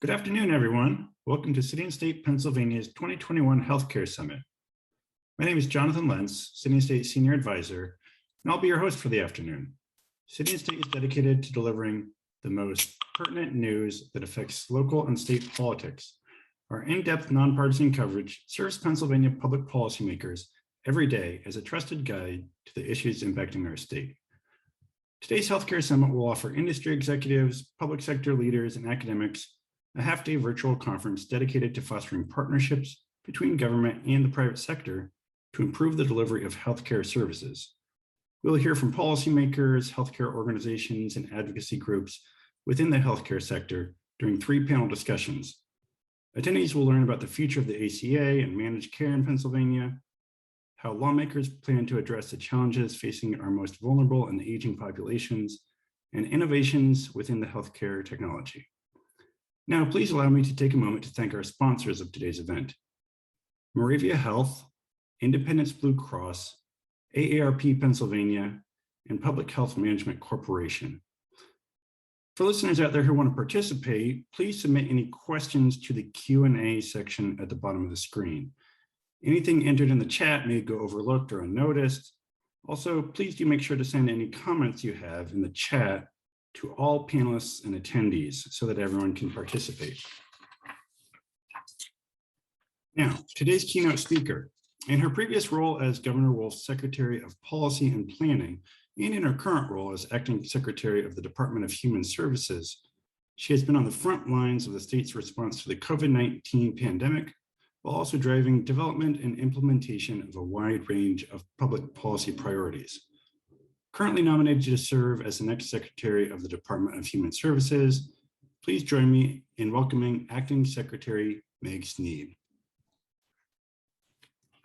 Good afternoon, everyone. Welcome to City and State Pennsylvania's 2021 Healthcare Summit. My name is Jonathan Lentz, City and State Senior Advisor, and I'll be your host for the afternoon. City and State is dedicated to delivering the most pertinent news that affects local and state politics. Our in-depth nonpartisan coverage serves Pennsylvania public policymakers every day as a trusted guide to the issues impacting our state. Today's Healthcare Summit will offer industry executives, public sector leaders, and academics a half-day virtual conference dedicated to fostering partnerships between government and the private sector to improve the delivery of healthcare services. We'll hear from policymakers, healthcare organizations, and advocacy groups within the healthcare sector during 3 panel discussions. Attendees will learn about the future of the ACA and managed care in Pennsylvania, how lawmakers plan to address the challenges facing our most vulnerable and aging populations, and innovations within the healthcare technology. Now, please allow me to take a moment to thank our sponsors of today's event: Moravia Health, Independence Blue Cross, AARP Pennsylvania, and Public Health Management Corporation. For listeners out there who want to participate, please submit any questions to the Q&A section at the bottom of the screen. Anything entered in the chat may go overlooked or unnoticed. Also, please do make sure to send any comments you have in the chat to all panelists and attendees so that everyone can participate. Now, today's keynote speaker. In her previous role as Governor Wolf's Secretary of Policy and Planning, and in her current role as Acting Secretary of the Department of Human Services, she has been on the front lines of the state's response to the COVID-19 pandemic, while also driving development and implementation of a wide range of public policy priorities. Currently nominated to serve as the next Secretary of the Department of Human Services, please join me in welcoming Acting Secretary Meg Snead.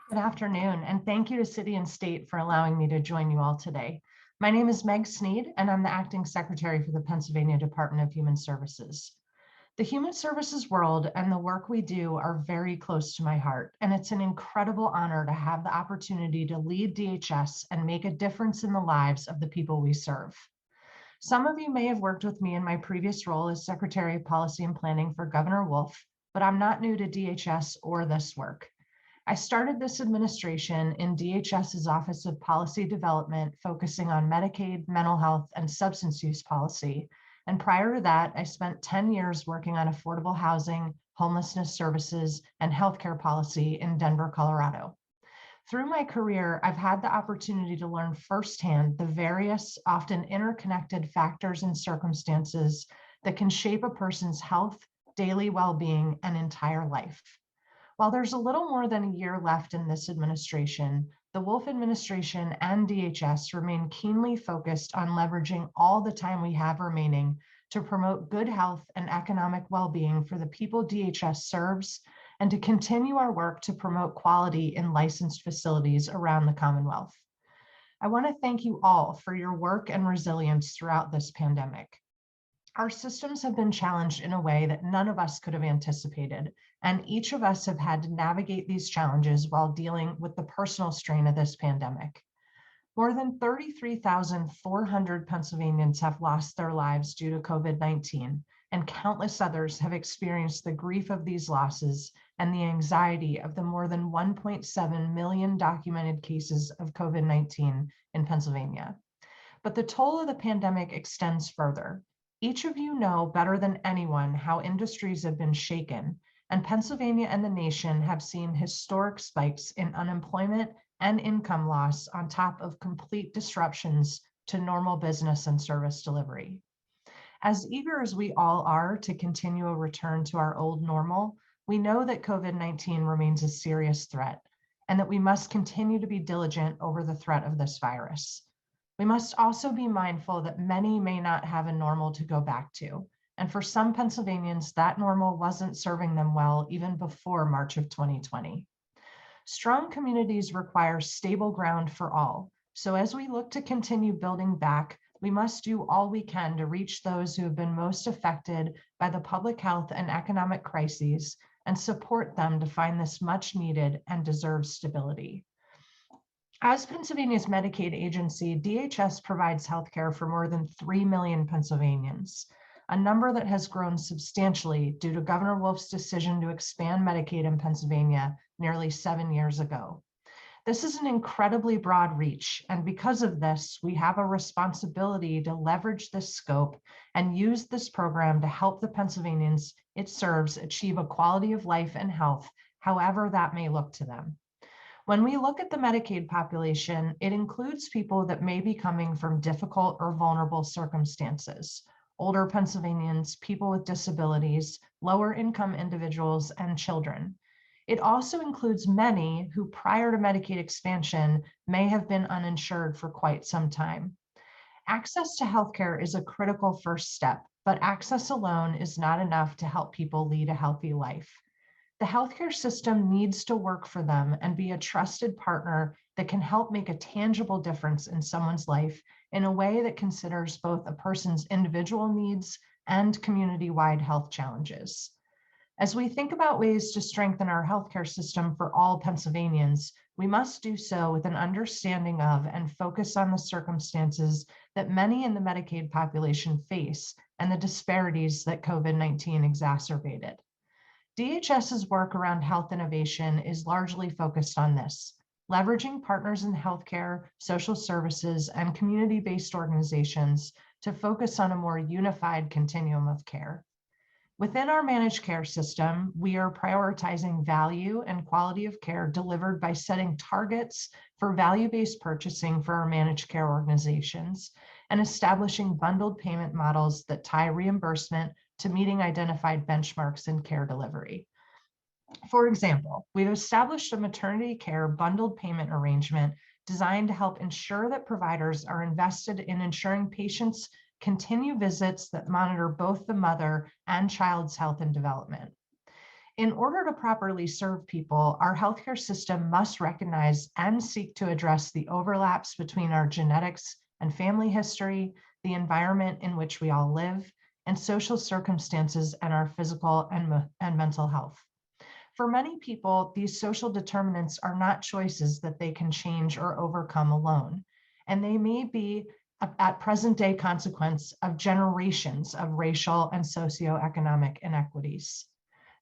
Good afternoon, and thank you to City and State for allowing me to join you all today. My name is Meg Snead, and I'm the Acting Secretary for the Pennsylvania Department of Human Services. The human services world and the work we do are very close to my heart, and it's an incredible honor to have the opportunity to lead DHS and make a difference in the lives of the people we serve. Some of you may have worked with me in my previous role as Secretary of Policy and Planning for Governor Wolf, but I'm not new to DHS or this work. I started this administration in DHS's Office of Policy Development, focusing on Medicaid, mental health, and substance use policy. And prior to that, I spent 10 years working on affordable housing, homelessness services, and healthcare policy in Denver, Colorado. Through my career, I've had the opportunity to learn firsthand the various, often interconnected factors and circumstances that can shape a person's health, daily well-being, and entire life. While there's a little more than a year left in this administration, the Wolf administration and DHS remain keenly focused on leveraging all the time we have remaining to promote good health and economic well-being for the people DHS serves, and to continue our work to promote quality in licensed facilities around the Commonwealth. I want to thank you all for your work and resilience throughout this pandemic. Our systems have been challenged in a way that none of us could have anticipated, and each of us have had to navigate these challenges while dealing with the personal strain of this pandemic. More than 33,400 Pennsylvanians have lost their lives due to COVID-19, and countless others have experienced the grief of these losses and the anxiety of the more than 1.7 million documented cases of COVID-19 in Pennsylvania. But the toll of the pandemic extends further. Each of you know better than anyone how industries have been shaken, and Pennsylvania and the nation have seen historic spikes in unemployment and income loss on top of complete disruptions to normal business and service delivery. As eager as we all are to continue a return to our old normal, we know that COVID-19 remains a serious threat, and that we must continue to be diligent over the threat of this virus. We must also be mindful that many may not have a normal to go back to. And for some Pennsylvanians, that normal wasn't serving them well even before March of 2020. Strong communities require stable ground for all. So as we look to continue building back, we must do all we can to reach those who have been most affected by the public health and economic crises and support them to find this much needed and deserved stability. As Pennsylvania's Medicaid agency, DHS provides healthcare for more than 3 million Pennsylvanians. a number that has grown substantially due to Governor Wolf's decision to expand Medicaid in Pennsylvania nearly 7 years ago. This is an incredibly broad reach, and because of this, we have a responsibility to leverage this scope and use this program to help the Pennsylvanians it serves achieve a quality of life and health, however that may look to them. When we look at the Medicaid population, it includes people that may be coming from difficult or vulnerable circumstances: older Pennsylvanians, people with disabilities, lower income individuals, and children. It also includes many who prior to Medicaid expansion may have been uninsured for quite some time. Access to healthcare is a critical first step, but access alone is not enough to help people lead a healthy life. The healthcare system needs to work for them and be a trusted partner that can help make a tangible difference in someone's life in a way that considers both a person's individual needs and community-wide health challenges. As we think about ways to strengthen our healthcare system for all Pennsylvanians, we must do so with an understanding of and focus on the circumstances that many in the Medicaid population face and the disparities that COVID-19 exacerbated. DHS's work around health innovation is largely focused on this, leveraging partners in healthcare, social services, and community-based organizations to focus on a more unified continuum of care. Within our managed care system, we are prioritizing value and quality of care delivered by setting targets for value-based purchasing for our managed care organizations and establishing bundled payment models that tie reimbursement to meeting identified benchmarks in care delivery. For example, we've established a maternity care bundled payment arrangement designed to help ensure that providers are invested in ensuring patients continue visits that monitor both the mother and child's health and development. In order to properly serve people, our healthcare system must recognize and seek to address the overlaps between our genetics and family history, the environment in which we all live, and social circumstances and our physical and mental health. For many people, these social determinants are not choices that they can change or overcome alone, and they may be at present day consequence of generations of racial and socioeconomic inequities.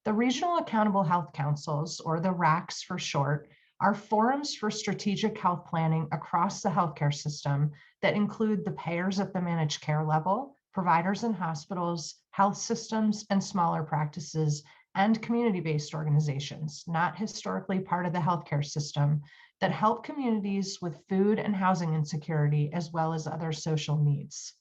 The Regional Accountable Health Councils, or the RACs for short, are forums for strategic health planning across the healthcare system that include the payers at the managed care level, providers in hospitals, health systems, and smaller practices, and community-based organizations, not historically part of the healthcare system, that help communities with food and housing insecurity, as well as other social needs.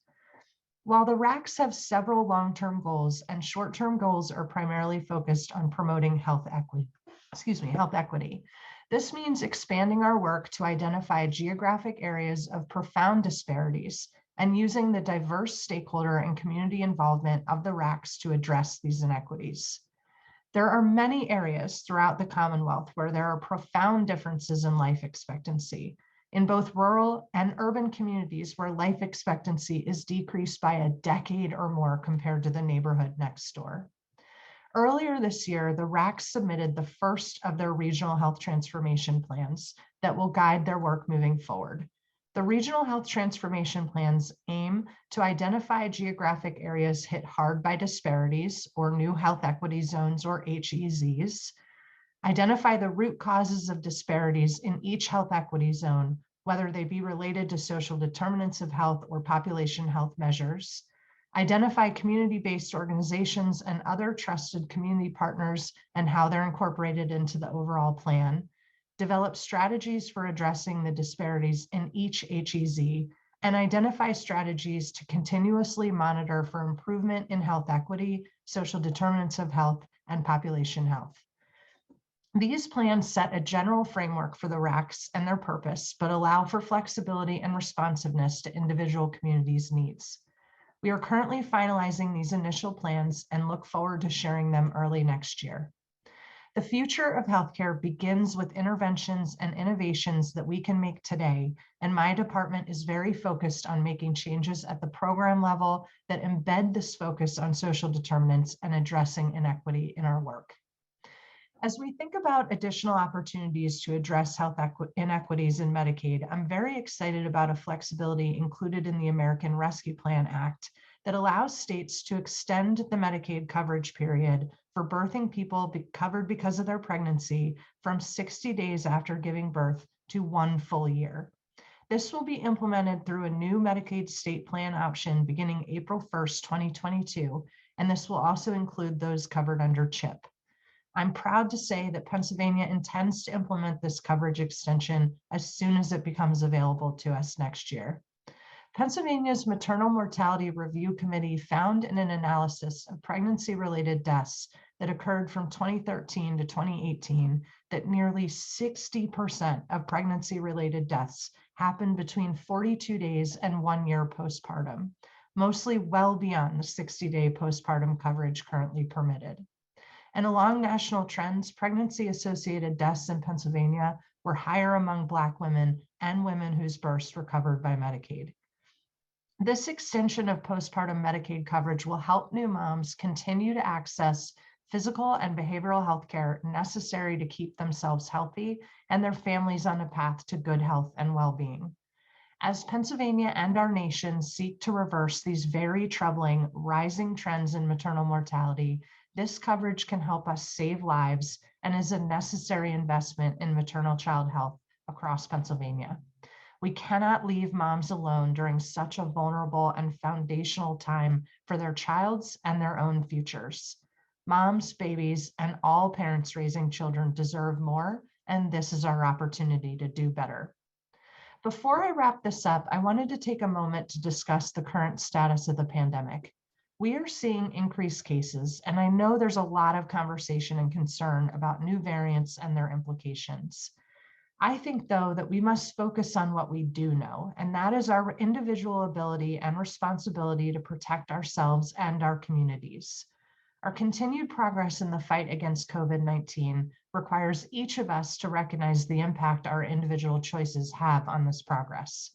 While the RACs have several long-term goals and short-term goals are primarily focused on promoting health equity. This means expanding our work to identify geographic areas of profound disparities and using the diverse stakeholder and community involvement of the RACs to address these inequities. There are many areas throughout the Commonwealth where there are profound differences in life expectancy, in both rural and urban communities where life expectancy is decreased by a decade or more compared to the neighborhood next door. Earlier this year, the RACs submitted the first of their regional health transformation plans that will guide their work moving forward. The regional health transformation plans aim to identify geographic areas hit hard by disparities, or new health equity zones, or HEZs, identify the root causes of disparities in each health equity zone, whether they be related to social determinants of health or population health measures, identify community-based organizations and other trusted community partners and how they're incorporated into the overall plan, develop strategies for addressing the disparities in each HEZ, and identify strategies to continuously monitor for improvement in health equity, social determinants of health, and population health. These plans set a general framework for the RACs and their purpose, but allow for flexibility and responsiveness to individual communities' needs. We are currently finalizing these initial plans and look forward to sharing them early next year. The future of healthcare begins with interventions and innovations that we can make today, and my department is very focused on making changes at the program level that embed this focus on social determinants and addressing inequity in our work. As we think about additional opportunities to address health inequities in Medicaid, I'm very excited about a flexibility included in the American Rescue Plan Act that allows states to extend the Medicaid coverage period for birthing people covered because of their pregnancy from 60 days after giving birth to 1 full year. This will be implemented through a new Medicaid state plan option beginning April 1st, 2022, and this will also include those covered under CHIP. I'm proud to say that Pennsylvania intends to implement this coverage extension as soon as it becomes available to us next year. Pennsylvania's Maternal Mortality Review Committee found in an analysis of pregnancy-related deaths that occurred from 2013 to 2018 that nearly 60% of pregnancy-related deaths happened between 42 days and 1 year postpartum, mostly well beyond the 60-day postpartum coverage currently permitted. And along national trends, pregnancy-associated deaths in Pennsylvania were higher among Black women and women whose births were covered by Medicaid. This extension of postpartum Medicaid coverage will help new moms continue to access physical and behavioral health care necessary to keep themselves healthy and their families on a path to good health and well-being. As Pennsylvania and our nation seek to reverse these very troubling rising trends in maternal mortality, this coverage can help us save lives and is a necessary investment in maternal child health across Pennsylvania. We cannot leave moms alone during such a vulnerable and foundational time for their child's and their own futures. Moms, babies, and all parents raising children deserve more, and this is our opportunity to do better. Before I wrap this up, I wanted to take a moment to discuss the current status of the pandemic. We are seeing increased cases, and I know there's a lot of conversation and concern about new variants and their implications. I think, though, that we must focus on what we do know, and that is our individual ability and responsibility to protect ourselves and our communities. Our continued progress in the fight against COVID-19 requires each of us to recognize the impact our individual choices have on this progress.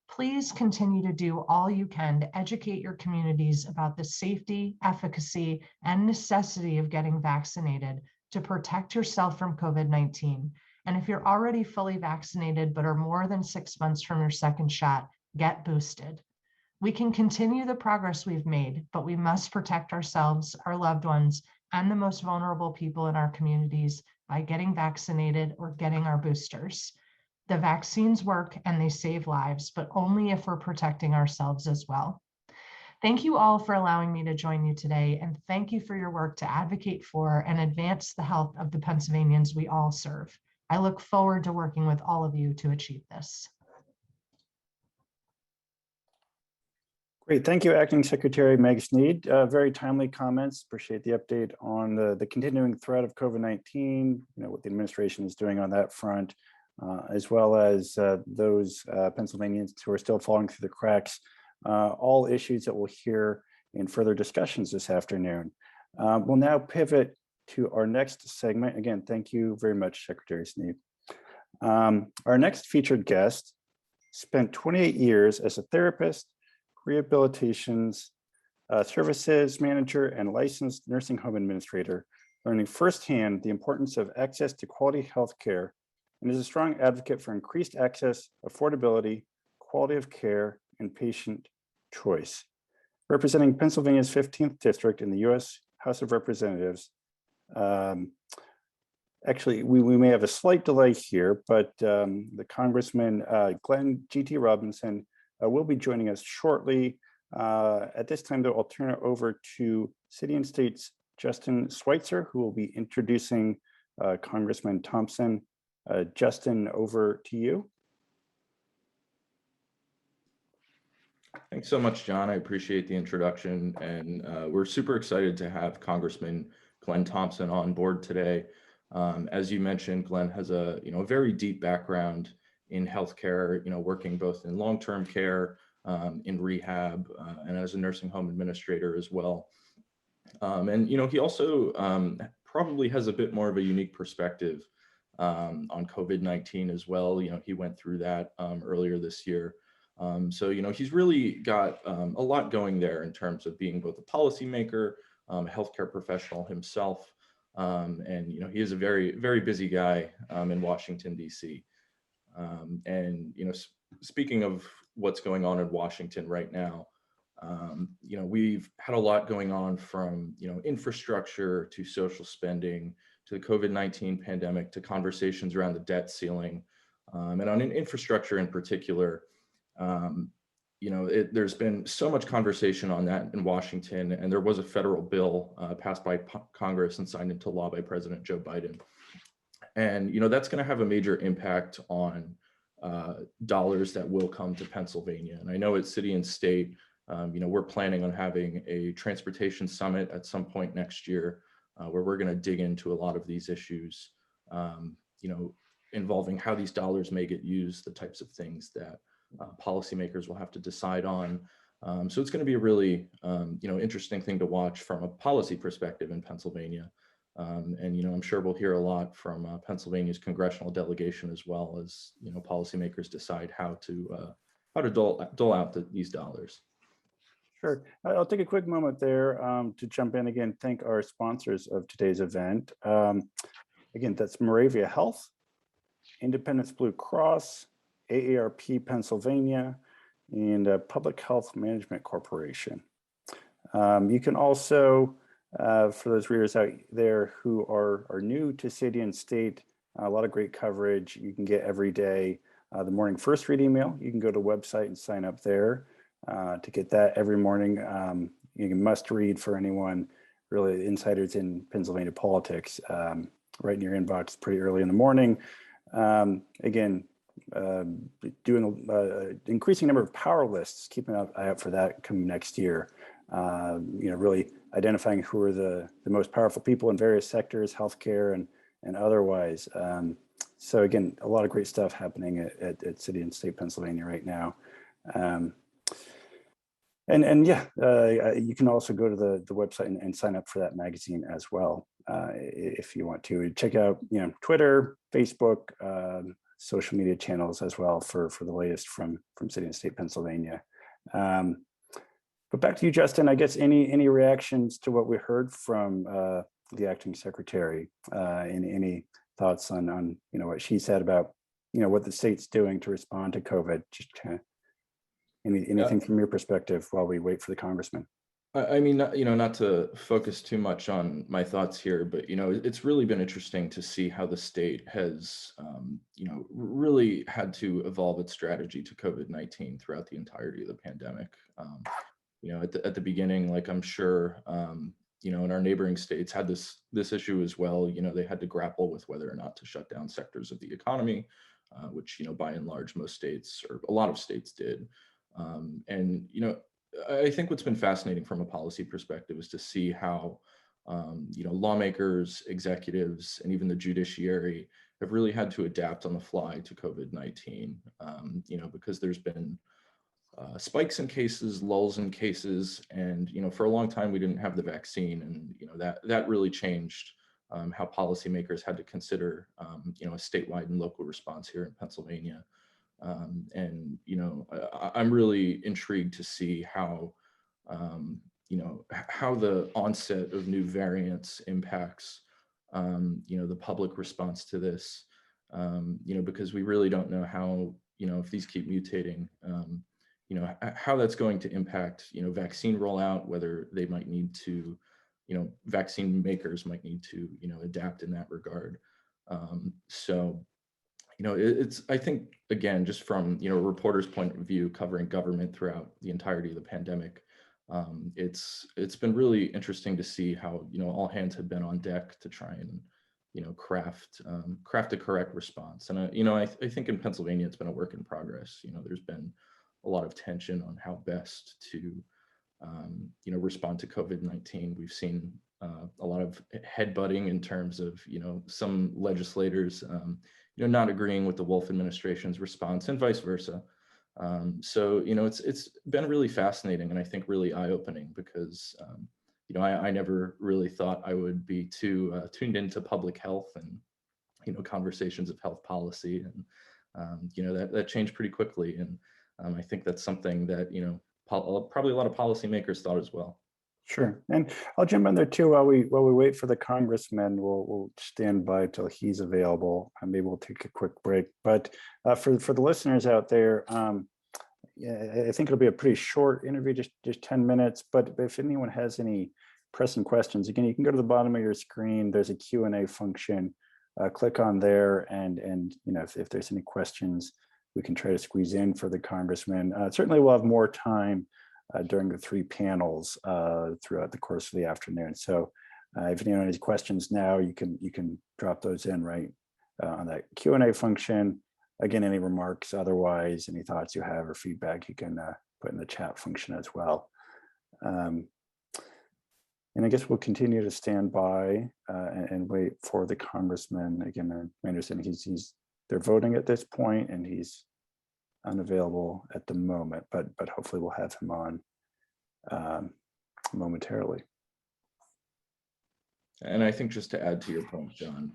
Please continue to do all you can to educate your communities about the safety, efficacy, and necessity of getting vaccinated to protect yourself from COVID-19. And if you're already fully vaccinated but are more than 6 months from your second shot, get boosted. We can continue the progress we've made, but we must protect ourselves, our loved ones, and the most vulnerable people in our communities by getting vaccinated or getting our boosters. The vaccines work and they save lives, but only if we're protecting ourselves as well. Thank you all for allowing me to join you today, and thank you for your work to advocate for and advance the health of the Pennsylvanians we all serve. I look forward to working with all of you to achieve this. Great, thank you, Acting Secretary Meg Snead. Very timely comments. Appreciate the update on the continuing threat of COVID-19, what the administration is doing on that front, as well as those Pennsylvanians who are still falling through the cracks, all issues that we'll hear in further discussions this afternoon. We'll now pivot to our next segment. Again, thank you very much, Secretary Snead. Our next featured guest spent 28 years as a therapist, rehabilitations services manager, and licensed nursing home administrator, learning firsthand the importance of access to quality health care, and is a strong advocate for increased access, affordability, quality of care, and patient choice. Representing Pennsylvania's 15th district in the U.S. House of Representatives. Actually, we may have a slight delay here, but the Congressman Glenn G.T. Robinson will be joining us shortly. At this time, though, I'll turn it over to City and State's Justin Schweitzer, who will be introducing Congressman Thompson. Justin, over to you. Thanks so much, John. I appreciate the introduction, and we're super excited to have Congressman Glenn Thompson on board today. As you mentioned, Glenn has a very deep background in healthcare, working both in long-term care, in rehab, and as a nursing home administrator as well. And he also probably has a bit more of a unique perspective on COVID-19 as well. He went through that earlier this year. So he's really got a lot going there in terms of being both a policymaker, a healthcare professional himself, and he is a very, very busy guy in Washington, D.C. And speaking of what's going on in Washington right now, We've had a lot going on from, infrastructure to social spending to the COVID-19 pandemic to conversations around the debt ceiling. And on infrastructure in particular, there's been so much conversation on that in Washington, and there was a federal bill passed by Congress and signed into law by President Joe Biden. And, that's going to have a major impact on dollars that will come to Pennsylvania. And I know at City and State, we're planning on having a transportation summit at some point next year where we're going to dig into a lot of these issues, involving how these dollars may get used, the types of things that policymakers will have to decide on. So it's going to be a really, interesting thing to watch from a policy perspective in Pennsylvania. And, I'm sure we'll hear a lot from Pennsylvania's congressional delegation as well as, policymakers decide how to dole out these dollars. Sure. I'll take a quick moment there to jump in again. Thank our sponsors of today's event. Again, that's Moravia Health, Independence Blue Cross, AARP Pennsylvania, and Public Health Management Corporation. You can also, for those readers out there who are new to City and State, a lot of great coverage you can get every day. The morning first read email, you can go to the website and sign up there to get that every morning. You can must read for anyone, really insiders in Pennsylvania politics, right in your inbox pretty early in the morning. Again, doing an increasing number of power lists, keeping an eye out for that coming next year. Really identifying who are the most powerful people in various sectors, healthcare and otherwise. So again, a lot of great stuff happening at City and State Pennsylvania right now. You can also go to the website and sign up for that magazine as well if you want to. Check out Twitter, Facebook, social media channels as well for the latest from City and State Pennsylvania. But back to you, Justin. I guess any reactions to what we heard from the acting secretary? Any thoughts on what she said about what the state's doing to respond to COVID? Just kind of anything from your perspective while we wait for the congressman. I mean, not to focus too much on my thoughts here, but, it's really been interesting to see how the state has, really had to evolve its strategy to COVID-19 throughout the entirety of the pandemic. At the beginning, like I'm sure, in our neighboring states had this issue as well. They had to grapple with whether or not to shut down sectors of the economy, which, by and large, most states or a lot of states did. I think what's been fascinating from a policy perspective is to see how, lawmakers, executives, and even the judiciary have really had to adapt on the fly to COVID-19, because there's been spikes in cases, lulls in cases, and, for a long time, we didn't have the vaccine. And, that really changed how policymakers had to consider, a statewide and local response here in Pennsylvania. I'm really intrigued to see how, how the onset of new variants impacts, the public response to this, because we really don't know how, if these keep mutating, how that's going to impact, vaccine rollout, whether they might need to, vaccine makers might need to, adapt in that regard. It's, I think, again, just from, a reporter's point of view, covering government throughout the entirety of the pandemic, it's been really interesting to see how, all hands have been on deck to try and, craft a correct response. And, I think in Pennsylvania, it's been a work in progress. There's been a lot of tension on how best to, respond to COVID-19. We've seen a lot of headbutting in terms of, some legislators, not agreeing with the Wolf administration's response and vice versa. It's been really fascinating and I think really eye-opening because, I never really thought I would be too tuned into public health and, conversations of health policy. And, that changed pretty quickly. And I think that's something that, probably a lot of policymakers thought as well. Sure, and I'll jump in there too while we wait for the congressman. We'll stand by till he's available. Maybe we'll take a quick break. But for the listeners out there, Yeah, I think it'll be a pretty short interview, just 10 minutes, but if anyone has any pressing questions, again, you can go to the bottom of your screen. There's a Q&A function. Click on there, and if there's any questions, we can try to squeeze in for the Congressman. Certainly we'll have more time during the 3 panels throughout the course of the afternoon. So if anyone has questions now, you can drop those in right on that Q&A function. Again, any remarks, otherwise, any thoughts you have or feedback, you can put in the chat function as well. And I guess we'll continue to stand by and wait for the Congressman. Again, I understand they're voting at this point, and he's unavailable at the moment, but hopefully we'll have him on momentarily. And I think just to add to your point, John,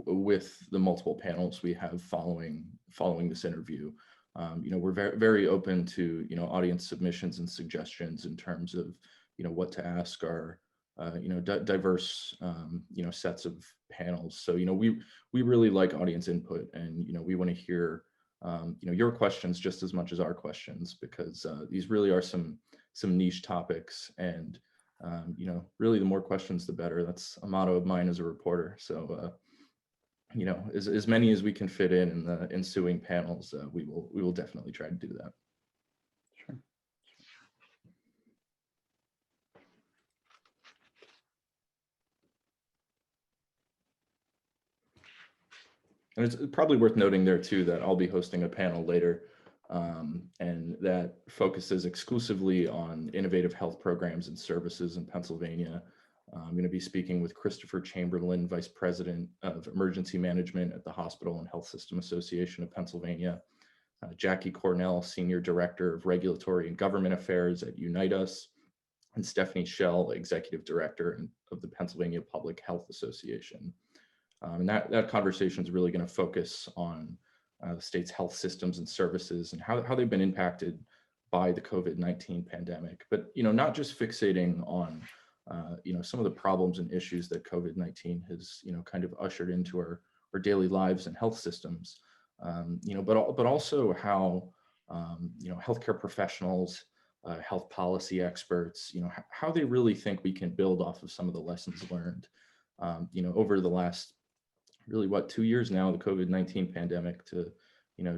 with the multiple panels we have following this interview, we're very open to, audience submissions and suggestions in terms of, what to ask our, diverse, sets of panels. So, we really like audience input, and, we want to hear, your questions just as much as our questions, because these really are some niche topics, and really the more questions, the better. That's a motto of mine as a reporter. So, as many as we can fit in the ensuing panels, we will definitely try to do that. Sure. And it's probably worth noting there too that I'll be hosting a panel later, and that focuses exclusively on innovative health programs and services in Pennsylvania. I'm going to be speaking with Christopher Chamberlain, Vice President of Emergency Management at the Hospital and Health System Association of Pennsylvania, Jackie Cornell, Senior Director of Regulatory and Government Affairs at Unite Us, and Stephanie Schell, Executive Director of the Pennsylvania Public Health Association. And that conversation is really going to focus on the state's health systems and services and how they've been impacted by the COVID-19 pandemic, but not just fixating on some of the problems and issues that COVID-19 has kind of ushered into our daily lives and health systems, but also how healthcare professionals, health policy experts, how they really think we can build off of some of the lessons learned over the last really 2 years now, the COVID-19 pandemic, to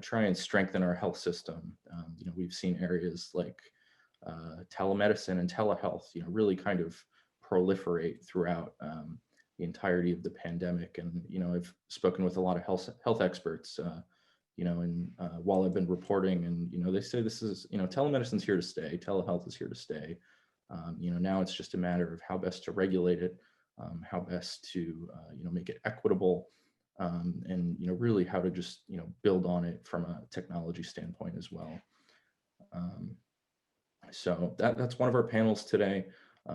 try and strengthen our health system. We've seen areas like telemedicine and telehealth really kind of proliferate throughout the entirety of the pandemic. And I've spoken with a lot of health experts and while I've been reporting, and they say this is telemedicine's here to stay, telehealth is here to stay. Now it's just a matter of how best to regulate it, how best to make it equitable, and really how to just build on it from a technology standpoint as well. So that's one of our panels today.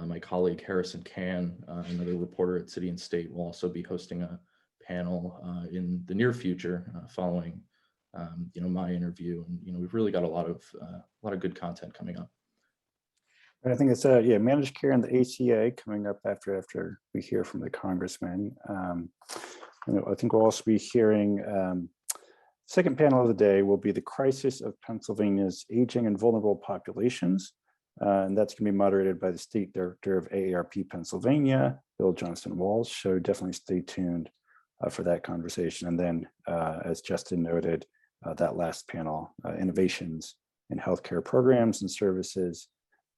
My colleague Harrison Can, another reporter at City and State, will also be hosting a panel in the near future following my interview, and we've really got a lot of good content coming up. I think it's managed care and the ACA coming up after we hear from the Congressman. I think we'll also be hearing second panel of the day will be the crisis of Pennsylvania's aging and vulnerable populations. And that's going to be moderated by the State Director of AARP Pennsylvania, Bill Johnston Walls. So definitely stay tuned for that conversation. And then, as Justin noted, that last panel, innovations in healthcare programs and services.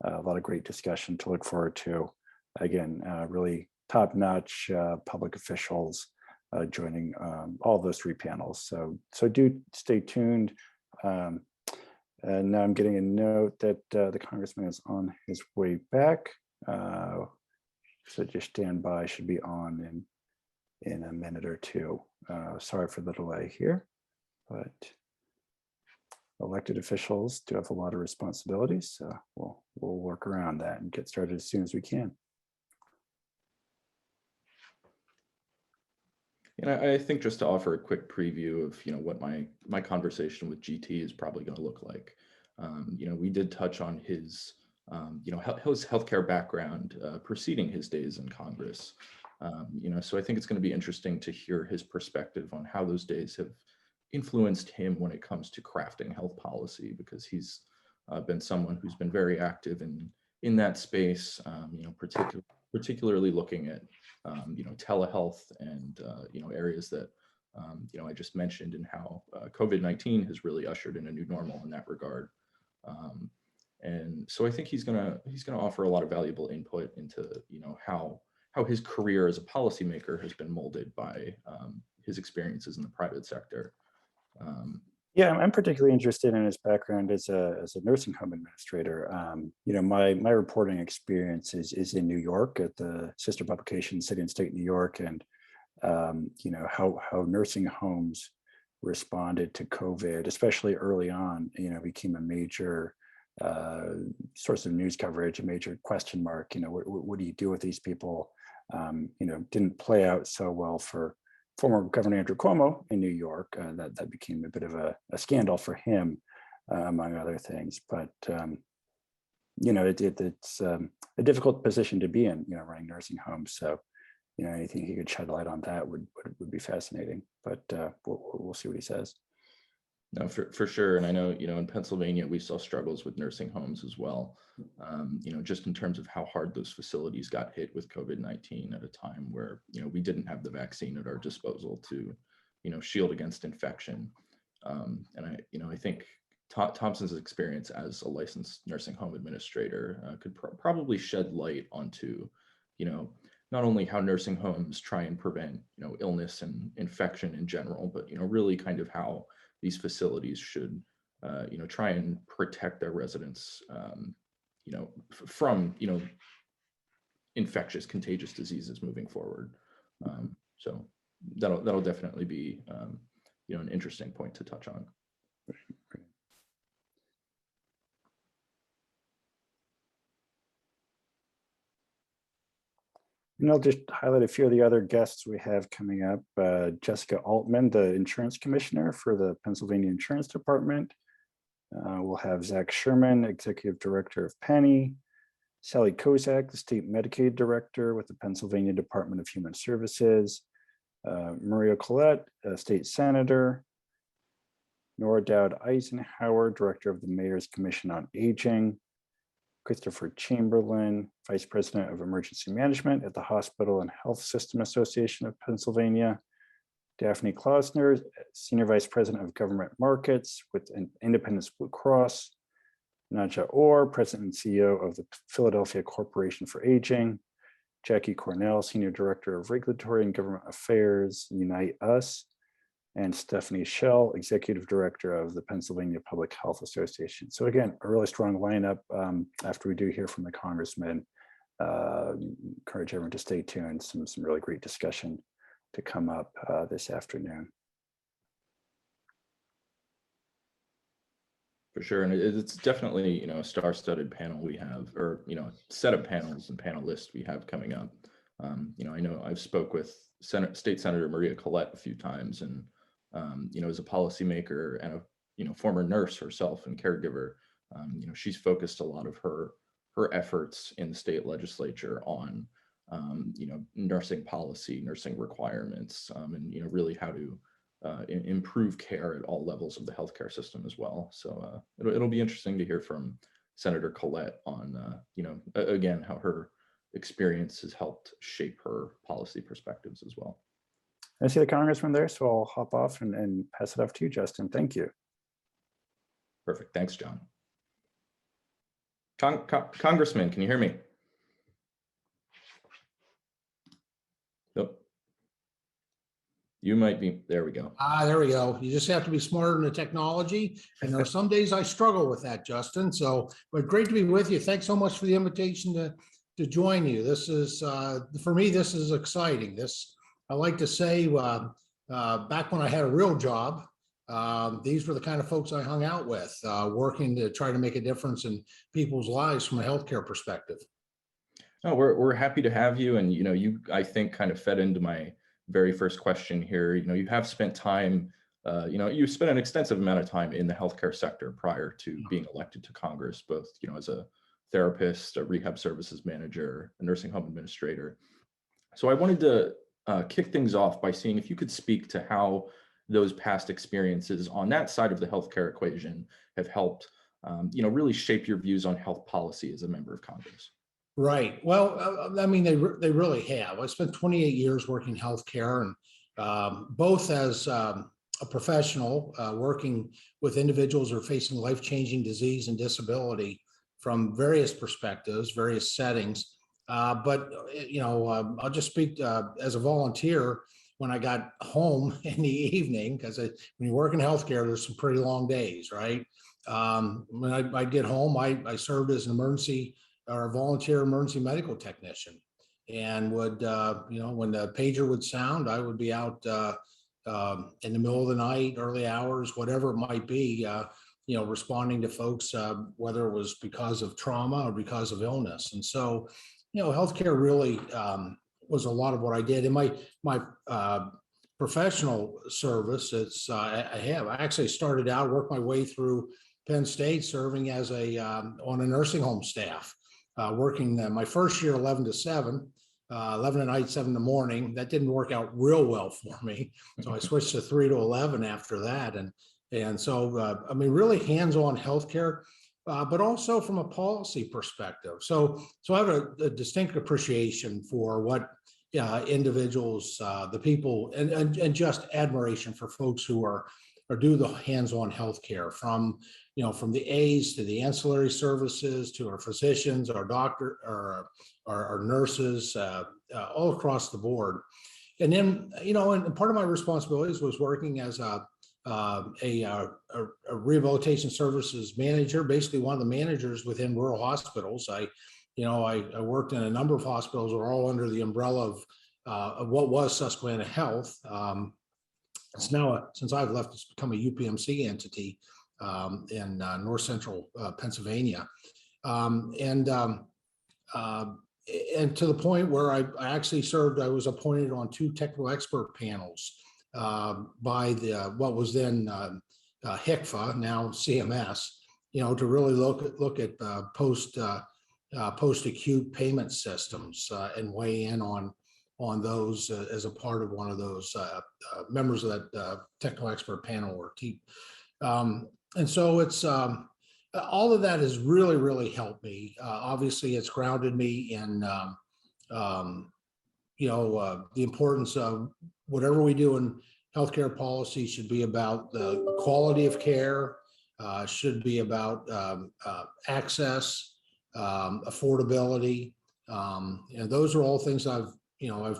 A lot of great discussion to look forward to. Again, really top-notch public officials joining all those 3 panels. So do stay tuned. And now I'm getting a note that the Congressman is on his way back. So just stand by, should be on in a minute or two. Sorry for the delay here, but elected officials do have a lot of responsibilities. So we'll work around that and get started as soon as we can. And I think just to offer a quick preview of what my conversation with GT is probably going to look like. We did touch on his his healthcare background preceding his days in Congress. So I think it's going to be interesting to hear his perspective on how those days have influenced him when it comes to crafting health policy, because he's been someone who's been very active in that space, particularly looking at telehealth and areas that I just mentioned, and how COVID-19 has really ushered in a new normal in that regard. And so I think he's gonna offer a lot of valuable input into how his career as a policymaker has been molded by his experiences in the private sector. Yeah, I'm particularly interested in his background as a nursing home administrator. My reporting experience is in New York at the sister publication City and State New York, and how nursing homes responded to COVID, especially early on, became a major source of news coverage, a major question mark. What do you do with these people? Didn't play out so well for former Governor Andrew Cuomo in New York. That became a bit of a scandal for him, among other things. But it's a difficult position to be in, running nursing homes. So anything he could shed light on that would be fascinating. But we'll see what he says. No, for sure. And I know, in Pennsylvania, we saw struggles with nursing homes as well, just in terms of how hard those facilities got hit with COVID-19 at a time where, we didn't have the vaccine at our disposal to, shield against infection. And I think Thompson's experience as a licensed nursing home administrator could probably shed light onto, not only how nursing homes try and prevent, illness and infection in general, but, really kind of how these facilities should, try and protect their residents, from, infectious, contagious diseases moving forward. So that'll definitely be, an interesting point to touch on. And I'll just highlight a few of the other guests we have coming up. Jessica Altman, the insurance commissioner for the Pennsylvania Insurance Department. We'll have Zach Sherman, executive director of Penny. Sally Kozak, the state Medicaid director with the Pennsylvania Department of Human Services. Maria Collette, state senator. Nora Dowd Eisenhower, director of the Mayor's Commission on Aging. Christopher Chamberlain, Vice President of Emergency Management at the Hospital and Health System Association of Pennsylvania. Daphne Klausner, Senior Vice President of Government Markets with Independence Blue Cross. Nadja Orr, President and CEO of the Philadelphia Corporation for Aging. Jackie Cornell, Senior Director of Regulatory and Government Affairs, Unite Us. And Stephanie Schell, Executive Director of the Pennsylvania Public Health Association. So again, a really strong lineup. After we do hear from the Congressman, encourage everyone to stay tuned. Some really great discussion to come up this afternoon. For sure, and it's definitely a star-studded panel we have, or set of panels and panelists we have coming up. I know I've spoke with State Senator Maria Collette a few times, and as a policymaker and a former nurse herself and caregiver, she's focused a lot of her efforts in the state legislature on nursing policy, nursing requirements, and really how to improve care at all levels of the healthcare system as well. So it'll be interesting to hear from Senator Collette on again how her experience has helped shape her policy perspectives as well. I see the Congressman there, so I'll hop off and pass it off to you, Justin. Thank you. Perfect. Thanks, John. Congressman, can you hear me? Nope. You might be, there we go. There we go. You just have to be smarter than the technology. And there are some days I struggle with that, Justin. So, but great to be with you. Thanks so much for the invitation to join you. This is, for me, this is exciting. I like to say, back when I had a real job, these were the kind of folks I hung out with, working to try to make a difference in people's lives from a healthcare perspective. No, we're happy to have you. And, you, I think, kind of fed into my very first question here. You have spent time, you spent an extensive amount of time in the healthcare sector prior to being elected to Congress, both, as a therapist, a rehab services manager, a nursing home administrator. So I wanted to kick things off by seeing if you could speak to how those past experiences on that side of the healthcare equation have helped, really shape your views on health policy as a member of Congress? Right. Well, I mean, they really have. I spent 28 years working healthcare, and both as a professional working with individuals who are facing life-changing disease and disability from various perspectives, various settings. But I'll just speak as a volunteer. When I got home in the evening, because when you work in healthcare, there's some pretty long days, right? When I'd get home, I served as an emergency or a volunteer emergency medical technician, and would when the pager would sound, I would be out in the middle of the night, early hours, whatever it might be, responding to folks, whether it was because of trauma or because of illness. And so, healthcare really was a lot of what I did. In my professional service, I actually started out, worked my way through Penn State, serving as on a nursing home staff, working my first year 11 to 7, 11 at night, 7 in the morning. That didn't work out real well for me, so I switched to 3 to 11 after that. And so really hands-on healthcare, but also from a policy perspective. So I have a distinct appreciation for what individuals, the people, and just admiration for folks who are do the hands-on healthcare, from the A's to the ancillary services to our physicians, our doctor, our nurses, all across the board. And then, and part of my responsibilities was working as a rehabilitation services manager, basically one of the managers within rural hospitals. I worked in a number of hospitals that were all under the umbrella of what was Susquehanna Health. It's now, since I've left, it's become a UPMC entity in north central Pennsylvania. And to the point where I actually served, I was appointed on 2 technical expert panels by what was then HICFA, now CMS, to really look at post-acute payment systems and weigh in on those as a part of one of those members of that technical expert panel or team. And so it's all of that has really, really helped me. Obviously, it's grounded me in the importance of whatever we do in healthcare policy should be about the quality of care, should be about access, affordability. And those are all things I've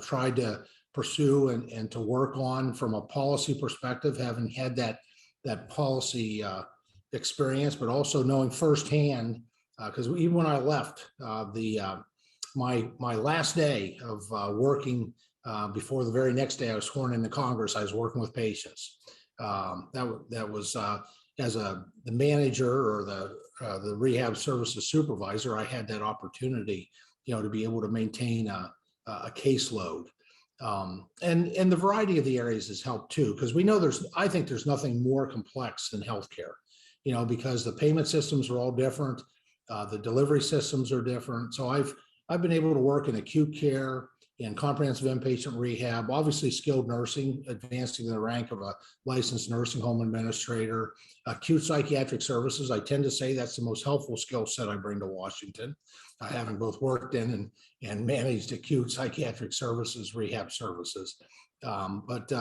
tried to pursue and to work on from a policy perspective, having had that policy experience, but also knowing firsthand, because even when I left my last day of working, before the very next day I was sworn into Congress, I was working with patients. That was as the manager or the rehab services supervisor, I had that opportunity, to be able to maintain a caseload. And the variety of the areas has helped too, because we know I think there's nothing more complex than healthcare, because the payment systems are all different, the delivery systems are different. So I've been able to work in acute care, in comprehensive inpatient rehab, obviously skilled nursing, advancing the rank of a licensed nursing home administrator, acute psychiatric services. I tend to say that's the most helpful skill set I bring to Washington, having both worked in and managed acute psychiatric services, rehab services. It's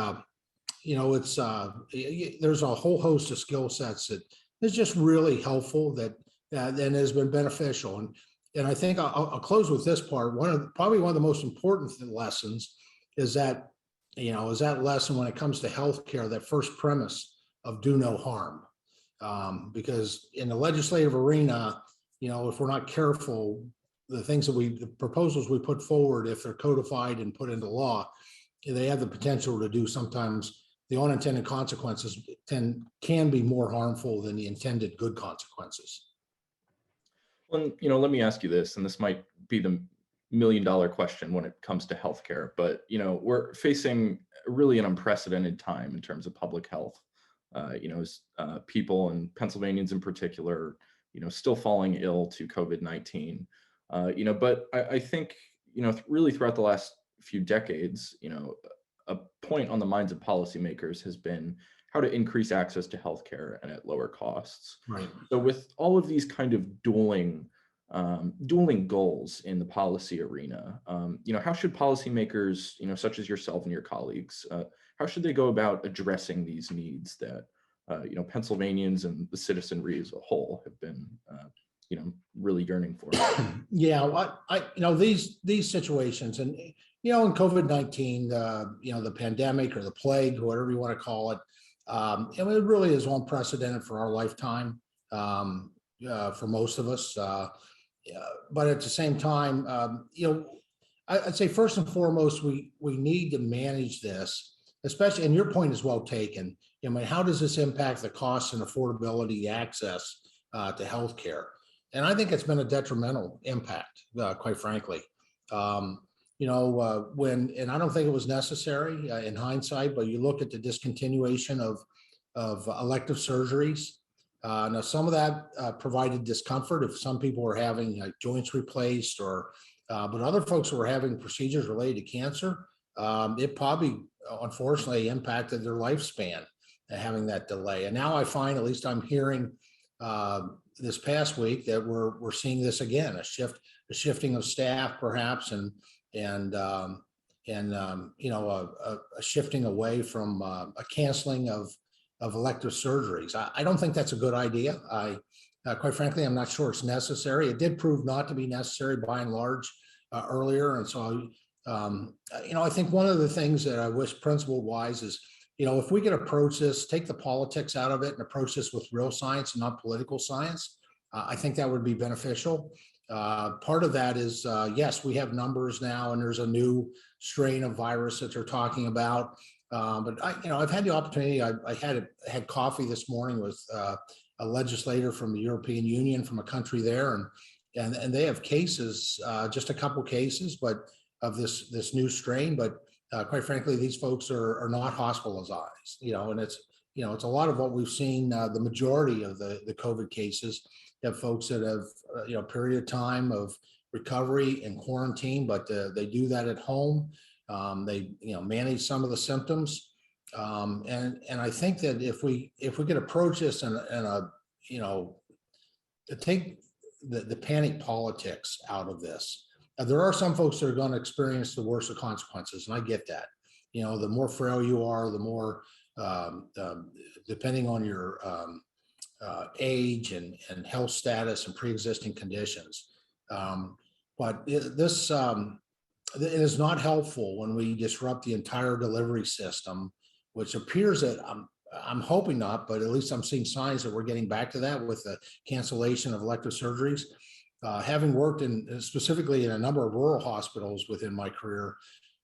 there's a whole host of skill sets that is just really helpful that has been beneficial. And I think I'll close with this part. Probably one of the most important lessons is that, that lesson when it comes to healthcare, that first premise of do no harm. Because in the legislative arena, if we're not careful, the proposals we put forward, if they're codified and put into law, they have the potential to do sometimes the unintended consequences can be more harmful than the intended good consequences. Well, let me ask you this, and this might be the $1 million question when it comes to healthcare, but we're facing really an unprecedented time in terms of public health. As people, and Pennsylvanians in particular, still falling ill to COVID-19. But I think really throughout the last few decades, a point on the minds of policymakers has been how to increase access to healthcare and at lower costs. Right. So with all of these kind of dueling goals in the policy arena, how should policymakers, such as yourself and your colleagues, how should they go about addressing these needs that, Pennsylvanians and the citizenry as a whole have been, really yearning for? Yeah, these situations, and in COVID-19, the pandemic or the plague, whatever you want to call it, it really is unprecedented for our lifetime, for most of us. But at the same time, I'd say first and foremost, we need to manage this, especially, and your point is well taken. How does this impact the costs and affordability, access to healthcare? And I think it's been a detrimental impact, quite frankly. And I don't think it was necessary in hindsight, but you look at the discontinuation of elective surgeries. Now, some of that provided discomfort if some people were having joints replaced, but other folks who were having procedures related to cancer, it probably unfortunately impacted their lifespan, having that delay. And now I find, at least I'm hearing this past week, that we're seeing this again, a shifting of staff perhaps, and a shifting away from a canceling of elective surgeries. I don't think that's a good idea. Quite frankly, I'm not sure it's necessary. It did prove not to be necessary by and large earlier. And so, I think one of the things that I wish principle-wise is, if we could approach this, take the politics out of it and approach this with real science and not political science, I think that would be beneficial. Part of that is, yes, we have numbers now, and there's a new strain of virus that they're talking about. But I've had the opportunity. I had coffee this morning with a legislator from the European Union, from a country there, and they have cases, just a couple cases, but of this new strain. But quite frankly, these folks are not hospitalized, and it's a lot of what we've seen. The majority of the COVID cases have folks that have a period of time of recovery and quarantine, but they do that at home. They manage some of the symptoms, and I think that if we could approach this and take the panic politics out of this. There are some folks that are going to experience the worst of consequences, and I get that. The more frail you are, the more depending on your age and health status and pre-existing conditions. But this it is not helpful when we disrupt the entire delivery system, which appears that I'm hoping not, but at least I'm seeing signs that we're getting back to that with the cancellation of elective surgeries. Having worked specifically in a number of rural hospitals within my career,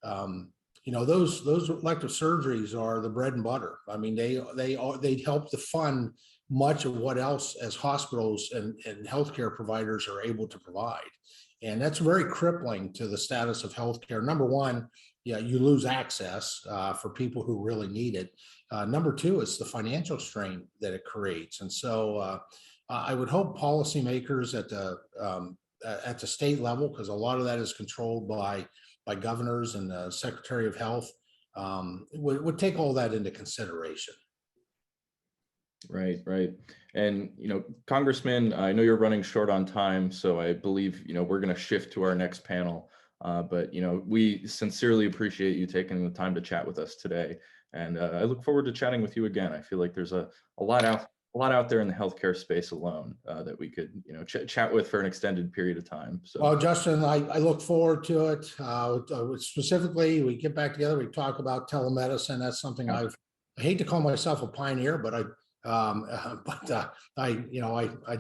those elective surgeries are the bread and butter. I mean, they help to fund much of what else as hospitals and healthcare providers are able to provide. And that's very crippling to the status of healthcare. Number one, you lose access for people who really need it. Number two, it's the financial strain that it creates. And so I would hope policymakers at the state level, because a lot of that is controlled by governors and the Secretary of Health, would take all that into consideration. Right. And, Congressman, I know you're running short on time, so I believe, we're going to shift to our next panel. But, we sincerely appreciate you taking the time to chat with us today. And I look forward to chatting with you again. I feel like there's a lot out there in the healthcare space alone that we could, chat with for an extended period of time. So, well, Justin, I look forward to it. Specifically, we get back together, we talk about telemedicine. That's something I hate to call myself a pioneer, but I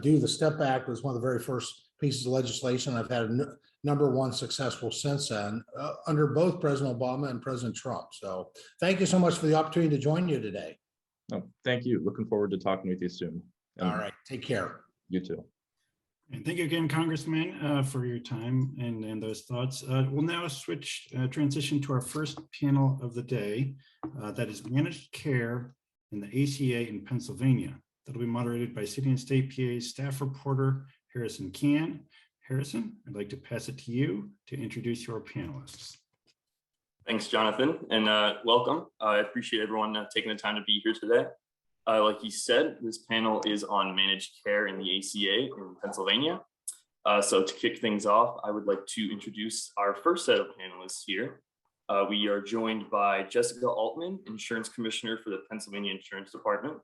do. The Step Back was one of the very first pieces of legislation. I've had number one successful since then under both President Obama and President Trump. So thank you so much for the opportunity to join you today. No, thank you. Looking forward to talking with you soon. All right. Take care. You too. And thank you again, Congressman, for your time and those thoughts. We'll now transition to our first panel of the day, that is managed care in the ACA in Pennsylvania. That'll be moderated by City and State PA staff reporter, Harrison Can. Harrison, I'd like to pass it to you to introduce your panelists. Thanks, Jonathan, and welcome. I appreciate everyone taking the time to be here today. Like you said, this panel is on managed care in the ACA in Pennsylvania. So to kick things off, I would like to introduce our first set of panelists here. We are joined by Jessica Altman, Insurance Commissioner for the Pennsylvania Insurance Department,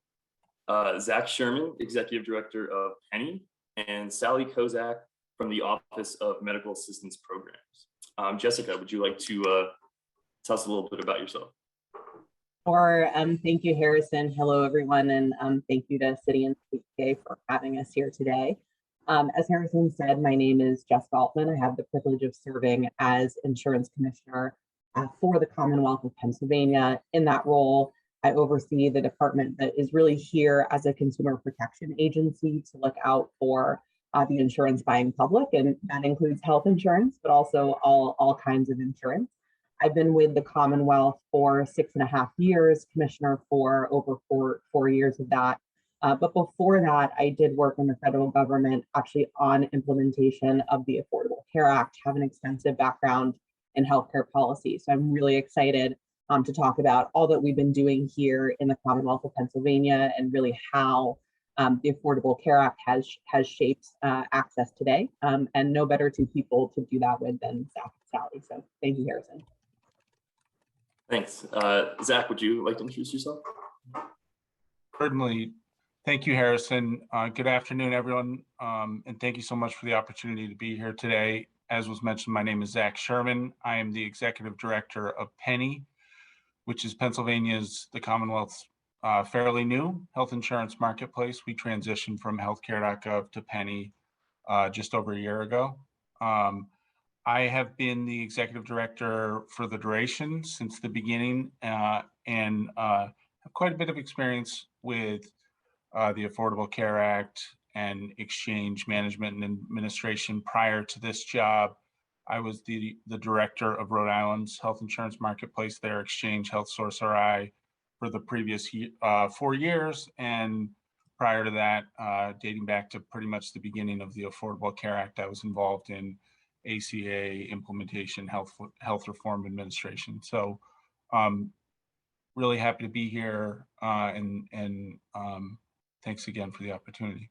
Zach Sherman, Executive Director of Penny, and Sally Kozak from the Office of Medical Assistance Programs. Jessica, would you like to tell us a little bit about yourself? Sure. Thank you, Harrison. Hello, everyone, and thank you to City and State for having us here today. As Harrison said, my name is Jess Altman. I have the privilege of serving as Insurance Commissioner for the Commonwealth of Pennsylvania. In that role, I oversee the department that is really here as a consumer protection agency to look out for the insurance buying public, and that includes health insurance, but also all kinds of insurance. I've been with the Commonwealth for 6.5 years, commissioner for over four years of that. But before that, I did work in the federal government, actually on implementation of the Affordable Care Act, have an extensive background in healthcare policy. So I'm really excited to talk about all that we've been doing here in the Commonwealth of Pennsylvania and really how the Affordable Care Act has shaped access today. And no better two people to do that with than Zach and Sally. So thank you, Harrison. Thanks. Zach, would you like to introduce yourself? Certainly. Thank you, Harrison. Good afternoon, everyone. And thank you so much for the opportunity to be here today. As was mentioned, my name is Zach Sherman. I am the Executive Director of Penny, which is Pennsylvania's, the Commonwealth's fairly new health insurance marketplace. We transitioned from healthcare.gov to Penny just over a year ago. I have been the executive director for the duration since the beginning and have quite a bit of experience with the Affordable Care Act and exchange management and administration. Prior to this job, I was the director of Rhode Island's health insurance marketplace, their exchange Health Source RI, for the previous 4 years. And prior to that, dating back to pretty much the beginning of the Affordable Care Act, I was involved in ACA implementation, health reform administration. So really happy to be here and thanks again for the opportunity.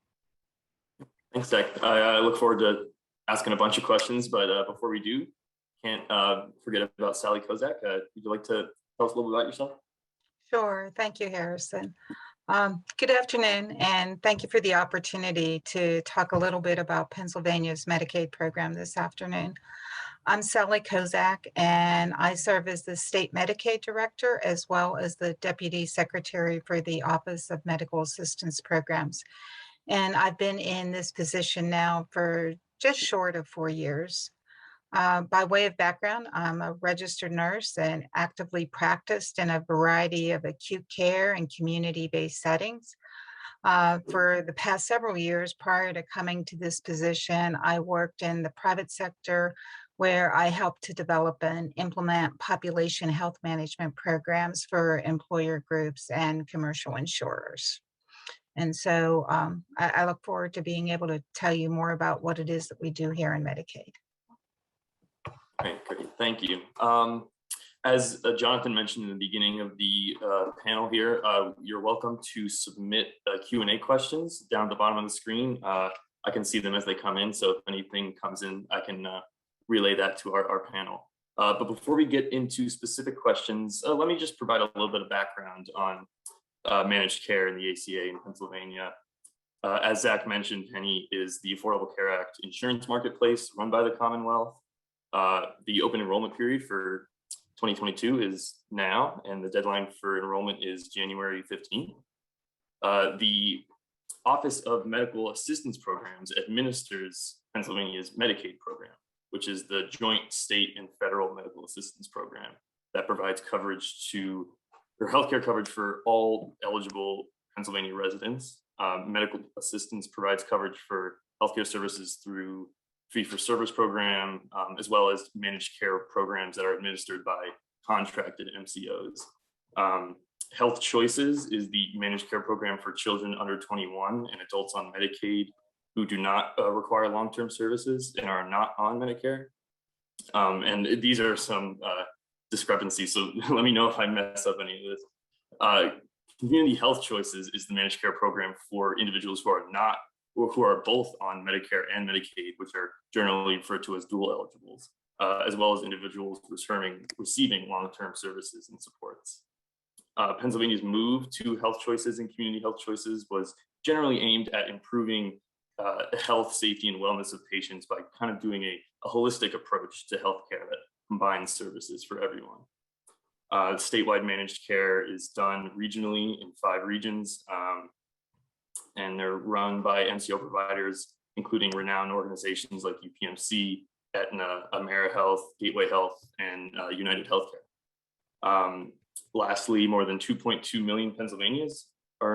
Thanks, Zach. I look forward to asking a bunch of questions, but before we do, can't forget about Sally Kozak. Would you like to tell us a little bit about yourself? Sure. Thank you, Harrison. Good afternoon, and thank you for the opportunity to talk a little bit about Pennsylvania's Medicaid program this afternoon. I'm Sally Kozak, and I serve as the State Medicaid Director as well as the Deputy Secretary for the Office of Medical Assistance Programs. And I've been in this position now for just short of 4 years. By way of background, I'm a registered nurse and actively practiced in a variety of acute care and community-based settings. For the past several years prior to coming to this position, I worked in the private sector where I helped to develop and implement population health management programs for employer groups and commercial insurers. And so I look forward to being able to tell you more about what it is that we do here in Medicaid. Great, thank you. As Jonathan mentioned in the beginning of the panel here, you're welcome to submit Q&A questions down at the bottom of the screen. I can see them as they come in, so if anything comes in, I can relay that to our panel. But before we get into specific questions, let me just provide a little bit of background on managed care in the ACA in Pennsylvania. As Zach mentioned, Penny is the Affordable Care Act insurance marketplace run by the Commonwealth. The open enrollment period for 2022 is now, and the deadline for enrollment is January 15th. The Office of Medical Assistance Programs administers Pennsylvania's Medicaid program, which is the joint state and federal medical assistance program that provides coverage or healthcare coverage for all eligible Pennsylvania residents. Medical assistance provides coverage for healthcare services through fee-for-service program, as well as managed care programs that are administered by contracted MCOs. Health Choices is the managed care program for children under 21 and adults on Medicaid who do not require long-term services and are not on Medicare. And these are some discrepancy, so let me know if I mess up any of this. Community Health Choices is the managed care program for individuals who are not, or who are both on Medicare and Medicaid, which are generally referred to as dual eligibles, as well as individuals receiving long-term services and supports. Pennsylvania's move to health choices and community health choices was generally aimed at improving health, safety, and wellness of patients by kind of doing a holistic approach to healthcare that combines services for everyone. Statewide managed care is done regionally in 5 regions, and they're run by MCO providers, including renowned organizations like UPMC, Aetna, AmeriHealth, Gateway Health, and United Healthcare. Lastly, more than 2.2 million Pennsylvanians are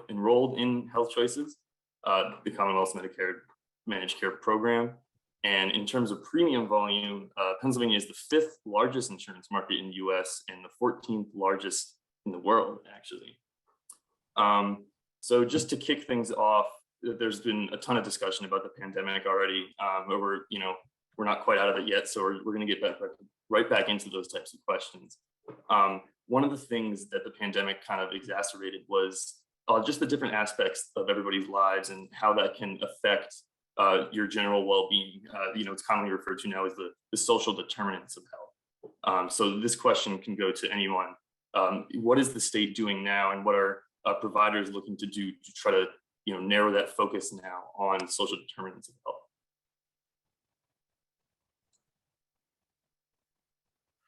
enrolled in Health Choices, the Commonwealth's Medicare managed care program. And in terms of premium volume, Pennsylvania is the 5th largest insurance market in the US and the 14th largest in the world, actually. So just to kick things off, there's been a ton of discussion about the pandemic already, but we're not quite out of it yet. So we're going to get right back into those types of questions. One of the things that the pandemic kind of exacerbated was just the different aspects of everybody's lives and how that can affect your general well-being. It's commonly referred to now as the social determinants of health. So this question can go to anyone. What is the state doing now, and what are providers looking to do to try to narrow that focus now on social determinants of health?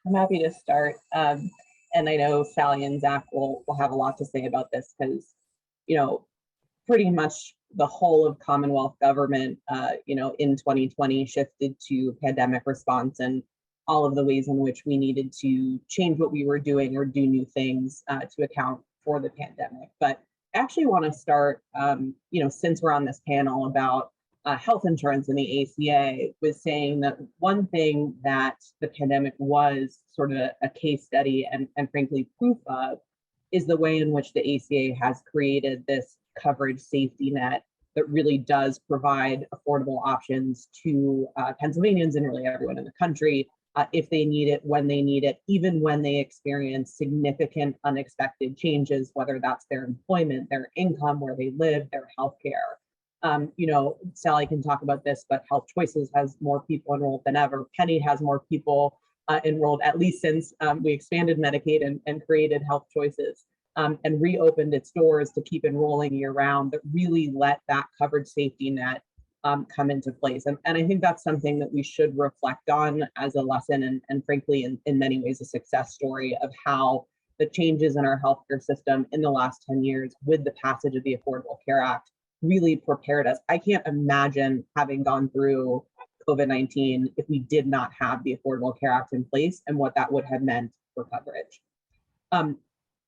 I'm happy to start. And I know Sally and Zach will have a lot to say about this because, pretty much the whole of Commonwealth government, in 2020 shifted to pandemic response and all of the ways in which we needed to change what we were doing or do new things to account for the pandemic. But I actually want to start, since we're on this panel about health insurance and the ACA, was saying that one thing that the pandemic was sort of a case study and frankly proof of is the way in which the ACA has created this coverage safety net that really does provide affordable options to Pennsylvanians and really everyone in the country if they need it, when they need it, even when they experience significant unexpected changes, whether that's their employment, their income, where they live, their healthcare. Sally can talk about this, but Health Choices has more people enrolled than ever. Penny has more people enrolled, at least since we expanded Medicaid and created Health Choices and reopened its doors to keep enrolling year round, that really let that coverage safety net come into place. And I think that's something that we should reflect on as a lesson and frankly, in many ways, a success story of how the changes in our healthcare system in the last 10 years with the passage of the Affordable Care Act really prepared us. I can't imagine having gone through COVID-19 if we did not have the Affordable Care Act in place and what that would have meant for coverage.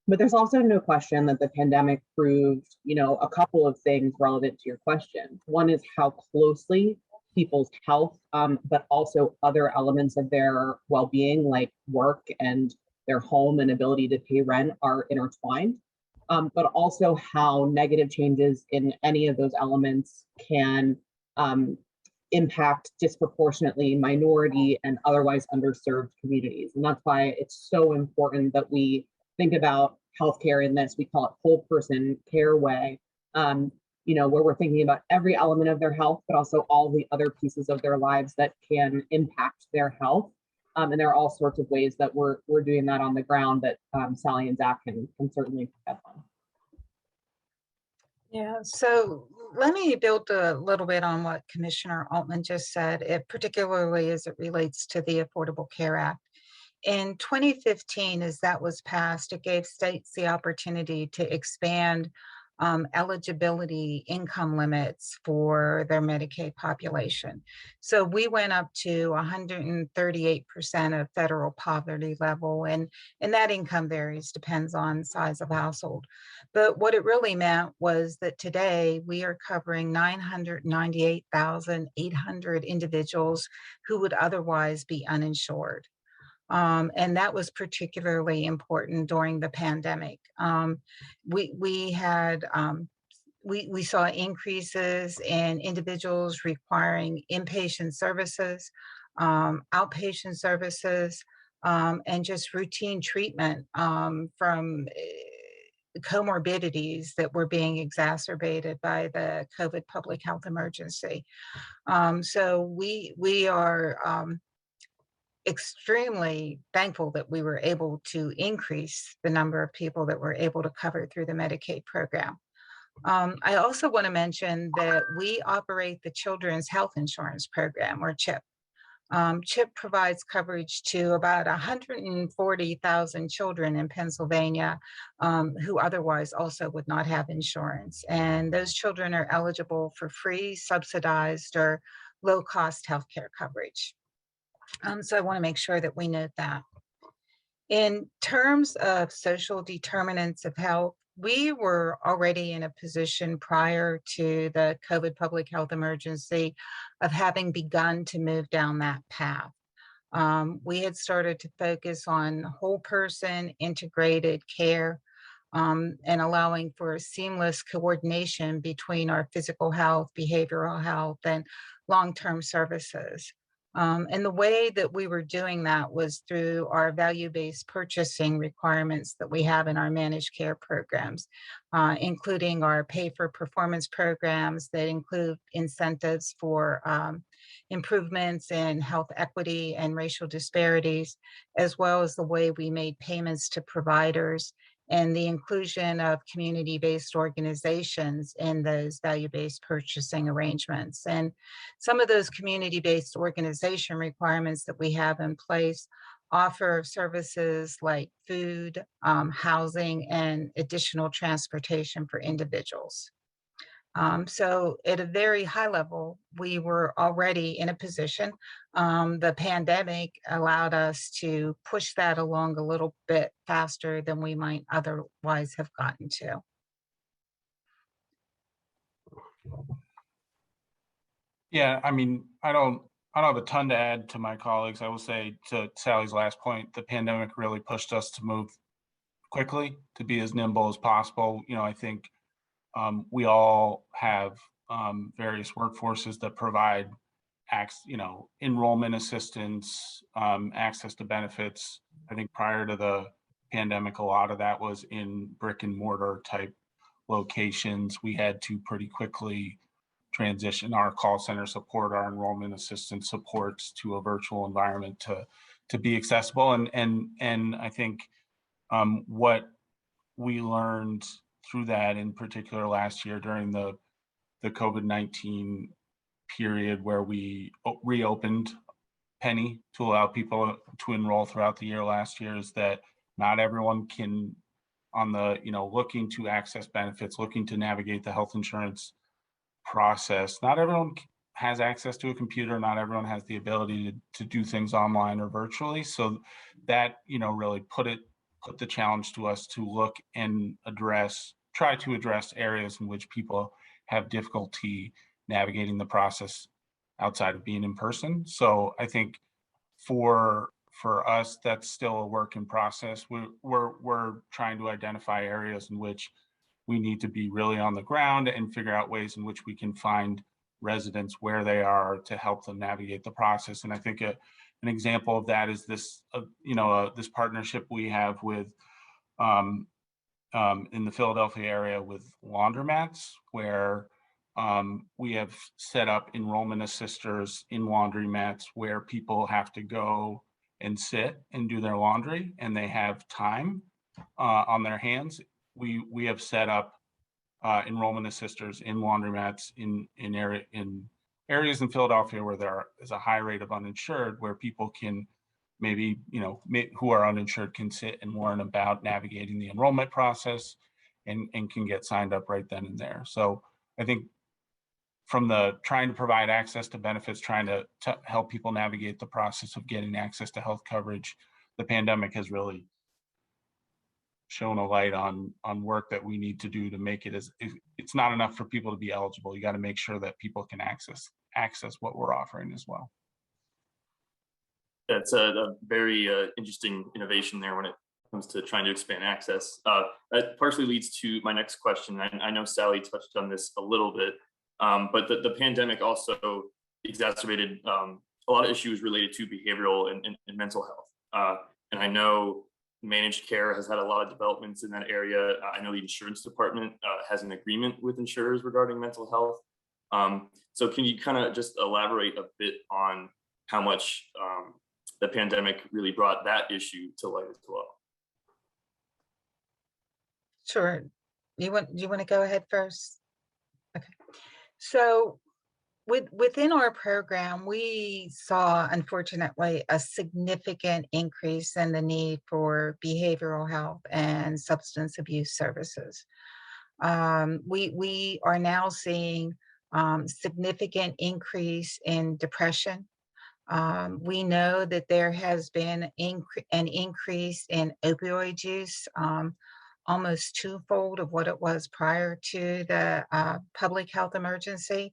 But there's also no question that the pandemic proved, a couple of things relevant to your question. One is how closely people's health, but also other elements of their well-being, like work and their home and ability to pay rent, are intertwined. But also how negative changes in any of those elements can impact disproportionately minority and otherwise underserved communities. And that's why it's so important that we think about healthcare in this, we call it whole person care way, where we're thinking about every element of their health, but also all the other pieces of their lives that can impact their health. And there are all sorts of ways that we're doing that on the ground that Sally and Zach can certainly pick up on. Yeah, so let me build a little bit on what Commissioner Altman just said, particularly as it relates to the Affordable Care Act. In 2015, as that was passed, it gave states the opportunity to expand eligibility income limits for their Medicaid population. So we went up to 138% of federal poverty level, and that income varies, depends on size of household. But what it really meant was that today we are covering 998,800 individuals who would otherwise be uninsured. And that was particularly important during the pandemic. We saw increases in individuals requiring inpatient services, outpatient services, and just routine treatment from comorbidities that were being exacerbated by the COVID public health emergency. So we are extremely thankful that we were able to increase the number of people that we're able to cover through the Medicaid program. I also want to mention that we operate the Children's Health Insurance Program, or CHIP. CHIP provides coverage to about 140,000 children in Pennsylvania who otherwise also would not have insurance. And those children are eligible for free, subsidized, or low-cost healthcare coverage. So I want to make sure that we note that. In terms of social determinants of health, we were already in a position prior to the COVID public health emergency of having begun to move down that path. We had started to focus on whole person integrated care and allowing for seamless coordination between our physical health, behavioral health, and long-term services. And the way that we were doing that was through our value-based purchasing requirements that we have in our managed care programs, including our pay-for-performance programs that include incentives for improvements in health equity and racial disparities, as well as the way we made payments to providers and the inclusion of community-based organizations in those value-based purchasing arrangements. And some of those community-based organization requirements that we have in place offer services like food, housing, and additional transportation for individuals. So at a very high level, we were already in a position. The pandemic allowed us to push that along a little bit faster than we might otherwise have gotten to. Yeah, I mean, I don't have a ton to add to my colleagues. I will say, to Sally's last point, the pandemic really pushed us to move quickly, to be as nimble as possible. You know, I think we all have various workforces that provide enrollment assistance, access to benefits. I think prior to the pandemic, a lot of that was in brick and mortar type locations. We had to pretty quickly transition our call center support, our enrollment assistance supports to a virtual environment to be accessible. And I think what we learned through that, in particular last year during the COVID-19 period, where we reopened Penny to allow people to enroll throughout the year last year, is that not everyone can, on the, looking to access benefits, looking to navigate the health insurance process, not everyone has access to a computer, not everyone has the ability to do things online or virtually. So that, really put the challenge to us to look and try to address areas in which people have difficulty navigating the process outside of being in person. So I think for us, that's still a work in process. We're trying to identify areas in which we need to be really on the ground and figure out ways in which we can find residents where they are to help them navigate the process. And I think an example of that is this, this partnership we have with in the Philadelphia area with laundromats, where we have set up enrollment assisters in laundromats where people have to go and sit and do their laundry, and they have time on their hands. We have set up enrollment assisters in laundromats in areas in Philadelphia where there is a high rate of uninsured, where people can maybe, who are uninsured can sit and learn about navigating the enrollment process and can get signed up right then and there. So I think from the trying to provide access to benefits, trying to help people navigate the process of getting access to health coverage, the pandemic has really shown a light on work that we need to do to make it it's not enough for people to be eligible. You got to make sure that people can access what we're offering as well. That's a very interesting innovation there when it comes to trying to expand access. That partially leads to my next question. I know Sally touched on this a little bit, but the pandemic also exacerbated a lot of issues related to behavioral and mental health. And I know managed care has had a lot of developments in that area. I know the insurance department has an agreement with insurers regarding mental health. So can you kind of just elaborate a bit on how much the pandemic really brought that issue to light as well? Sure. You want to go ahead first? Okay. So within our program, we saw, unfortunately, a significant increase in the need for behavioral health and substance abuse services. We are now seeing significant increase in depression. We know that there has been an increase in opioid use, almost twofold of what it was prior to the public health emergency.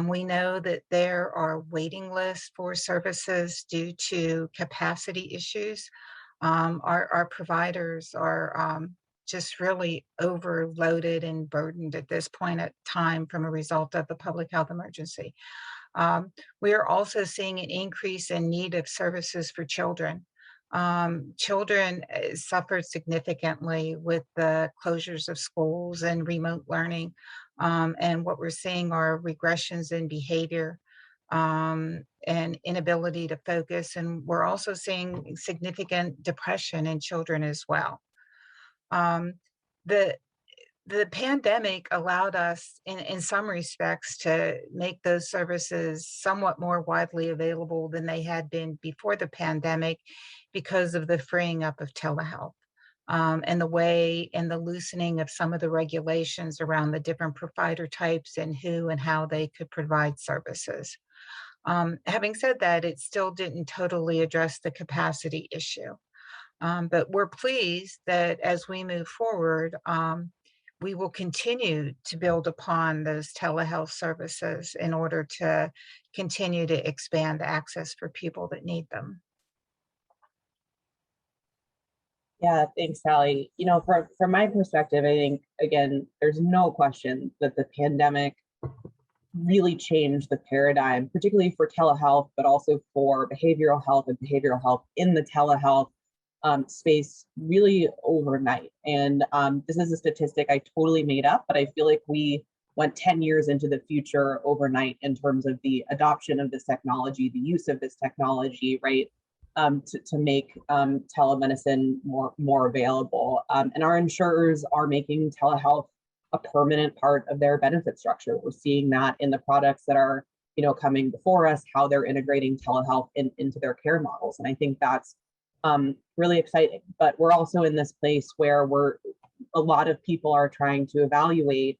We know that there are waiting lists for services due to capacity issues. Our providers are just really overloaded and burdened at this point in time from a result of the public health emergency. We are also seeing an increase in need of services for children. Children suffered significantly with the closures of schools and remote learning. And what we're seeing are regressions in behavior and inability to focus. And we're also seeing significant depression in children as well. The pandemic allowed us in some respects to make those services somewhat more widely available than they had been before the pandemic because of the freeing up of telehealth and the way and the loosening of some of the regulations around the different provider types and who and how they could provide services. Having said that, it still didn't totally address the capacity issue. But we're pleased that as we move forward, we will continue to build upon those telehealth services in order to continue to expand access for people that need them. Yeah, thanks, Sally. You know, from my perspective, I think, again, there's no question that the pandemic really changed the paradigm, particularly for telehealth, but also for behavioral health and behavioral health in the telehealth space really overnight. And this is a statistic I totally made up, but I feel like we went 10 years into the future overnight in terms of the adoption of this technology, the use of this technology, right, to make telemedicine more available. And our insurers are making telehealth a permanent part of their benefit structure. We're seeing that in the products that are, you know, coming before us, how they're integrating telehealth into their care models. And I think that's really exciting. But we're also in this place where a lot of people are trying to evaluate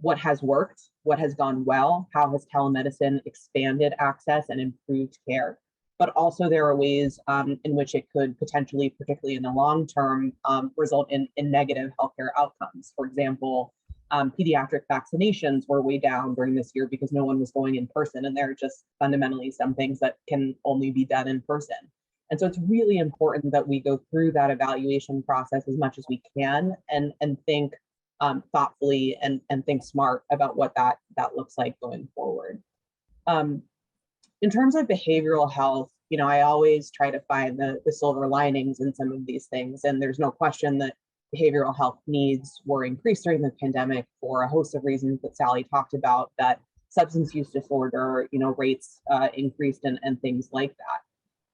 what has worked, what has gone well, how has telemedicine expanded access and improved care. But also there are ways in which it could potentially, particularly in the long term, result in negative healthcare outcomes. For example, pediatric vaccinations were way down during this year because no one was going in person, and there are just fundamentally some things that can only be done in person. And so it's really important that we go through that evaluation process as much as we can and think thoughtfully and think smart about what that looks like going forward. In terms of behavioral health, you know, I always try to find the silver linings in some of these things. And there's no question that behavioral health needs were increased during the pandemic for a host of reasons that Sally talked about, that substance use disorder, you know, rates increased and things like that.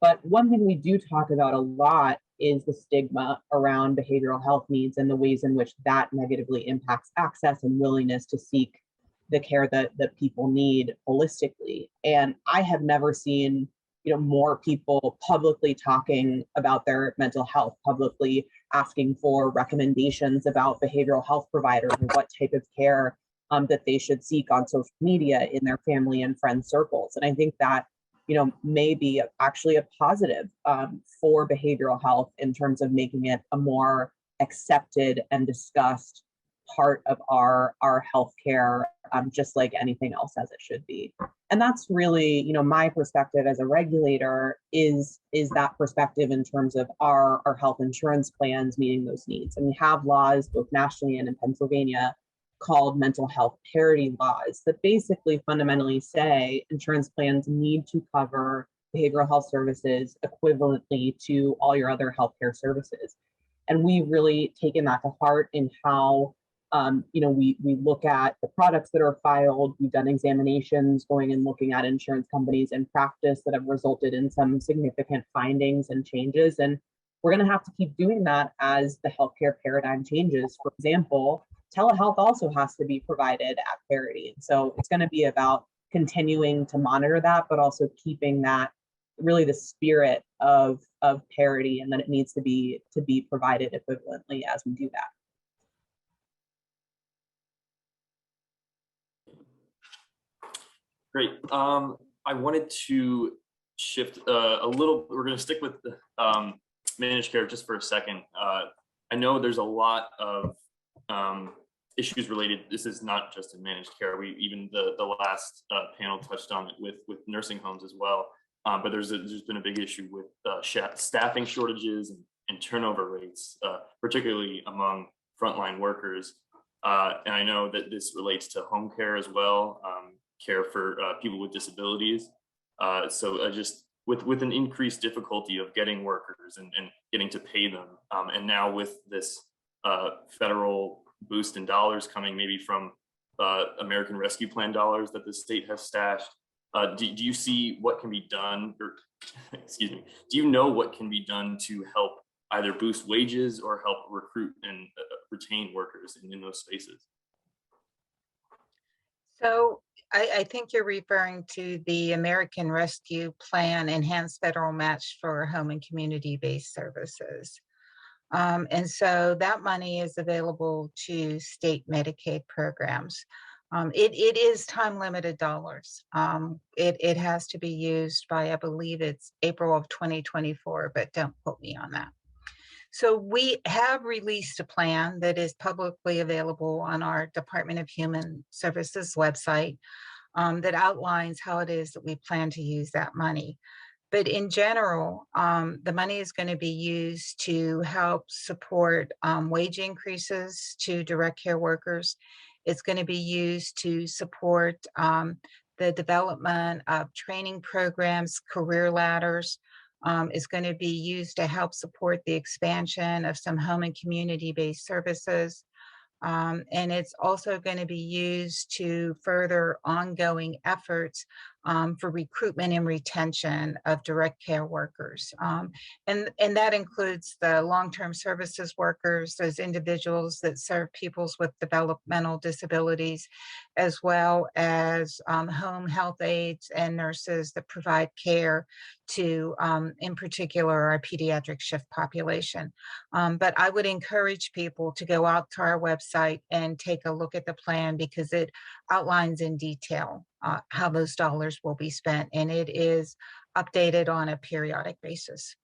But one thing we do talk about a lot is the stigma around behavioral health needs and the ways in which that negatively impacts access and willingness to seek the care that people need holistically. And I have never seen, you know, more people publicly talking about their mental health, publicly asking for recommendations about behavioral health providers and what type of care that they should seek on social media in their family and friend circles. And I think that, you know, may be actually a positive for behavioral health in terms of making it a more accepted and discussed part of our healthcare, just like anything else as it should be. And that's really, you know, my perspective as a regulator is that perspective in terms of our health insurance plans meeting those needs. And we have laws both nationally and in Pennsylvania called mental health parity laws that basically fundamentally say insurance plans need to cover behavioral health services equivalently to all your other healthcare services. And we've really taken that to heart in how we look at the products that are filed. We've done examinations going and looking at insurance companies in practice that have resulted in some significant findings and changes. And we're going to have to keep doing that as the healthcare paradigm changes. For example, telehealth also has to be provided at parity. And so it's going to be about continuing to monitor that, but also keeping that really the spirit of parity, and that it needs to be provided equivalently as we do that. Great. I wanted to shift a little. We're going to stick with the managed care just for a second. I know there's a lot of issues related. This is not just in managed care. Even the last panel touched on it with nursing homes as well. But there's been a big issue with staffing shortages and turnover rates, particularly among frontline workers. And I know that this relates to home care as well, care for people with disabilities. So just with an increased difficulty of getting workers and getting to pay them. And now with this federal boost in dollars coming maybe from American Rescue Plan dollars that the state has stashed, do you see what can be done, or excuse me, do you know what can be done to help either boost wages or help recruit and retain workers in those spaces? So I think you're referring to the American Rescue Plan Enhanced Federal Match for Home and Community-Based Services. And so that money is available to state Medicaid programs. It is time-limited dollars. It has to be used by, I believe it's April of 2024, but don't quote me on that. So we have released a plan that is publicly available on our Department of Human Services website that outlines how it is that we plan to use that money. But in general, the money is going to be used to help support wage increases to direct care workers. It's going to be used to support the development of training programs, career ladders. Is going to be used to help support the expansion of some home and community-based services. And it's also going to be used to further ongoing efforts for recruitment and retention of direct care workers. And that includes the long-term services workers, those individuals that serve peoples with developmental disabilities, as well as home health aides and nurses that provide care to, in particular, our pediatric shift population. But I would encourage people to go out to our website and take a look at the plan, because it outlines in detail how those dollars will be spent, and it is updated on a periodic basis.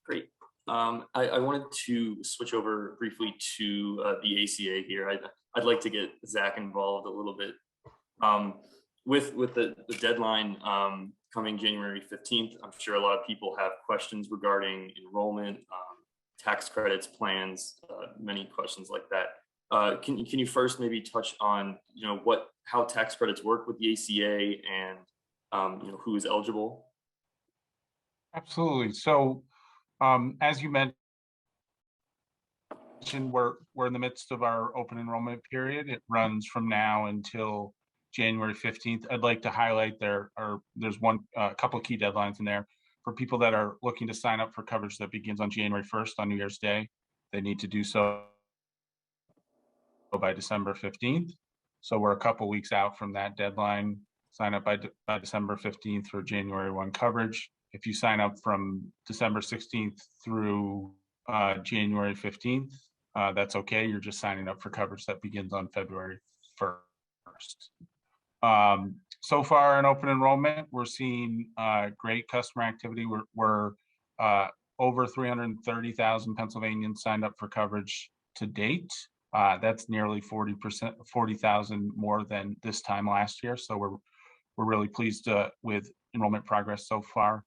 Great. I wanted to switch over briefly to the ACA here. I'd like to get Zach involved a little bit. With the deadline coming January 15th, I'm sure a lot of people have questions regarding enrollment, tax credits, plans, many questions like that. Can you first maybe touch on how tax credits work with the ACA and who is eligible? Absolutely. So as you mentioned, we're in the midst of our open enrollment period. It runs from now until January 15th. I'd like to highlight there's a couple of key deadlines in there. For people that are looking to sign up for coverage that begins on January 1st on New Year's Day, they need to do so by December 15th. So we're a couple weeks out from that deadline. Sign up by December 15th for January 1 coverage. If you sign up from December 16th through January 15th, that's okay. You're just signing up for coverage that begins on February 1st. So far in open enrollment, we're seeing great customer activity. We're over 330,000 Pennsylvanians signed up for coverage to date. That's nearly 40,000 more than this time last year. So we're really pleased with enrollment progress so far.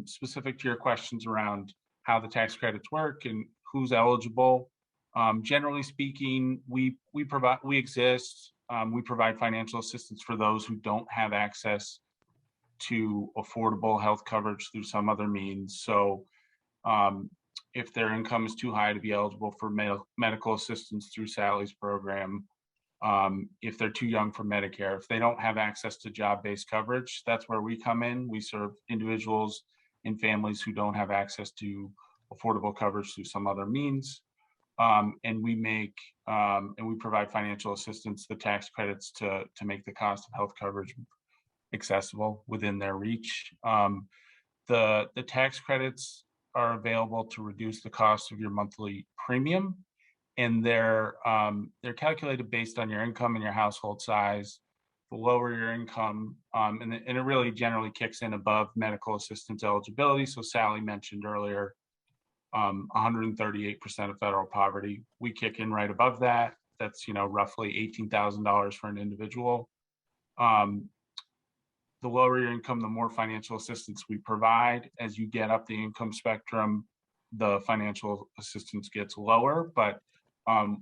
Specific to your questions around how the tax credits work and who's eligible, generally speaking, we exist we provide financial assistance for those who don't have access to affordable health coverage through some other means. So if their income is too high to be eligible for medical assistance through Sally's program, if they're too young for Medicare, if they don't have access to job-based coverage, that's where we come in. We serve individuals and families who don't have access to affordable coverage through some other means. And we provide financial assistance, the tax credits to make the cost of health coverage accessible within their reach. The tax credits are available to reduce the cost of your monthly premium, and they're calculated based on your income and your household size. The lower your income, and it really generally kicks in above medical assistance eligibility. So Sally mentioned earlier, 138% of federal poverty. We kick in right above that. That's roughly $18,000 for an individual. The lower your income, the more financial assistance we provide. As you get up the income spectrum, the financial assistance gets lower. But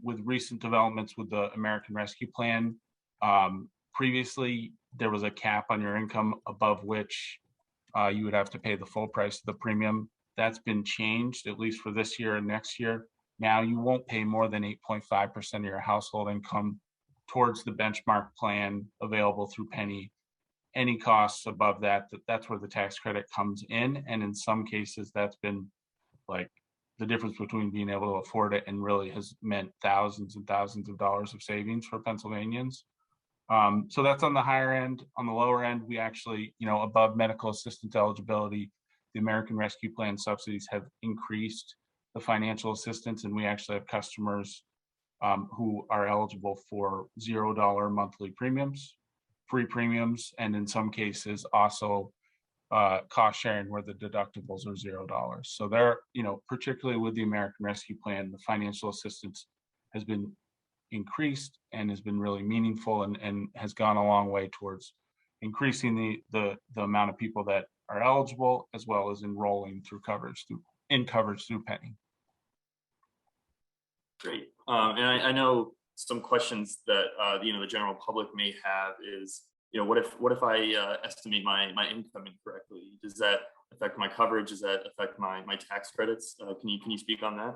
with recent developments with the American Rescue Plan, previously there was a cap on your income above which you would have to pay the full price of the premium. That's been changed, at least for this year and next year. Now you won't pay more than 8.5% of your household income towards the benchmark plan available through Penny. Any costs above that, that's where the tax credit comes in. And in some cases, that's been like the difference between being able to afford it and really has meant thousands and thousands of dollars of savings for Pennsylvanians. So that's on the higher end. On the lower end, we actually, above medical assistance eligibility, the American Rescue Plan subsidies have increased the financial assistance, and we actually have customers who are eligible for $0 monthly premiums, free premiums, and in some cases also cost sharing where the deductibles are $0. So they're, particularly with the American Rescue Plan, the financial assistance has been increased and has been really meaningful and has gone a long way towards increasing the amount of people that are eligible, as well as enrolling through coverage through Penny. Great. And I know some questions that the general public may have is, what if I estimate my income incorrectly? Does that affect my coverage? Does that affect my tax credits? Can you speak on that?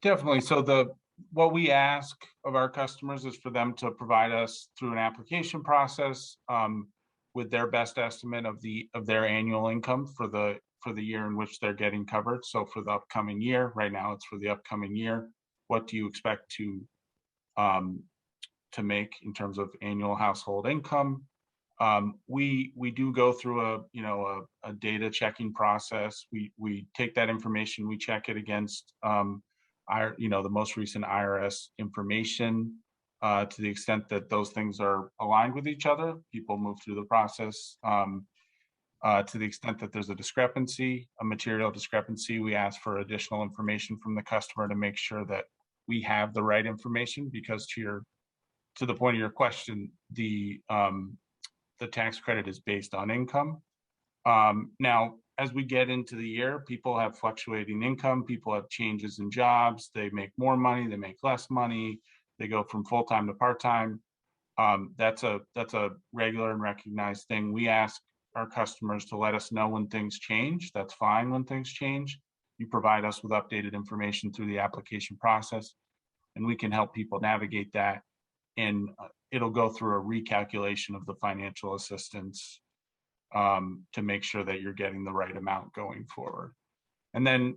Definitely. So what we ask of our customers is for them to provide us through an application process with their best estimate of their annual income for the year in which they're getting covered. So for the upcoming year, right now it's for the upcoming year. What do you expect to make in terms of annual household income? We do go through a data checking process. We take that information, we check it against the most recent IRS information. To the extent that those things are aligned with each other, people move through the process. To the extent that there's a material discrepancy, we ask for additional information from the customer to make sure that we have the right information, because to the point of your question, the tax credit is based on income. Now, as we get into the year, people have fluctuating income, people have changes in jobs, they make more money, they make less money, they go from full-time to part-time. That's a regular and recognized thing. We ask our customers to let us know when things change. That's fine when things change. You provide us with updated information through the application process, and we can help people navigate that. And it'll go through a recalculation of the financial assistance to make sure that you're getting the right amount going forward. And then,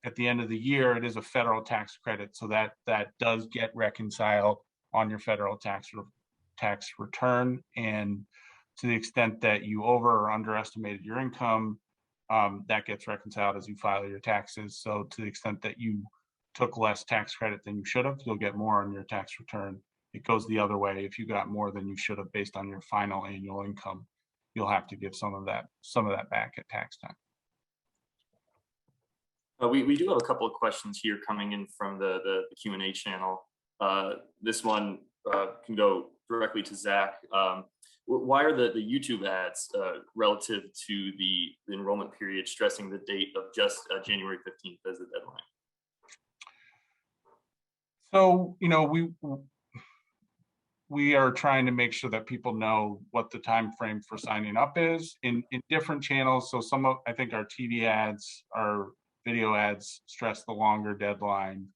at the end of the year, it is a federal tax credit, so that does get reconciled on your federal tax return. And to the extent that you over or underestimated your income, that gets reconciled as you file your taxes. So to the extent that you took less tax credit than you should have, you'll get more on your tax return. It goes the other way. If you got more than you should have based on your final annual income, you'll have to give some of that back at tax time. We do have a couple of questions here coming in from the Q&A channel. This one can go directly to Zach. Why are the YouTube ads relative to the enrollment period stressing the date of just January 15th as the deadline? So, we are trying to make sure that people know what the time frame for signing up is in different channels. So some of, I think our TV ads, our video ads stress the longer deadline.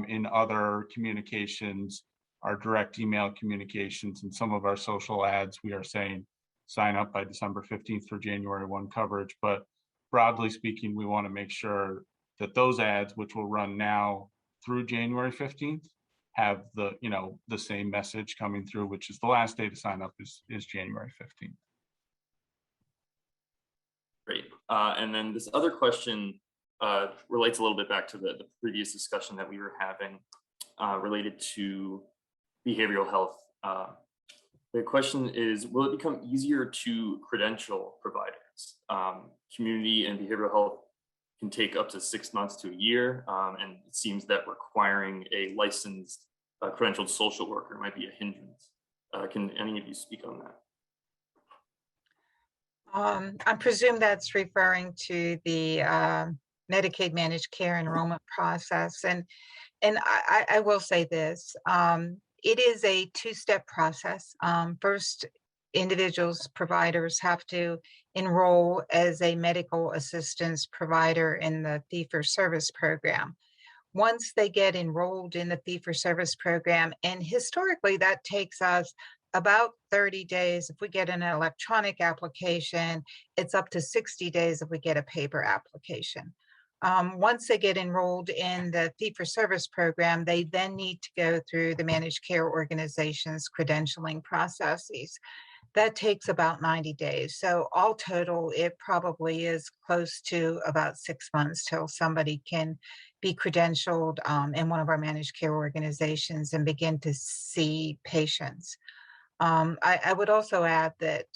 In other communications, our direct email communications, and some of our social ads, we are saying sign up by December 15th for January 1 coverage. But broadly speaking, we want to make sure that those ads, which will run now through January 15th, have the, you know, the same message coming through, which is the last day to sign up is January 15th. Great. And then this other question relates a little bit back to the previous discussion that we were having related to behavioral health. The question is, will it become easier to credential providers? Community and behavioral health can take up to 6 months to a year, and it seems that requiring a licensed credentialed social worker might be a hindrance. Can any of you speak on that? I presume that's referring to the Medicaid managed care enrollment process. And I will say this, it is a two-step process. First, individuals, providers have to enroll as a medical assistance provider in the fee-for-service program. Once they get enrolled in the fee-for-service program, and historically that takes us about 30 days. If we get an electronic application, it's up to 60 days if we get a paper application. Once they get enrolled in the fee-for-service program, they then need to go through the managed care organization's credentialing processes. That takes about 90 days. So all total, it probably is close to about 6 months till somebody can be credentialed in one of our managed care organizations and begin to see patients. I would also add that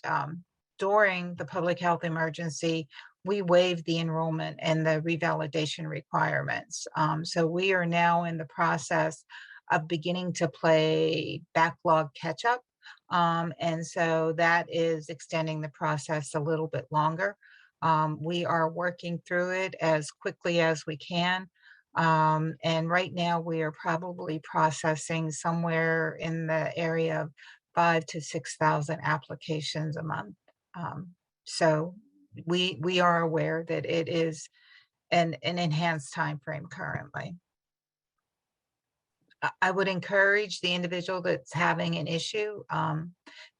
during the public health emergency, we waived the enrollment and the revalidation requirements. So we are now in the process of beginning to play backlog catch up. And so that is extending the process a little bit longer. We are working through it as quickly as we can. And right now we are probably processing somewhere in the area of 5,000 to 6,000 applications a month. So we are aware that it is an enhanced time frame currently. I would encourage the individual that's having an issue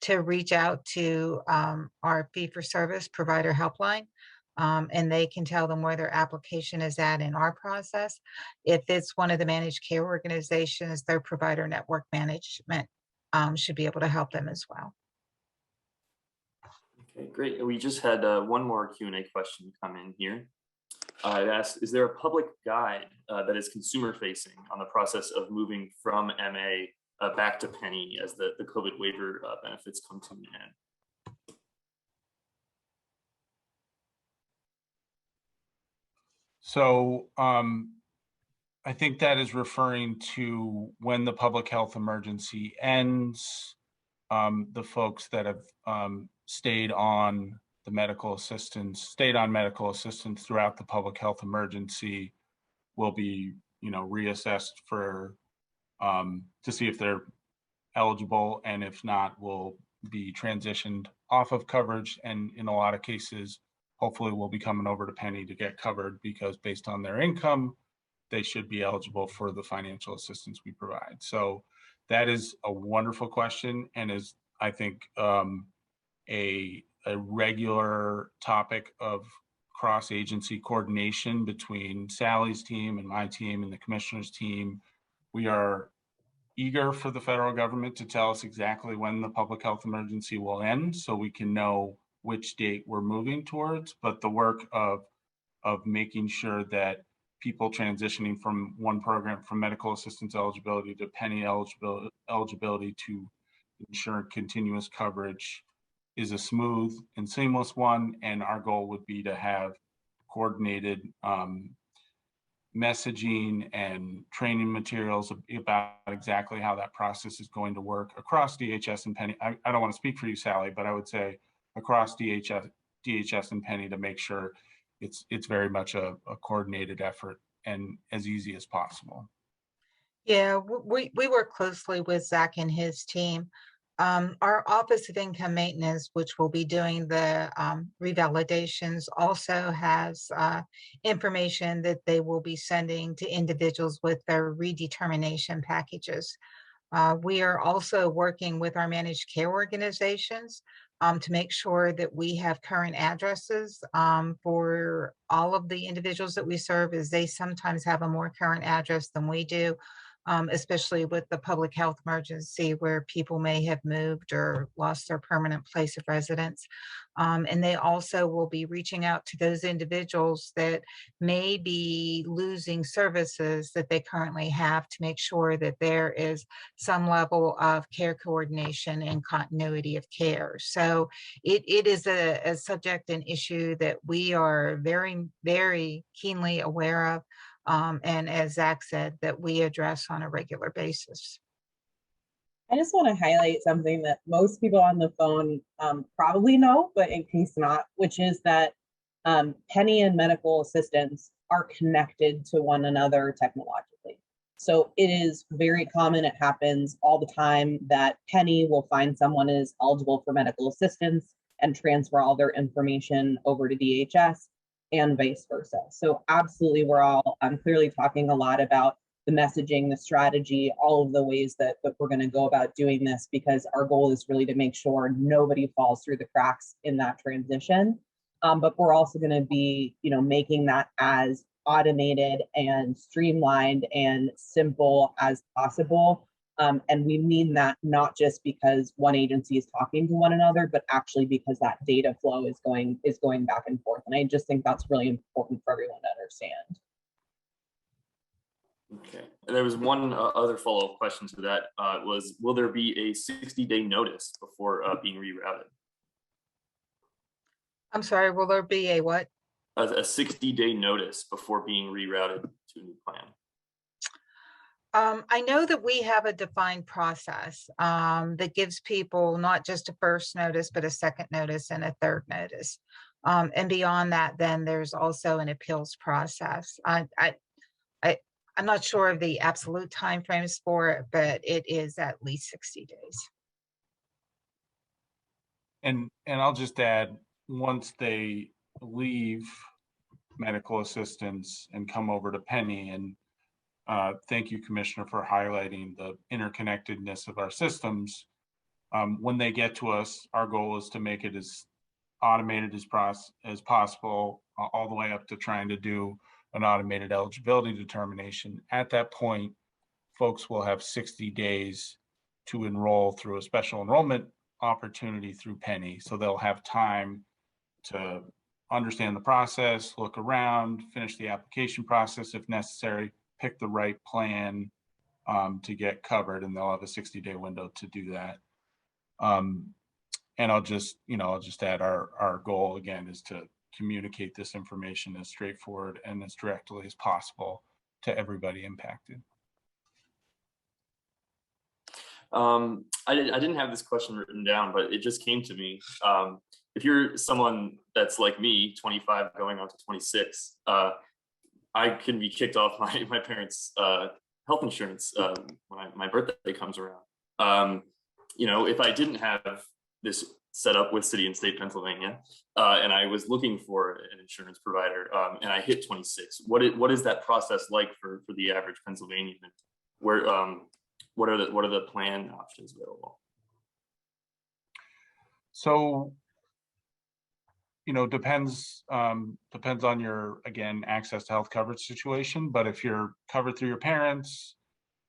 to reach out to our fee-for-service provider helpline, and they can tell them where their application is at in our process. If it's one of the managed care organizations, their provider network management should be able to help them as well. Okay, great. We just had one more Q&A question come in here. It asks, is there a public guide that is consumer facing on the process of moving from MA back to Penny as the COVID waiver benefits come to an end? So I think that is referring to when the public health emergency ends, the folks that have stayed on medical assistance throughout the public health emergency will be, you know, reassessed for to see if they're eligible, and if not, will be transitioned off of coverage, and in a lot of cases hopefully will be coming over to Penny to get covered, because based on their income they should be eligible for the financial assistance we provide. So that is a wonderful question, and is, I think, a regular topic of cross-agency coordination between Sally's team and my team and the commissioner's team. We are eager for the federal government to tell us exactly when the public health emergency will end, so we can know which date we're moving towards. But the work of making sure that people transitioning from one program, from medical assistance eligibility to Penny eligibility to ensure continuous coverage, is a smooth and seamless one. And our goal would be to have coordinated messaging and training materials about exactly how that process is going to work across DHS and Penny. I don't want to speak for you, Sally, but I would say across DHS and Penny, to make sure it's very much a coordinated effort and as easy as possible. Yeah, we work closely with Zach and his team. Our Office of Income Maintenance, which will be doing the revalidations, also has information that they will be sending to individuals with their redetermination packages. We are also working with our managed care organizations to make sure that we have current addresses for all of the individuals that we serve, as they sometimes have a more current address than we do, especially with the public health emergency where people may have moved or lost their permanent place of residence. And they also will be reaching out to those individuals that may be losing services that they currently have to make sure that there is some level of care coordination and continuity of care. So it is a subject and issue that we are very, very keenly aware of. And as Zach said, that we address on a regular basis. I just want to highlight something that most people on the phone probably know, but in case not, which is that Penny and medical assistants are connected to one another technologically. So it is very common, it happens all the time, that Penny will find someone is eligible for medical assistance and transfer all their information over to DHS and vice versa. So absolutely, we're all clearly talking a lot about the messaging, the strategy, all of the ways that we're going to go about doing this, because our goal is really to make sure nobody falls through the cracks in that transition. But we're also going to be, making that as automated and streamlined and simple as possible. And we mean that not just because one agency is talking to one another, but actually because that data flow is going back and forth. And I just think that's really important for everyone to understand. Okay, and there was one other follow-up question to that was, will there be a 60-day notice before being rerouted? I'm sorry, will there be a what? A 60-day notice before being rerouted to a new plan. I know that we have a defined process that gives people not just a first notice, but a second notice and a third notice. And beyond that, then there's also an appeals process. I'm not sure of the absolute timeframes for it, but it is at least 60 days. And I'll just add, once they leave medical assistance and come over to Penny, and thank you, Commissioner, for highlighting the interconnectedness of our systems. When they get to us, our goal is to make it as automated as possible, all the way up to trying to do an automated eligibility determination. At that point, folks will have 60 days to enroll through a special enrollment opportunity through Penny. So they'll have time to understand the process, look around, finish the application process if necessary, pick the right plan to get covered, and they'll have a 60-day window to do that. And I'll just add, our goal again is to communicate this information as straightforward and as directly as possible to everybody impacted. I didn't have this question written down, but it just came to me. If you're someone that's like me, 25 going on to 26, I can be kicked off my parents' health insurance when my birthday comes around. If I didn't have this set up with City and State Pennsylvania, and I was looking for an insurance provider, and I hit 26, what is that process like for the average Pennsylvanian? Where what are the plan options available? So, depends on your, again, access to health coverage situation. But if you're covered through your parents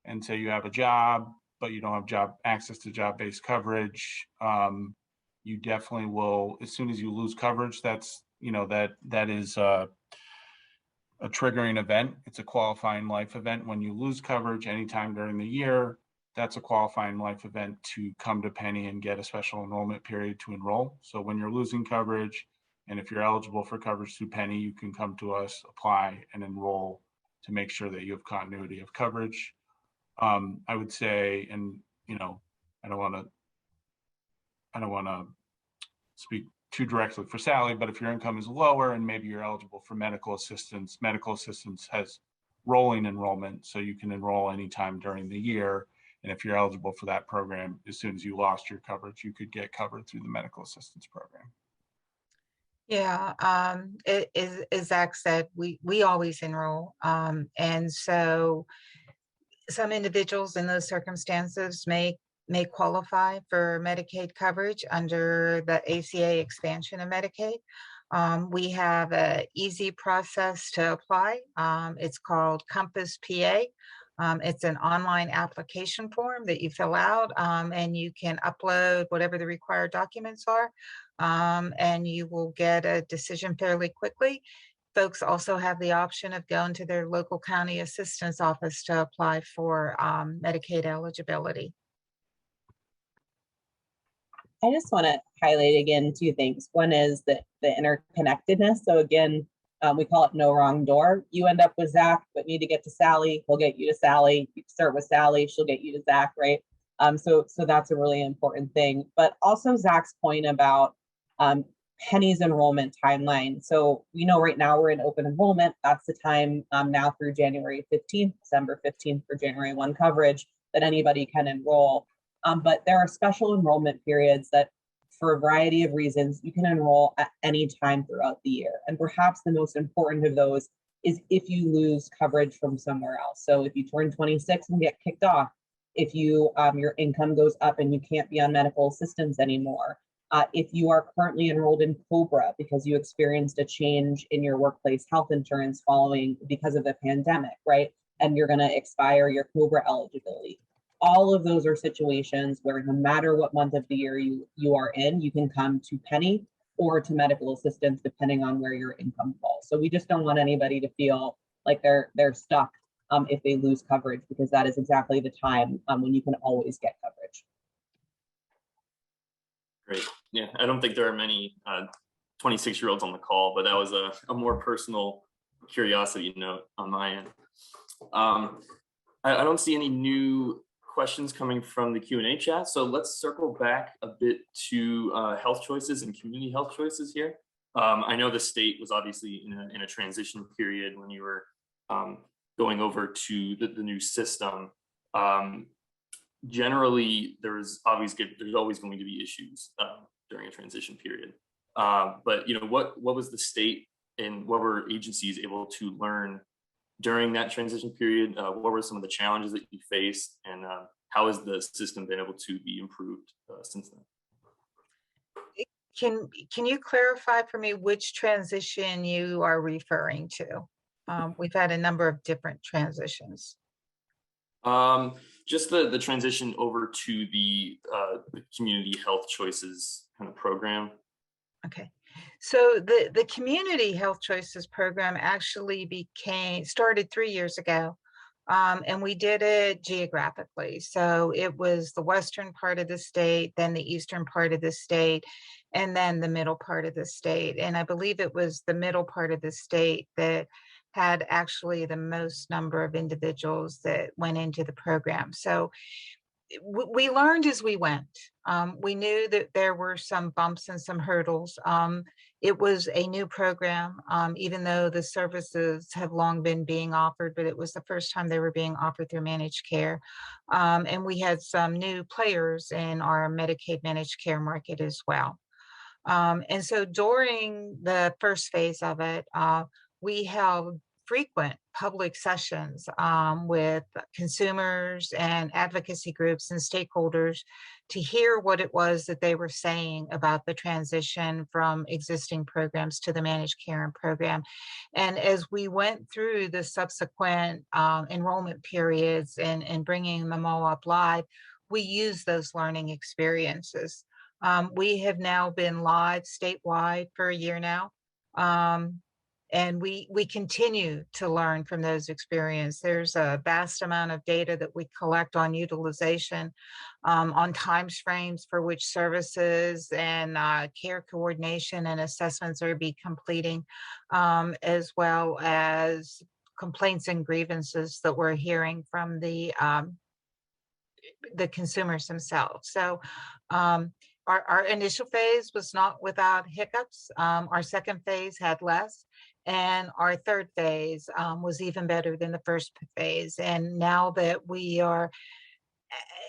and say you have a job, but you don't have access to job-based coverage, you definitely will, as soon as you lose coverage, that's, that is a triggering event. It's a qualifying life event. When you lose coverage anytime during the year, that's a qualifying life event to come to Penny and get a special enrollment period to enroll. So when you're losing coverage, and if you're eligible for coverage through Penny, you can come to us, apply, and enroll to make sure that you have continuity of coverage. I would say, and I don't want to speak too directly for Sally, but if your income is lower and maybe you're eligible for medical assistance has rolling enrollment, so you can enroll anytime during the year. And if you're eligible for that program, as soon as you lost your coverage, you could get covered through the medical assistance program. Yeah, as Zach said, we always enroll. And so some individuals in those circumstances may qualify for Medicaid coverage under the ACA expansion of Medicaid. We have an easy process to apply. It's called Compass PA. It's an online application form that you fill out, and you can upload whatever the required documents are, and you will get a decision fairly quickly. Folks also have the option of going to their local county assistance office to apply for Medicaid eligibility. I just want to highlight again 2 things. One is the interconnectedness. So again, we call it no wrong door. You end up with Zach, but need to get to Sally. He'll get you to Sally. You start with Sally, she'll get you to Zach, right? So that's a really important thing. But also Zach's point about Penny's enrollment timeline. So we know right now we're in open enrollment. That's the time now through January 15th, December 15th for January 1 coverage that anybody can enroll. But there are special enrollment periods that, for a variety of reasons, you can enroll at any time throughout the year. And perhaps the most important of those is if you lose coverage from somewhere else. So if you turn 26 and get kicked off, if you your income goes up and you can't be on medical assistance anymore, if you are currently enrolled in COBRA because you experienced a change in your workplace health insurance because of the pandemic, right? And you're going to expire your COBRA eligibility. All of those are situations where no matter what month of the year you are in, you can come to Penny or to medical assistance, depending on where your income falls. So we just don't want anybody to feel like they're stuck if they lose coverage, because that is exactly the time when you can always get coverage. Great. Yeah, I don't think there are many 26-year-olds on the call, but that was a more personal curiosity note on my end. I don't see any new questions coming from the Q&A chat, so let's circle back a bit to health choices and community health choices here. I know the state was obviously in a transition period when you were going over to the new system. Generally, there's always going to be issues during a transition period. But what was the state and what were agencies able to learn during that transition period? What were some of the challenges that you faced, and how has the system been able to be improved since then? Can you clarify for me which transition you are referring to? We've had a number of different transitions. Just the transition over to the community health choices kind of program. Okay, so the community health choices program actually started 3 years ago, and we did it geographically. So it was the western part of the state, then the eastern part of the state, and then the middle part of the state. And I believe it was the middle part of the state that had actually the most number of individuals that went into the program. So we learned as we went. We knew that there were some bumps and some hurdles. It was a new program, even though the services have long been being offered, but it was the first time they were being offered through managed care. And we had some new players in our Medicaid managed care market as well. And so during the first phase of it, we held frequent public sessions with consumers and advocacy groups and stakeholders to hear what it was that they were saying about the transition from existing programs to the managed care program. And as we went through the subsequent enrollment periods and bringing them all up live, we used those learning experiences. We have now been live statewide for a year now. And we continue to learn from those experiences. There's a vast amount of data that we collect on utilization, on time frames for which services and care coordination and assessments are completing, as well as complaints and grievances that we're hearing from the consumers themselves. So our initial phase was not without hiccups. Our second phase had less. And our third phase was even better than the first phase. And now that we are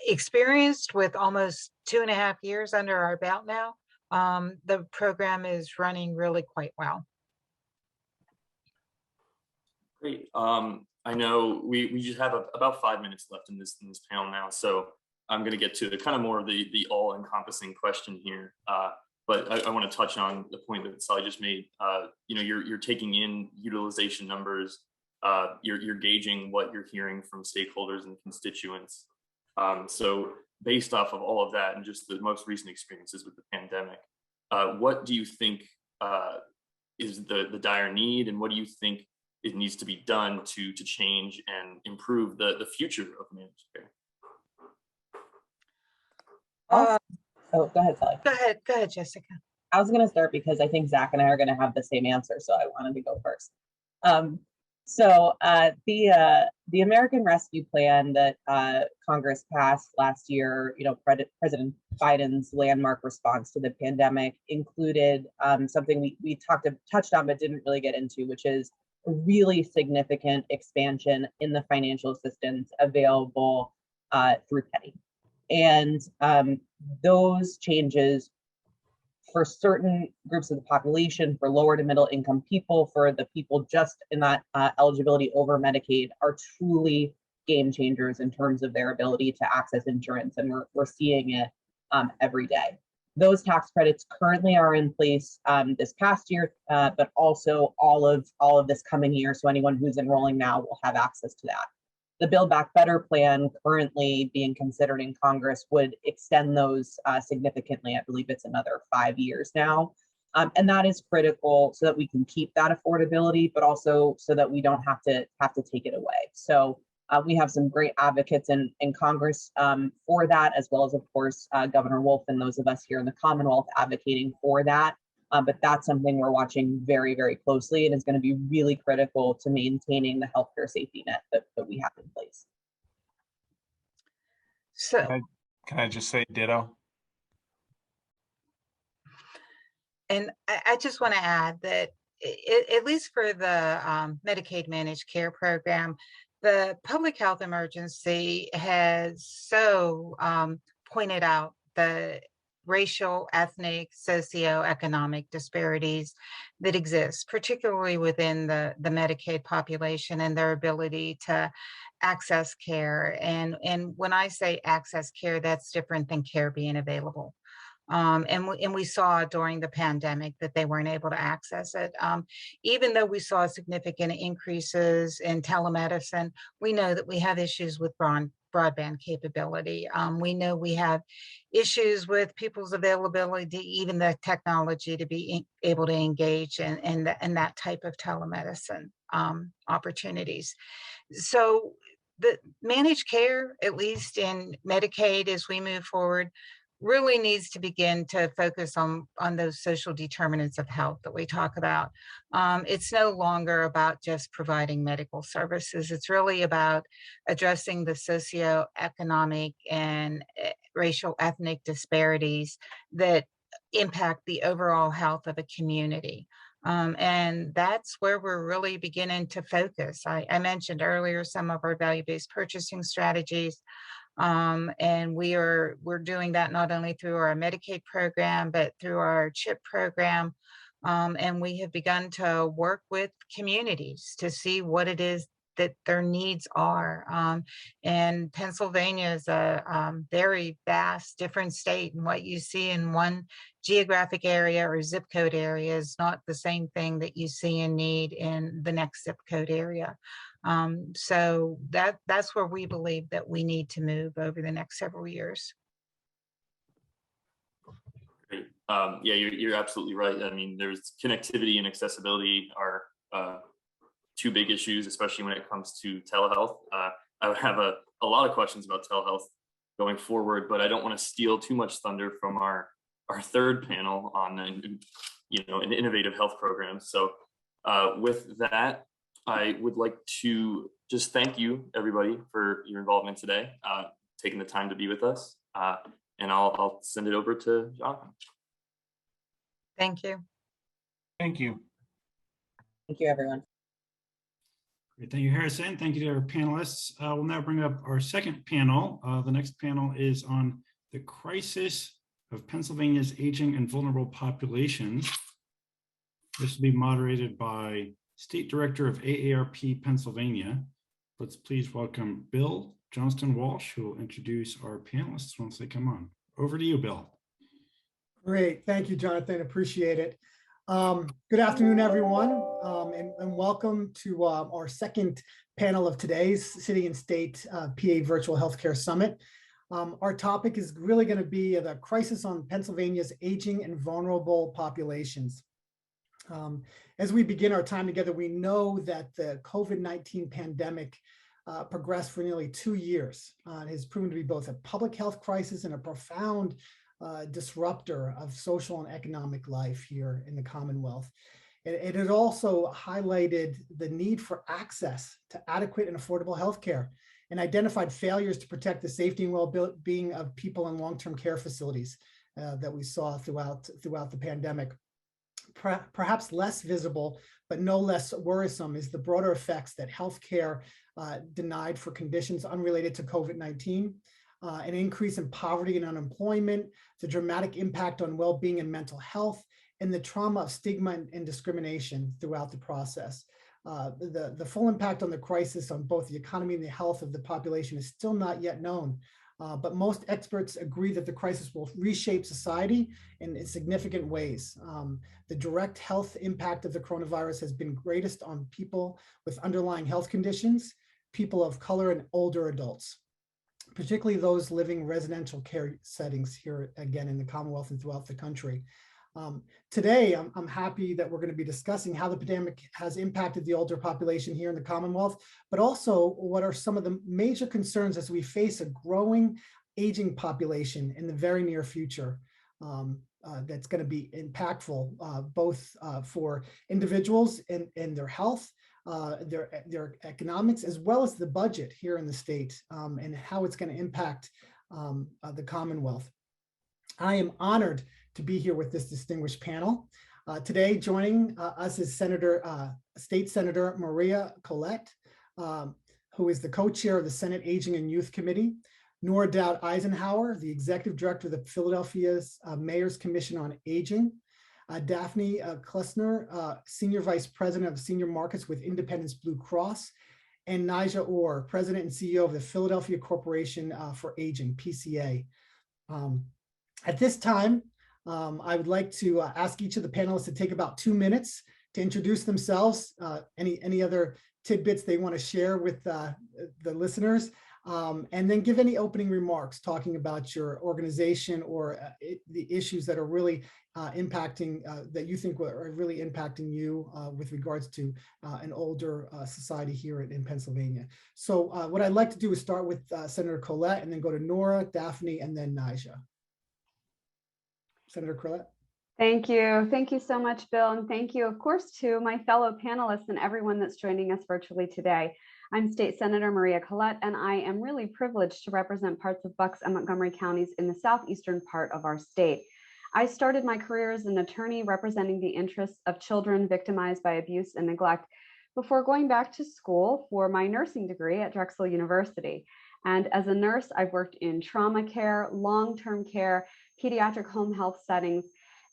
experienced with almost 2.5 years under our belt now, the program is running really quite well. Great. I know we just have about 5 minutes left in this panel now, so I'm going to get to the kind of more of the all-encompassing question here. But I want to touch on the point that Sally just made. You know, you're taking in utilization numbers. You're gauging what you're hearing from stakeholders and constituents. So based off of all of that and just the most recent experiences with the pandemic, what do you think is the dire need, and what do you think it needs to be done to change and improve the future of managed care? Oh, go ahead, Sally. Go ahead, Jessica. I was going to start because I think Zach and I are going to have the same answer, so I wanted to go first. The American Rescue Plan that Congress passed last year, you know, President Biden's landmark response to the pandemic included something we touched on but didn't really get into, which is a really significant expansion in the financial assistance available through Penny. And those changes for certain groups of the population, for lower to middle income people, for the people just in that eligibility over Medicaid, are truly game changers in terms of their ability to access insurance. And we're seeing it every day. Those tax credits currently are in place this past year, but also all of this coming year. So anyone who's enrolling now will have access to that. The Build Back Better plan currently being considered in Congress would extend those significantly. I believe it's another 5 years now. And that is critical so that we can keep that affordability, but also so that we don't have to take it away. So we have some great advocates in Congress for that, as well as, of course, Governor Wolf and those of us here in the Commonwealth advocating for that. But that's something we're watching very, very closely, and is going to be really critical to maintaining the healthcare safety net that we have in place. So Can I just say ditto? And I just want to add that at least for the Medicaid managed care program, the public health emergency has so pointed out the racial, ethnic, socioeconomic disparities that exist, particularly within the Medicaid population and their ability to access care. And when I say access care, that's different than care being available. And we saw during the pandemic that they weren't able to access it. Even though we saw significant increases in telemedicine, we know that we have issues with broadband capability. We know we have issues with people's availability, even the technology to be able to engage in that type of telemedicine opportunities. So the managed care, at least in Medicaid, as we move forward, really needs to begin to focus on those social determinants of health that we talk about. It's no longer about just providing medical services. It's really about addressing the socioeconomic and racial ethnic disparities that impact the overall health of a community. And that's where we're really beginning to focus. I mentioned earlier some of our value-based purchasing strategies. And we're doing that not only through our Medicaid program, but through our CHIP program. And we have begun to work with communities to see what it is that their needs are. And Pennsylvania is a very vast, different state, and what you see in one geographic area or zip code area is not the same thing that you see in need in the next zip code area. So that's where we believe that we need to move over the next several years. Great. Yeah, you're absolutely right. I mean, there's connectivity and accessibility are two big issues, especially when it comes to telehealth. I would have a lot of questions about telehealth going forward, but I don't want to steal too much thunder from our third panel on an innovative health program. So with that, I would like to just thank you, everybody, for your involvement today, taking the time to be with us. And I'll send it over to Jonathan. Thank you. Thank you. Thank you, everyone. Great. Thank you, Harrison. Thank you to our panelists. We'll now bring up our second panel. The next panel is on the crisis of Pennsylvania's aging and vulnerable populations. This will be moderated by State Director of AARP Pennsylvania. Let's please welcome Bill Johnston-Walsh, who will introduce our panelists once they come on. Over to you, Bill. Great. Thank you, Jonathan. Appreciate it. Good afternoon, everyone, and welcome to our second panel of today's City and State PA Virtual Healthcare Summit. Our topic is really going to be the crisis on Pennsylvania's aging and vulnerable populations. As we begin our time together, we know that the COVID-19 pandemic progressed for nearly 2 years. It has proven to be both a public health crisis and a profound disruptor of social and economic life here in the Commonwealth. It has also highlighted the need for access to adequate and affordable health care and identified failures to protect the safety and well-being of people in long-term care facilities that we saw throughout the pandemic. Perhaps less visible, but no less worrisome, is the broader effects that healthcare denied for conditions unrelated to COVID-19, an increase in poverty and unemployment, the dramatic impact on well-being and mental health, and the trauma of stigma and discrimination throughout the process. The full impact on the crisis on both the economy and the health of the population is still not yet known. But most experts agree that the crisis will reshape society in significant ways. The direct health impact of the coronavirus has been greatest on people with underlying health conditions, people of color, and older adults, particularly those living residential care settings here again in the Commonwealth and throughout the country. Today, I'm happy that we're going to be discussing how the pandemic has impacted the older population here in the Commonwealth, but also what are some of the major concerns as we face a growing aging population in the very near future that's going to be impactful both for individuals and their health, their economics, as well as the budget here in the state and how it's going to impact the Commonwealth. I am honored to be here with this distinguished panel. Today, joining us is State Senator Maria Collette, who is the co-chair of the Senate Aging and Youth Committee, Nora Dowd Eisenhower, the executive director of the Philadelphia's Mayor's Commission on Aging, Daphne Klesner, senior vice president of senior markets with Independence Blue Cross, and Nija Orr, president and CEO of the Philadelphia Corporation for Aging, PCA. At this time, I would like to ask each of the panelists to take about 2 minutes to introduce themselves, any other tidbits they want to share with the listeners, and then give any opening remarks talking about your organization or the issues that are really impacting, that you think are really impacting you with regards to an older society here in Pennsylvania. So what I'd like to do is start with Senator Collette and then go to Nora, Daphne, and then Nija. Senator Collette. Thank you. Thank you so much, Bill. And thank you, of course, to my fellow panelists and everyone that's joining us virtually today. I'm State Senator Maria Collette, and I am really privileged to represent parts of Bucks and Montgomery counties in the southeastern part of our state. I started my career as an attorney representing the interests of children victimized by abuse and neglect before going back to school for my nursing degree at Drexel University. And as a nurse, I've worked in trauma care, long-term care, pediatric home health settings,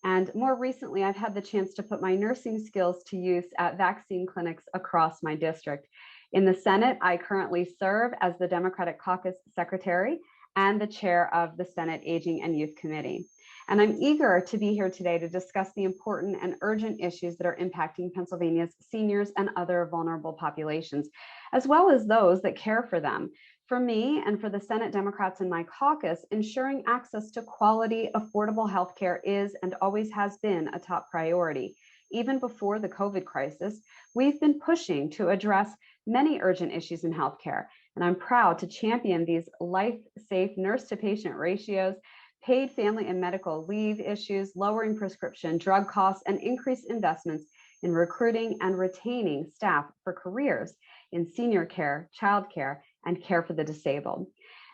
and more recently, I've had the chance to put my nursing skills to use at vaccine clinics across my district. In the Senate, I currently serve as the Democratic Caucus Secretary and the chair of the Senate Aging and Youth Committee. And I'm eager to be here today to discuss the important and urgent issues that are impacting Pennsylvania's seniors and other vulnerable populations, as well as those that care for them. For me and for the Senate Democrats in my caucus, ensuring access to quality, affordable healthcare is and always has been a top priority. Even before the COVID crisis, we've been pushing to address many urgent issues in healthcare, and I'm proud to champion these life-safe nurse-to-patient ratios, paid family and medical leave issues, lowering prescription drug costs, and increased investments in recruiting and retaining staff for careers in senior care, childcare, and care for the disabled.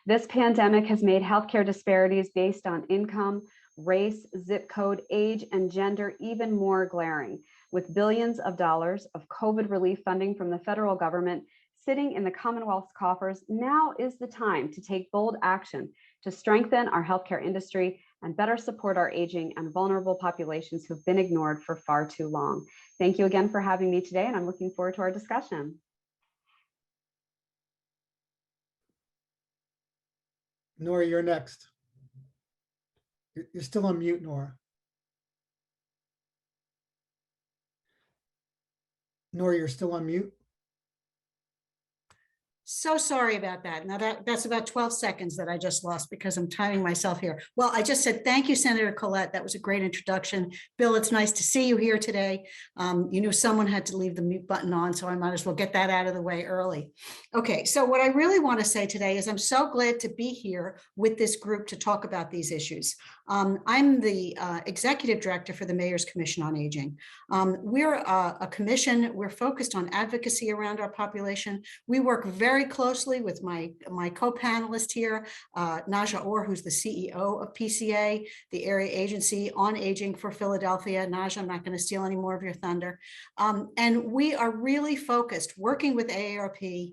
This pandemic has made healthcare disparities based on income race, zip code, age, and gender even more glaring. With billions of dollars of COVID relief funding from the federal government sitting in the Commonwealth's coffers, now is the time to take bold action to strengthen our healthcare industry and better support our aging and vulnerable populations who've been ignored for far too long. Thank you again for having me today, and I'm looking forward to our discussion. Nora, you're next. You're still on mute, Nora. Nora, you're still on mute. So sorry about that. Now that's about 12 seconds that I just lost because I'm timing myself here. Well, I just said, thank you, Senator Collette. That was a great introduction. Bill, it's nice to see you here today. You knew someone had to leave the mute button on, so I might as well get that out of the way early. Okay, so what I really want to say today is I'm so glad to be here with this group to talk about these issues. I'm the executive director for the Mayor's Commission on Aging. We're a commission. We're focused on advocacy around our population. We work very closely with my co-panelist here, Naja Orr, who's the CEO of PCA, the Area Agency on Aging for Philadelphia. Naja, I'm not going to steal any more of your thunder. And we are really focused, working with AARP,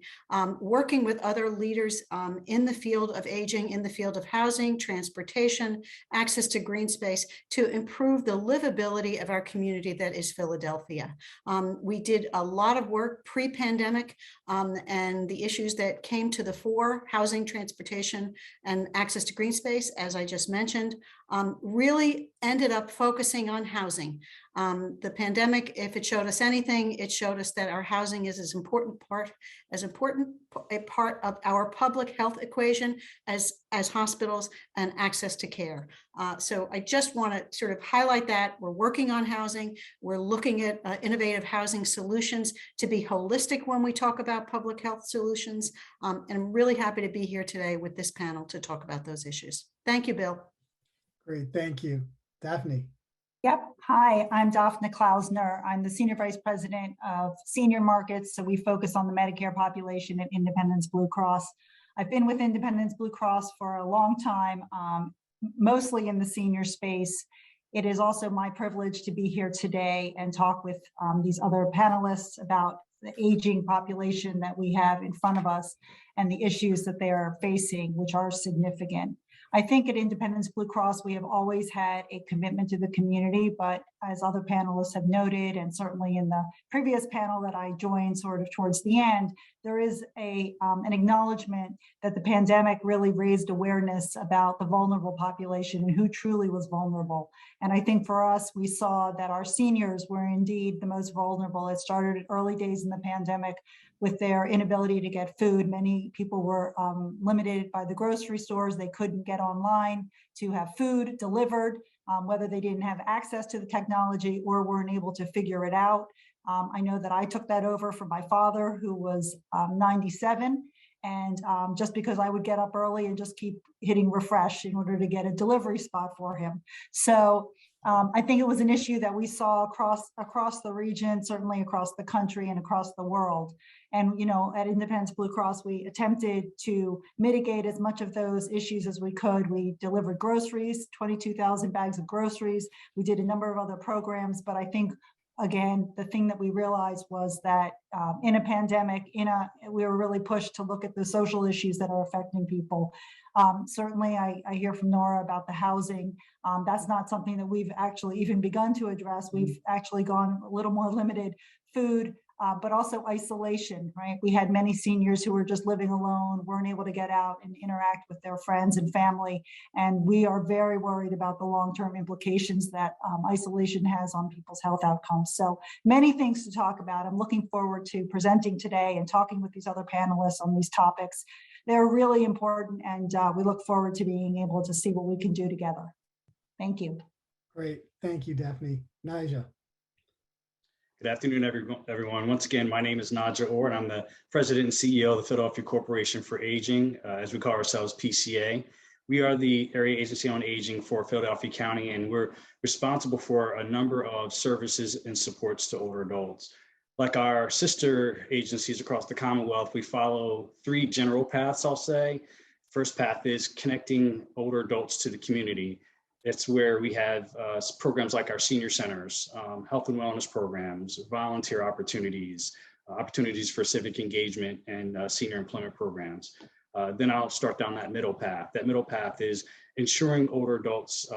working with other leaders in the field of aging, in the field of housing, transportation, access to green space, to improve the livability of our community that is Philadelphia. We did a lot of work pre-pandemic, and the issues that came to the fore, housing, transportation, and access to green space, as I just mentioned, really ended up focusing on housing. The pandemic, if it showed us anything, it showed us that our housing is as important a part of our public health equation as hospitals and access to care. So I just want to sort of highlight that we're working on housing. We're looking at innovative housing solutions to be holistic when we talk about public health solutions. And I'm really happy to be here today with this panel to talk about those issues. Thank you, Bill. Great, thank you. Daphne. Yep. Hi, I'm Daphne Klausner. I'm the Senior Vice President of Senior Markets. So we focus on the Medicare population at Independence Blue Cross. I've been with Independence Blue Cross for a long time, mostly in the senior space. It is also my privilege to be here today and talk with these other panelists about the aging population that we have in front of us and the issues that they are facing, which are significant. I think at Independence Blue Cross, we have always had a commitment to the community, but as other panelists have noted, and certainly in the previous panel that I joined sort of towards the end, there is an acknowledgement that the pandemic really raised awareness about the vulnerable population and who truly was vulnerable. And I think for us, we saw that our seniors were indeed the most vulnerable. It started at early days in the pandemic with their inability to get food. Many people were limited by the grocery stores. They couldn't get online to have food delivered, whether they didn't have access to the technology or weren't able to figure it out. I know that I took that over from my father, who was 97. And just because I would get up early and just keep hitting refresh in order to get a delivery spot for him. So I think it was an issue that we saw across the region, certainly across the country and across the world. And, you know, at Independence Blue Cross, we attempted to mitigate as much of those issues as we could. We delivered groceries, 22,000 bags of groceries. We did a number of other programs, but I think, again, the thing that we realized was that in a pandemic, we were really pushed to look at the social issues that are affecting people. Certainly, I hear from Nora about the housing. That's not something that we've actually even begun to address. We've actually gone a little more limited. Food, but also isolation, right? We had many seniors who were just living alone, weren't able to get out and interact with their friends and family. And we are very worried about the long-term implications that isolation has on people's health outcomes. So many things to talk about. I'm looking forward to presenting today and talking with these other panelists on these topics. They're really important, and we look forward to being able to see what we can do together. Thank you. Great, thank you, Daphne. Naja. Good afternoon, everyone. Once again, my name is Naja Orr, and I'm the President and CEO of the Philadelphia Corporation for Aging, as we call ourselves, PCA. We are the Area Agency on Aging for Philadelphia County, and we're responsible for a number of services and supports to older adults. Like our sister agencies across the Commonwealth, we follow three general paths, I'll say. First path is connecting older adults to the community. It's where we have programs like our senior centers, health and wellness programs, volunteer opportunities, opportunities for civic engagement, and senior employment programs. Then I'll start down that middle path. That middle path is ensuring older adults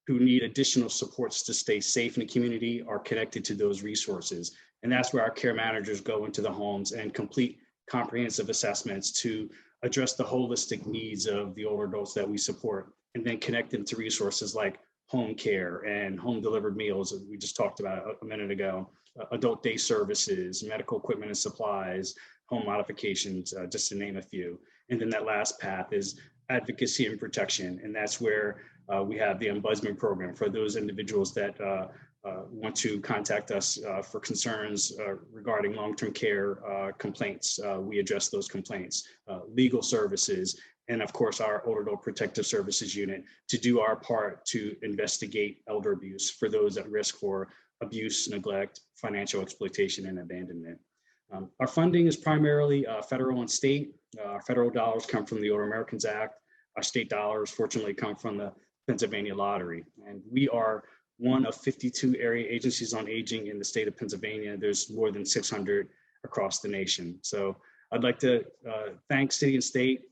who need additional supports to stay safe in the community are connected to those resources. And that's where our care managers go into the homes and complete comprehensive assessments to address the holistic needs of the older adults that we support, and then connect them to resources like home care and home delivered meals, as we just talked about a minute ago, adult day services, medical equipment and supplies, home modifications, just to name a few. And then that last path is advocacy and protection. And that's where we have the ombudsman program for those individuals that want to contact us for concerns regarding long-term care complaints. We address those complaints, legal services, and of course our older adult protective services unit to do our part to investigate elder abuse for those at risk for abuse, neglect, financial exploitation, and abandonment. Our funding is primarily federal and state. Our federal dollars come from the Older Americans Act. Our state dollars fortunately come from the Pennsylvania Lottery. And we are one of 52 area agencies on aging in the state of Pennsylvania. There's more than 600 across the nation. So I'd like to thank City and State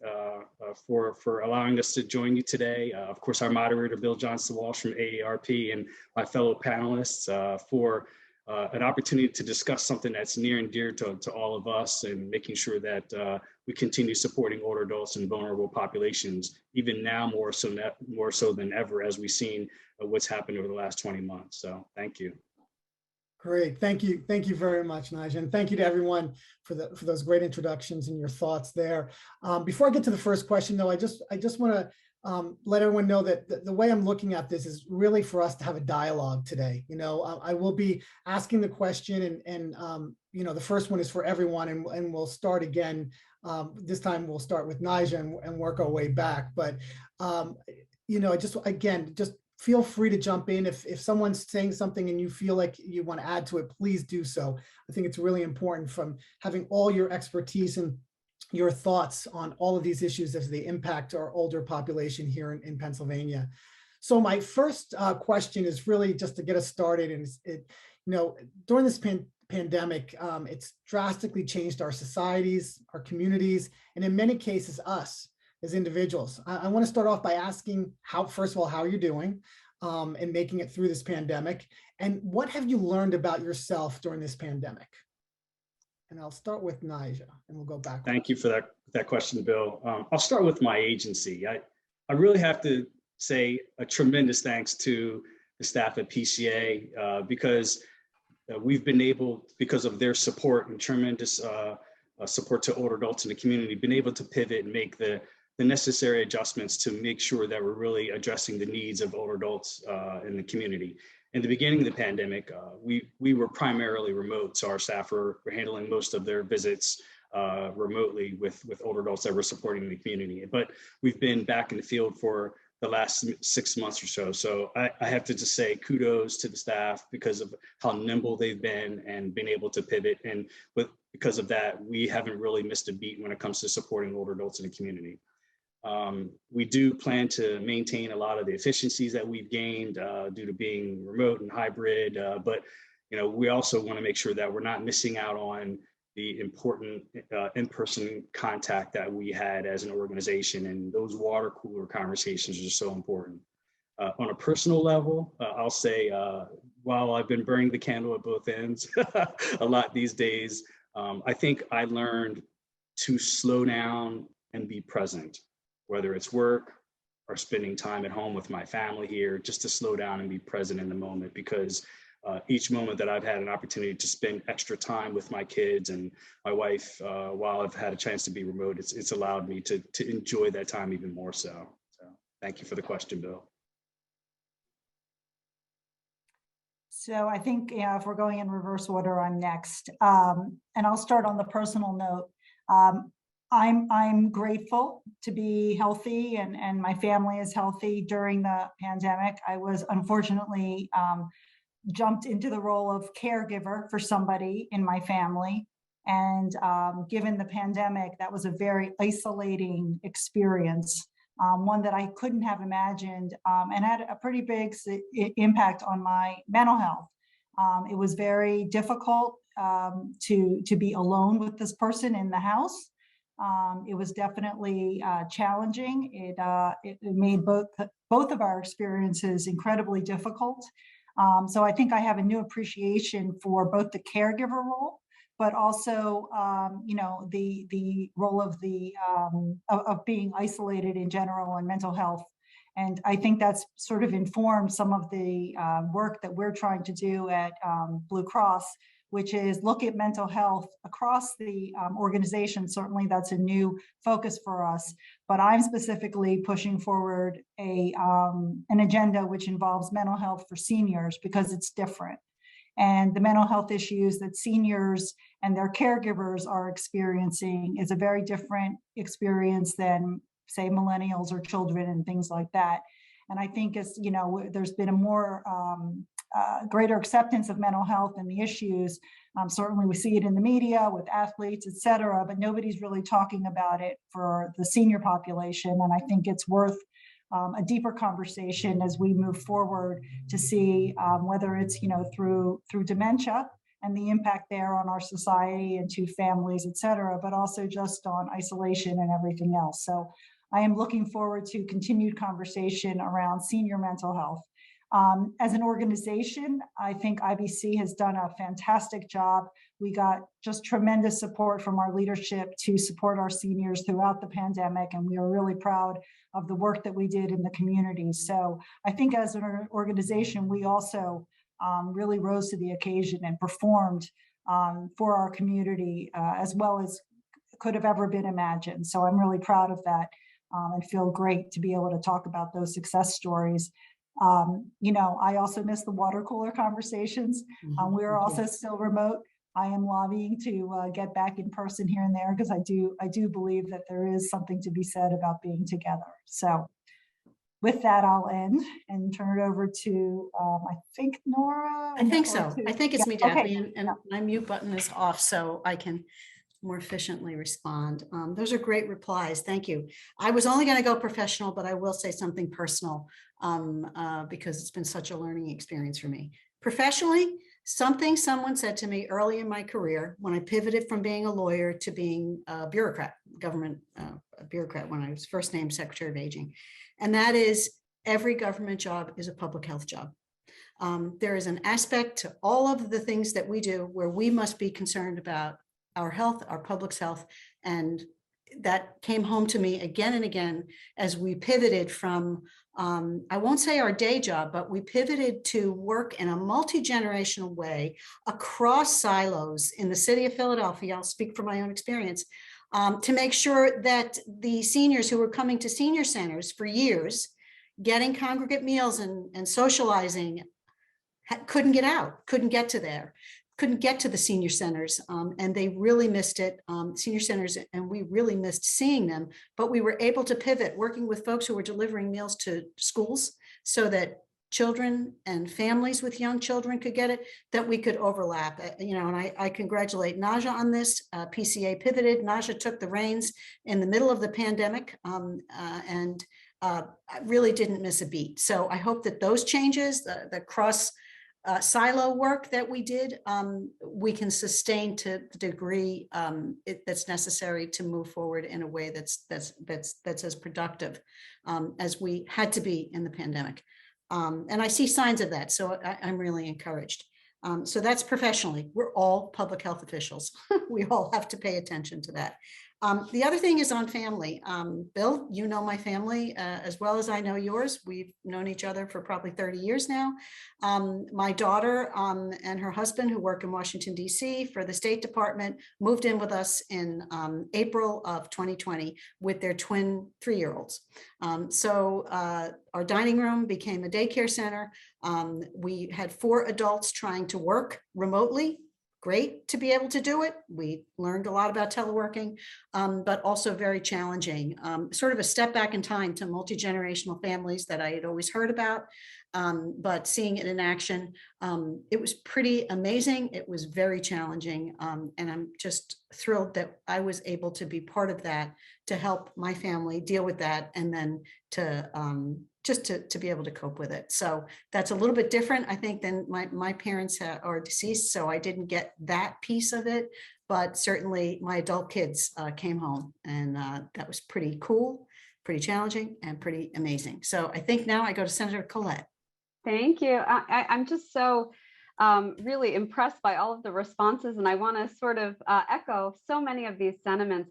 for allowing us to join you today. Of course, our moderator, Bill Johnson-Walsh from AARP, and my fellow panelists for an opportunity to discuss something that's near and dear to all of us, and making sure that we continue supporting older adults and vulnerable populations, even now more so than ever, as we've seen what's happened over the last 20 months. So thank you. Great, thank you very much, Nigel, and thank you to everyone for those great introductions and your thoughts there. Before I get to the first question, though, I just want to let everyone know that the way I'm looking at this is really for us to have a dialogue today. You know, I will be asking the question, and you know, the first one is for everyone, and we'll start again. This time we'll start with Nigel and work our way back. But you know, just feel free to jump in if someone's saying something and you feel like you want to add to it, please do so. I think it's really important, from having all your expertise and your thoughts on all of these issues as they impact our older population here in Pennsylvania. So my first question is really just to get us started. And you know, during this pandemic, it's drastically changed our societies, our communities, and in many cases, us as individuals. I want to start off by asking first of all, how you're doing and making it through this pandemic, and what have you learned about yourself during this pandemic? And I'll start with Nigel, and we'll go back. Thank you for that question, Bill. I'll start with my agency. I really have to say a tremendous thanks to the staff at PCA because we've been able, because of their support and tremendous support to older adults in the community, been able to pivot and make the necessary adjustments to make sure that we're really addressing the needs of older adults in the community. In the beginning of the pandemic, we were primarily remote, so our staff were handling most of their visits remotely with older adults that were supporting the community. But we've been back in the field for the last 6 months or so. So I have to just say kudos to the staff because of how nimble they've been and been able to pivot. And because of that, we haven't really missed a beat when it comes to supporting older adults in the community. We do plan to maintain a lot of the efficiencies that we've gained due to being remote and hybrid, but you know, we also want to make sure that we're not missing out on the important in-person contact that we had as an organization, and those water cooler conversations are so important. On a personal level, I'll say, while I've been burning the candle at both ends a lot these days, I think I learned to slow down and be present, whether it's work or spending time at home with my family here, just to slow down and be present in the moment, because each moment that I've had an opportunity to spend extra time with my kids and my wife while I've had a chance to be remote, it's allowed me to enjoy that time even more so. So thank you for the question, Bill. So I think if we're going in reverse order, I'm next. And I'll start on the personal note. I'm grateful to be healthy and my family is healthy during the pandemic. I was unfortunately jumped into the role of caregiver for somebody in my family. And given the pandemic, that was a very isolating experience one that I couldn't have imagined, and had a pretty big impact on my mental health. It was very difficult to be alone with this person in the house. It was definitely challenging. It made both of our experiences incredibly difficult. So I think I have a new appreciation for both the caregiver role, but also, the role of of being isolated in general and mental health. And I think that's sort of informed some of the work that we're trying to do at Blue Cross, which is look at mental health across the organization. Certainly that's a new focus for us, but I'm specifically pushing forward an agenda which involves mental health for seniors because it's different. And the mental health issues that seniors and their caregivers are experiencing is a very different experience than, say, millennials or children and things like that. And I think as there's been a more greater acceptance of mental health and the issues. Certainly we see it in the media with athletes, et cetera, but nobody's really talking about it for the senior population. And I think it's worth a deeper conversation as we move forward to see whether it's, through dementia and the impact there on our society and to families, et cetera, but also just on isolation and everything else. So I am looking forward to continued conversation around senior mental health. As an organization, I think IBC has done a fantastic job. We got just tremendous support from our leadership to support our seniors throughout the pandemic, and we are really proud of the work that we did in the community. So I think as an organization, we also really rose to the occasion and performed for our community as well as could have ever been imagined. So I'm really proud of that and feel great to be able to talk about those success stories. I also miss the water cooler conversations. We are also still remote. I am lobbying to get back in person here and there because I do believe that there is something to be said about being together. So with that, I'll end and turn it over to, I think, Nora. I think so. I think it's me, Daphne, okay. and my mute button is off so I can more efficiently respond. Those are great replies. Thank you. I was only going to go professional, but I will say something personal because it's been such a learning experience for me. Professionally, something someone said to me early in my career when I pivoted from being a lawyer to being a bureaucrat, government bureaucrat, when I was first named Secretary of Aging. And that is every government job is a public health job. There is an aspect to all of the things that we do where we must be concerned about our health, our public's health. And that came home to me again and again as we pivoted from, I won't say our day job, but we pivoted to work in a multi-generational way across silos in the city of Philadelphia. I'll speak from my own experience, to make sure that the seniors who were coming to senior centers for years, getting congregate meals and socializing, couldn't get out, couldn't get to the senior centers, and they really missed it, senior centers, and we really missed seeing them, but we were able to pivot, working with folks who were delivering meals to schools so that children and families with young children could get it, that we could overlap, and I congratulate Naja on this. PCA pivoted, Naja took the reins in the middle of the pandemic, and really didn't miss a beat. So I hope that those changes, the cross silo work that we did, we can sustain to the degree that's necessary to move forward in a way that's as productive as we had to be in the pandemic. And I see signs of that, so I'm really encouraged. So that's professionally. We're all public health officials. We all have to pay attention to that. The other thing is on family. Bill, you know my family as well as I know yours. We've known each other for probably 30 years now. My daughter and her husband, who work in Washington, D.C. for the State Department, moved in with us in April of 2020 with their twin 3-year-olds. So our dining room became a daycare center. We had 4 adults trying to work remotely. Great to be able to do it. We learned a lot about teleworking, but also very challenging. Sort of a step back in time to multi-generational families that I had always heard about. but seeing it in action, it was pretty amazing. It was very challenging. And I'm just thrilled that I was able to be part of that, to help my family deal with that, and then to just to be able to cope with it. So that's a little bit different, I think, than my parents are deceased, so I didn't get that piece of it. But certainly my adult kids came home, and that was pretty cool, pretty challenging, and pretty amazing. So I think now I go to Senator Collette. Thank you. I'm just so really impressed by all of the responses, and I want to sort of echo so many of these sentiments.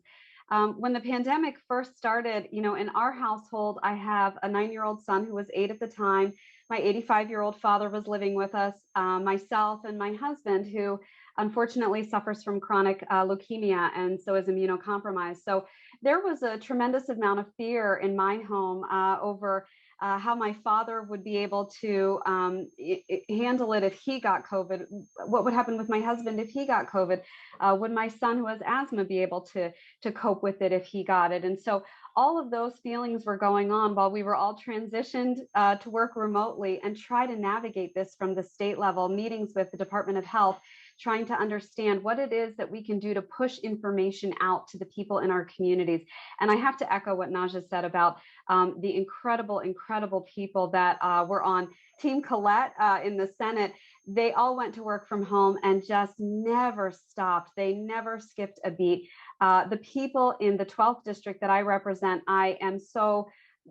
When the pandemic first started, in our household, I have a 9-year-old son who was 8 at the time. My 85-year-old father was living with us, myself and my husband, who unfortunately suffers from chronic leukemia and so is immunocompromised. So there was a tremendous amount of fear in my home over how my father would be able to handle it if he got COVID. What would happen with my husband if he got COVID? Would my son who has asthma be able to cope with it if he got it? And so all of those feelings were going on while we were all transitioned to work remotely and try to navigate this from the state level, meetings with the Department of Health, trying to understand what it is that we can do to push information out to the people in our communities. And I have to echo what Naja said about the incredible people that were on Team Collette in the Senate. They all went to work from home and just never stopped. They never skipped a beat. The people in the 12th district that I represent, I am so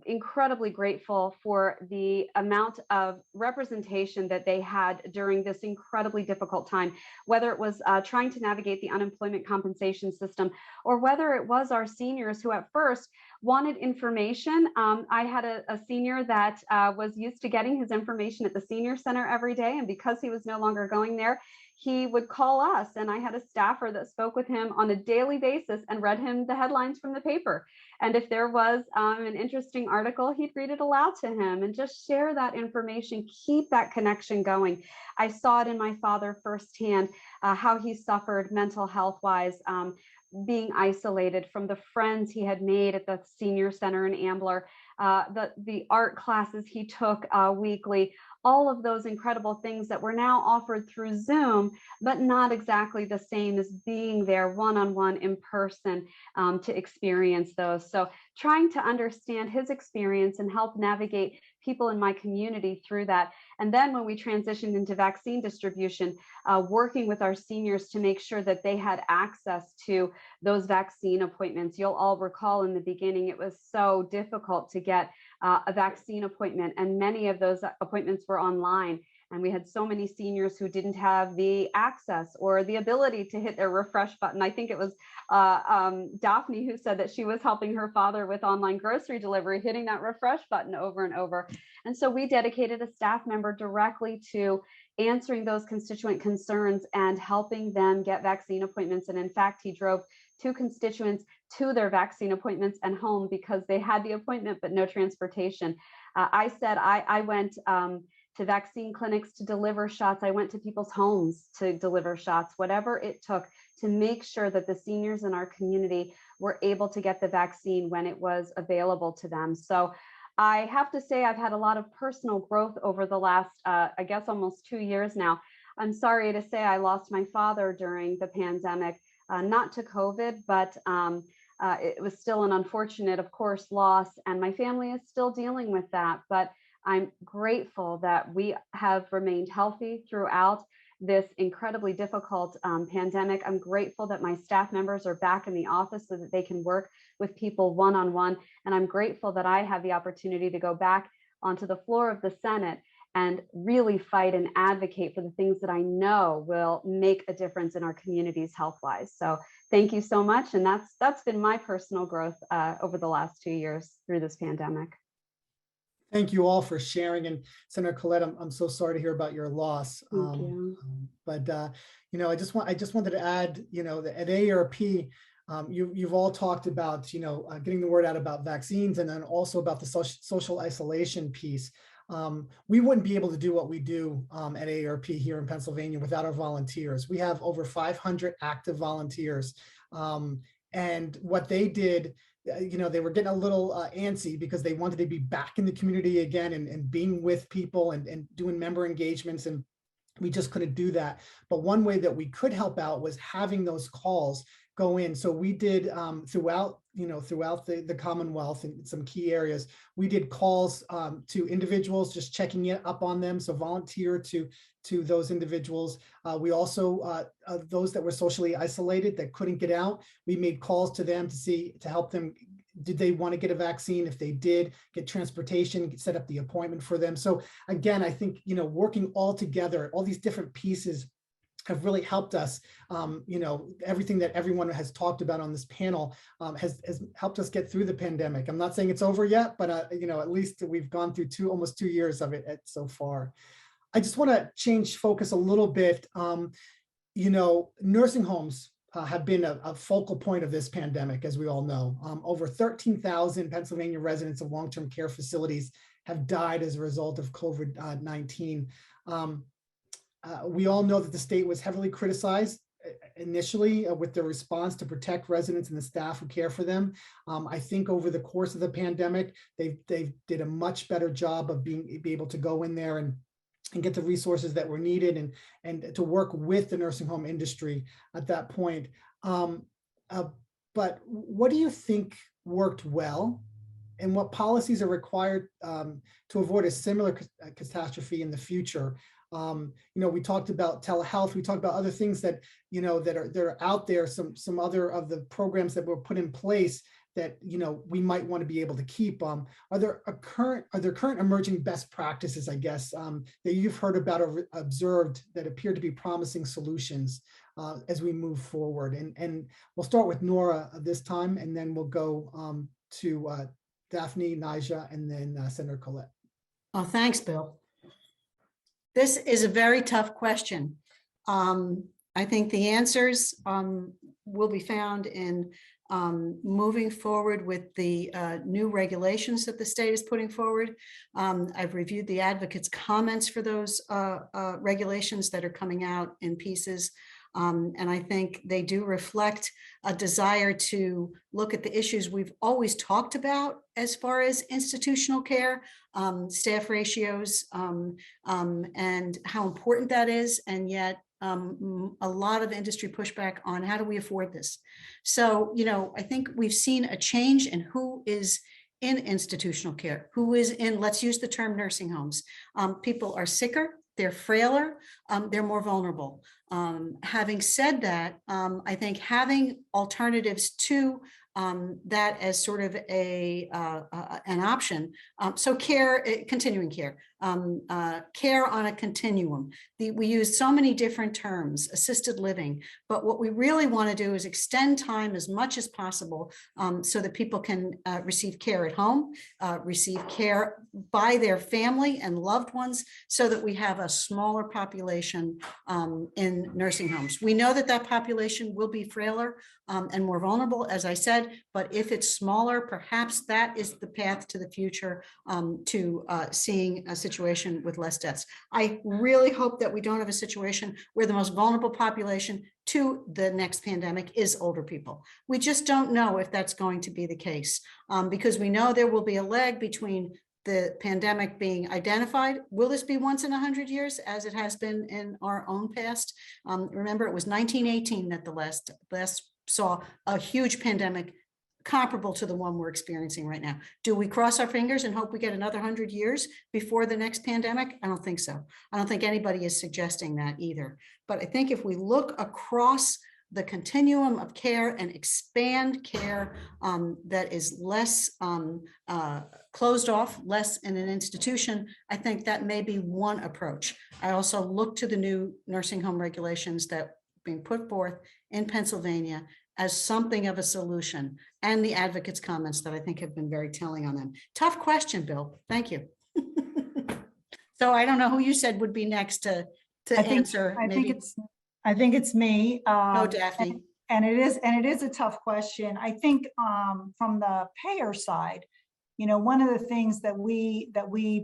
incredibly grateful for the amount of representation that they had during this incredibly difficult time, whether it was trying to navigate the unemployment compensation system, or whether it was our seniors who at first wanted information. I had a senior that was used to getting his information at the senior center every day, and because he was no longer going there, he would call us, and I had a staffer that spoke with him on a daily basis and read him the headlines from the paper. And if there was an interesting article, he'd read it aloud to him and just share that information, keep that connection going. I saw it in my father firsthand, how he suffered mental health wise, being isolated from the friends he had made at the senior center in Ambler, the art classes he took weekly, all of those incredible things that were now offered through Zoom, but not exactly the same as being there one-on-one in person to experience those. So trying to understand his experience and help navigate people in my community through that. And then when we transitioned into vaccine distribution, working with our seniors to make sure that they had access to those vaccine appointments. You'll all recall in the beginning, it was so difficult to get a vaccine appointment, and many of those appointments were online. And we had so many seniors who didn't have the access or the ability to hit their refresh button. I think it was Daphne who said that she was helping her father with online grocery delivery, hitting that refresh button over and over. And so we dedicated a staff member directly to answering those constituent concerns and helping them get vaccine appointments. And in fact, he drove 2 constituents to their vaccine appointments and home because they had the appointment but no transportation. I said I went to vaccine clinics to deliver shots. I went to people's homes to deliver shots, whatever it took to make sure that the seniors in our community were able to get the vaccine when it was available to them. So I have to say I've had a lot of personal growth over the last, I guess, almost 2 years now. I'm sorry to say I lost my father during the pandemic, not to COVID, but it was still an unfortunate, of course, loss, and my family is still dealing with that. But I'm grateful that we have remained healthy throughout this incredibly difficult pandemic. I'm grateful that my staff members are back in the office so that they can work with people one-on-one. And I'm grateful that I have the opportunity to go back onto the floor of the Senate and really fight and advocate for the things that I know will make a difference in our communities health-wise. So thank you so much. And that's been my personal growth over the last 2 years through this pandemic. Thank you all for sharing. And Senator Collette, I'm so sorry to hear about your loss. Thank you. But I just wanted to add, that at AARP, you've all talked about, getting the word out about vaccines, and then also about the social isolation piece. We wouldn't be able to do what we do at AARP here in Pennsylvania without our volunteers. We have over 500 active volunteers, and what they did they were getting a little antsy because they wanted to be back in the community again and being with people and doing member engagements, and we just couldn't do that. But one way that we could help out was having those calls go in. So we did throughout the Commonwealth in some key areas, we did calls to individuals, just checking up on them. So volunteer to those individuals. We also, those that were socially isolated that couldn't get out, we made calls to them to help them. Did they want to get a vaccine? If they did, get transportation, set up the appointment for them. So again, I think, working all together, all these different pieces have really helped us. Everything that everyone has talked about on this panel has helped us get through the pandemic. I'm not saying it's over yet, but at least we've gone through almost 2 years of it so far. I just want to change focus a little bit. Nursing homes have been a focal point of this pandemic, as we all know. Over 13,000 Pennsylvania residents of long-term care facilities have died as a result of COVID-19. We all know that the state was heavily criticized initially with their response to protect residents and the staff who care for them. I think over the course of the pandemic, they did a much better job of be able to go in there and get the resources that were needed and to work with the nursing home industry at that point. But what do you think worked well, and what policies are required to avoid a similar catastrophe in the future? We talked about telehealth. We talked about other things that that are out there. Some other of the programs that were put in place that we might want to be able to keep. Are there current emerging best practices, I guess, that you've heard about or observed that appear to be promising solutions as we move forward? And we'll start with Nora this time, and then we'll go to Daphne, Nyjah, and then Senator Collette. Oh, thanks, Bill. This is a very tough question. I think the answers will be found in moving forward with the new regulations that the state is putting forward. I've reviewed the advocates' comments for those regulations that are coming out in pieces. And I think they do reflect a desire to look at the issues we've always talked about as far as institutional care, staff ratios, and how important that is, and yet a lot of industry pushback on how do we afford this. So, I think we've seen a change in who is in institutional care, who is in, let's use the term nursing homes. People are sicker, they're frailer, they're more vulnerable. Having said that, I think having alternatives to that as sort of an option. So care, continuing care, care on a continuum. We use so many different terms, assisted living, but what we really want to do is extend time as much as possible so that people can receive care at home, receive care by their family and loved ones, so that we have a smaller population in nursing homes. We know that that population will be frailer and more vulnerable, as I said, but if it's smaller, perhaps that is the path to the future to seeing a situation with less deaths. I really hope that we don't have a situation where the most vulnerable population to the next pandemic is older people. We just don't know if that's going to be the case because we know there will be a lag between the pandemic being identified. Will this be once in 100 years as it has been in our own past? Remember, it was 1918 that the last saw a huge pandemic comparable to the one we're experiencing right now. Do we cross our fingers and hope we get another 100 years before the next pandemic? I don't think so. I don't think anybody is suggesting that either. But I think if we look across the continuum of care and expand care that is less closed off, less in an institution, I think that may be one approach. I also look to the new nursing home regulations that are being put forth in Pennsylvania as something of a solution, and the advocates' comments that I think have been very telling on them. Tough question, Bill. Thank you. So I don't know who you said would be next to answer. I think it's me. Oh, Daphne. And it is a tough question. I think from the payer side, one of the things that we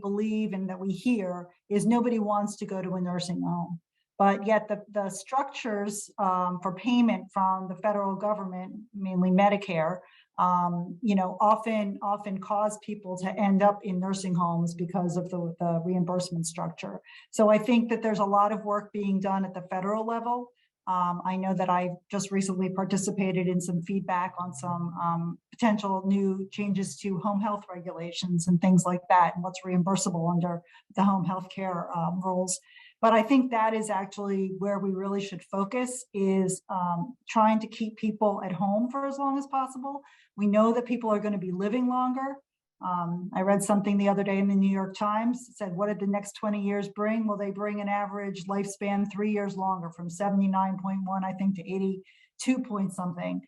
believe and that we hear is nobody wants to go to a nursing home. But yet the structures for payment from the federal government, mainly Medicare, often cause people to end up in nursing homes because of the reimbursement structure. So I think that there's a lot of work being done at the federal level. I know that I just recently participated in some feedback on some potential new changes to home health regulations and things like that, and what's reimbursable under the home health care rules. But I think that is actually where we really should focus, is trying to keep people at home for as long as possible. We know that people are going to be living longer. I read something the other day in the New York Times. It said, what did the next 20 years bring? Well, they bring an average lifespan 3 years longer, from 79.1, I think, to 82 point something.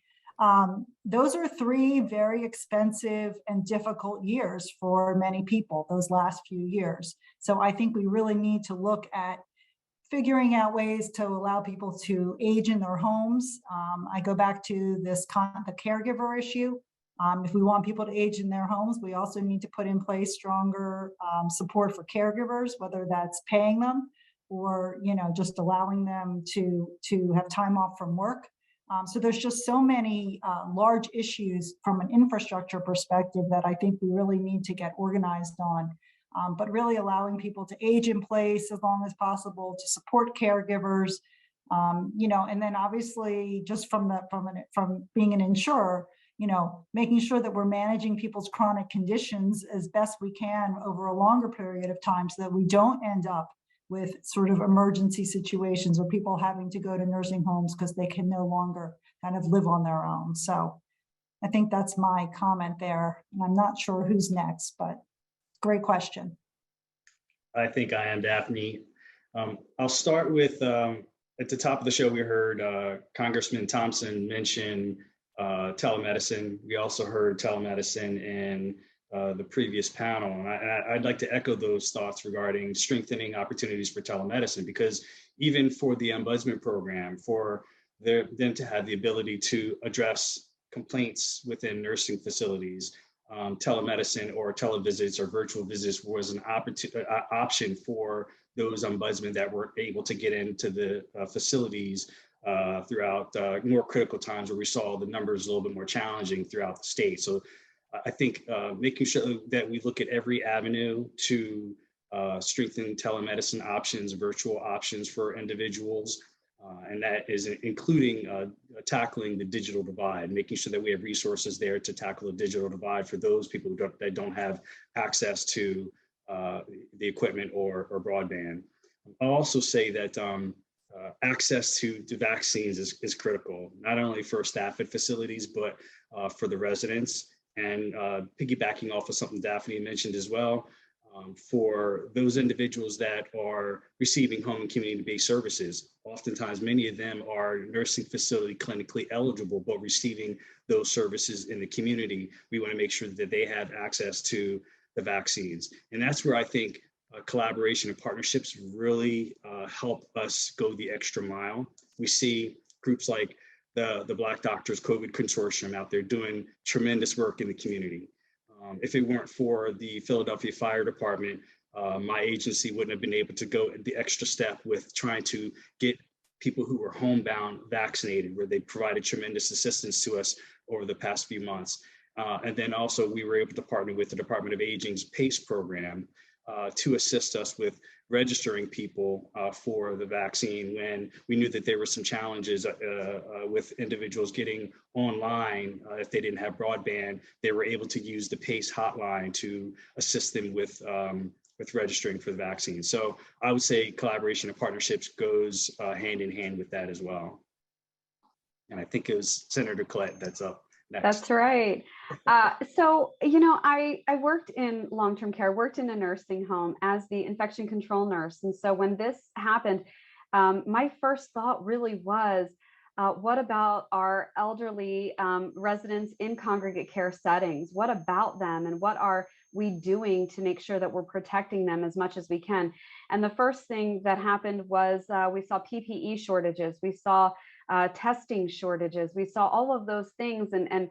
Those are 3 very expensive and difficult years for many people, those last few years. So I think we really need to look at figuring out ways to allow people to age in their homes. I go back to the caregiver issue. If we want people to age in their homes, we also need to put in place stronger support for caregivers, whether that's paying them or just allowing them to have time off from work. So there's just so many large issues from an infrastructure perspective that I think we really need to get organized on. But really allowing people to age in place as long as possible, to support caregivers, and then obviously just from being an insurer, making sure that we're managing people's chronic conditions as best we can over a longer period of time, so that we don't end up with sort of emergency situations or people having to go to nursing homes because they can no longer kind of live on their own. So I think that's my comment there. And I'm not sure who's next, but great question. I think I am, Daphne. I'll start with, at the top of the show, we heard Congressman Thompson mention telemedicine. We also heard telemedicine in the previous panel. And I'd like to echo those thoughts regarding strengthening opportunities for telemedicine, because even for the ombudsman program, for them to have the ability to address complaints within nursing facilities, telemedicine or televisits or virtual visits was an option for those ombudsmen that were able to get into the facilities throughout more critical times where we saw the numbers a little bit more challenging throughout the state. So I think making sure that we look at every avenue to strengthen telemedicine options, virtual options for individuals, and that is including tackling the digital divide, making sure that we have resources there to tackle the digital divide for those people that don't have access to the equipment or broadband. I'll also say that access to vaccines is critical, not only for staff at facilities, but for the residents. And piggybacking off of something Daphne mentioned as well, for those individuals that are receiving home and community-based services, oftentimes many of them are nursing facility clinically eligible, but receiving those services in the community. We want to make sure that they have access to the vaccines. And that's where I think collaboration and partnerships really help us go the extra mile. We see groups like the Black Doctors COVID Consortium out there doing tremendous work in the community. If it weren't for the Philadelphia Fire Department, my agency wouldn't have been able to go the extra step with trying to get people who were homebound vaccinated, where they provided tremendous assistance to us over the past few months. And then also we were able to partner with the Department of Aging's PACE program to assist us with registering people for the vaccine when we knew that there were some challenges with individuals getting online. If they didn't have broadband, they were able to use the PACE hotline to assist them with registering for the vaccine. So I would say collaboration and partnerships goes hand in hand with that as well. And I think it was Senator Collette that's up next. That's right. So, I worked in long-term care, worked in a nursing home as the infection control nurse. And so when this happened, my first thought really was, what about our elderly residents in congregate care settings? What about them? And what are we doing to make sure that we're protecting them as much as we can? And the first thing that happened was we saw PPE shortages. We saw testing shortages. We saw all of those things and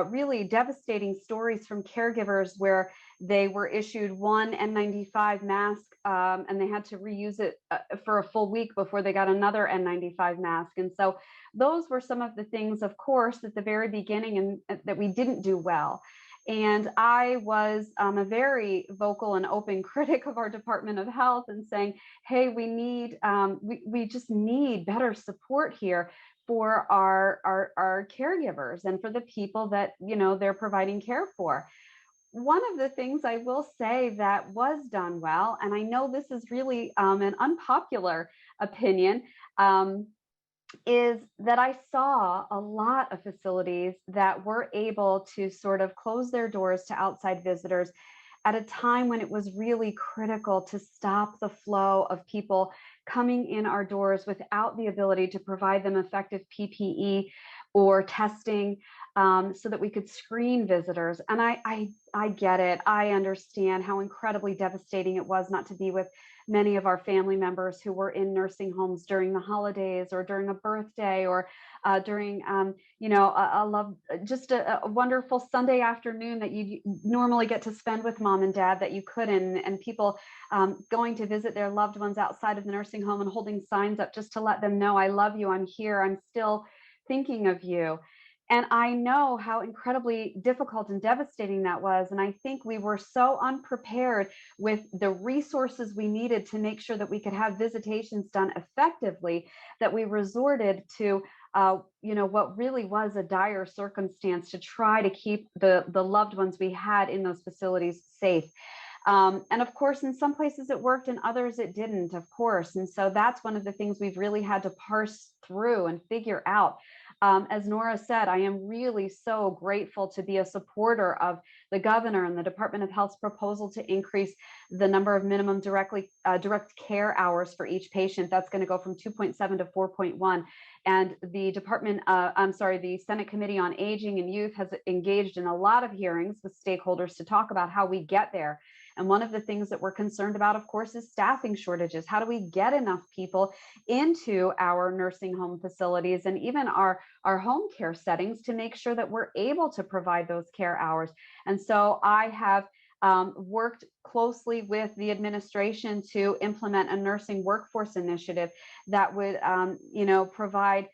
really devastating stories from caregivers where they were issued one N95 mask and they had to reuse it for a full week before they got another N95 mask. And so those were some of the things, of course, at the very beginning and that we didn't do well. And I was a very vocal and open critic of our Department of Health and saying, hey, we need, we just need better support here for our caregivers and for the people that, you know, they're providing care for. One of the things I will say that was done well, and I know this is really an unpopular opinion, is that I saw a lot of facilities that were able to sort of close their doors to outside visitors at a time when it was really critical to stop the flow of people coming in our doors without the ability to provide them effective PPE or testing so that we could screen visitors. And I get it. I understand how incredibly devastating it was not to be with many of our family members who were in nursing homes during the holidays or during a birthday or during, you know, a wonderful Sunday afternoon that you normally get to spend with mom and dad that you couldn't, and people going to visit their loved ones outside of the nursing home and holding signs up just to let them know, I love you, I'm here, I'm still thinking of you. And I know how incredibly difficult and devastating that was. And I think we were so unprepared with the resources we needed to make sure that we could have visitations done effectively, that we resorted to, you know, what really was a dire circumstance to try to keep the loved ones we had in those facilities safe. And of course, in some places it worked, in others it didn't, of course. And so that's one of the things we've really had to parse through and figure out. As Nora said, I am really so grateful to be a supporter of the governor and the Department of Health's proposal to increase the number of minimum direct care hours for each patient. That's going to go from 2.7 to 4.1. And the Senate Committee on Aging and Youth has engaged in a lot of hearings with stakeholders to talk about how we get there. And one of the things that we're concerned about, of course, is staffing shortages. How do we get enough people into our nursing home facilities and even our home care settings to make sure that we're able to provide those care hours? And so I have worked closely with the administration to implement a nursing workforce initiative that would, you know, provide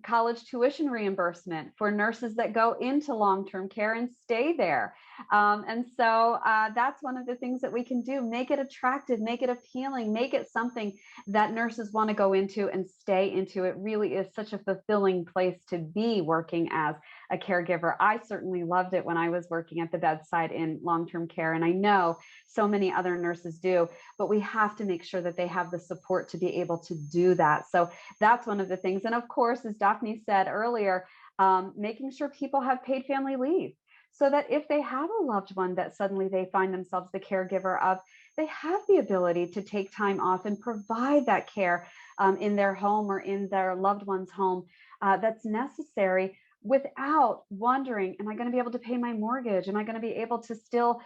college tuition reimbursement for nurses that go into long-term care and stay there. And so that's one of the things that we can do. Make it attractive, make it appealing, make it something that nurses want to go into and stay into. It really is such a fulfilling place to be working as a caregiver. I certainly loved it when I was working at the bedside in long-term care, and I know so many other nurses do, but we have to make sure that they have the support to be able to do that. So that's one of the things. And of course, as Daphne said earlier, making sure people have paid family leave, so that if they have a loved one that suddenly they find themselves the caregiver of, they have the ability to take time off and provide that care in their home or in their loved one's home that's necessary, without wondering, am I going to be able to pay my mortgage? Am I going to be able to still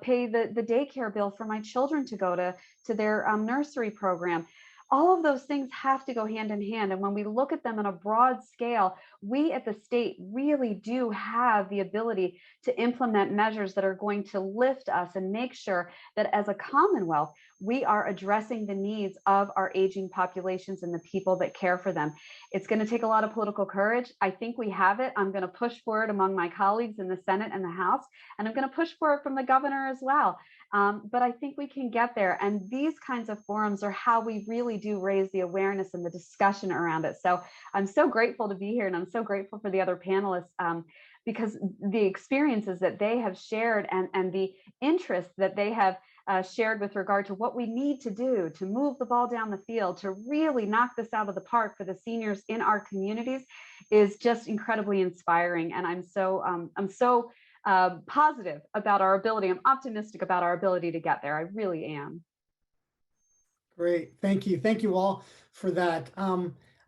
pay the daycare bill for my children to go to their nursery program? All of those things have to go hand in hand. And when we look at them on a broad scale, we at the state really do have the ability to implement measures that are going to lift us and make sure that as a Commonwealth, we are addressing the needs of our aging populations and the people that care for them. It's going to take a lot of political courage. I think we have it. I'm going to push for it among my colleagues in the Senate and the House, and I'm going to push for it from the governor as well. But I think we can get there. And these kinds of forums are how we really do raise the awareness and the discussion around it. So I'm so grateful to be here, and I'm so grateful for the other panelists because the experiences that they have shared and the interest that they have shared with regard to what we need to do to move the ball down the field, to really knock this out of the park for the seniors in our communities is just incredibly inspiring. And I'm so positive about our ability. I'm optimistic about our ability to get there. I really am. Great. Thank you. Thank you all for that.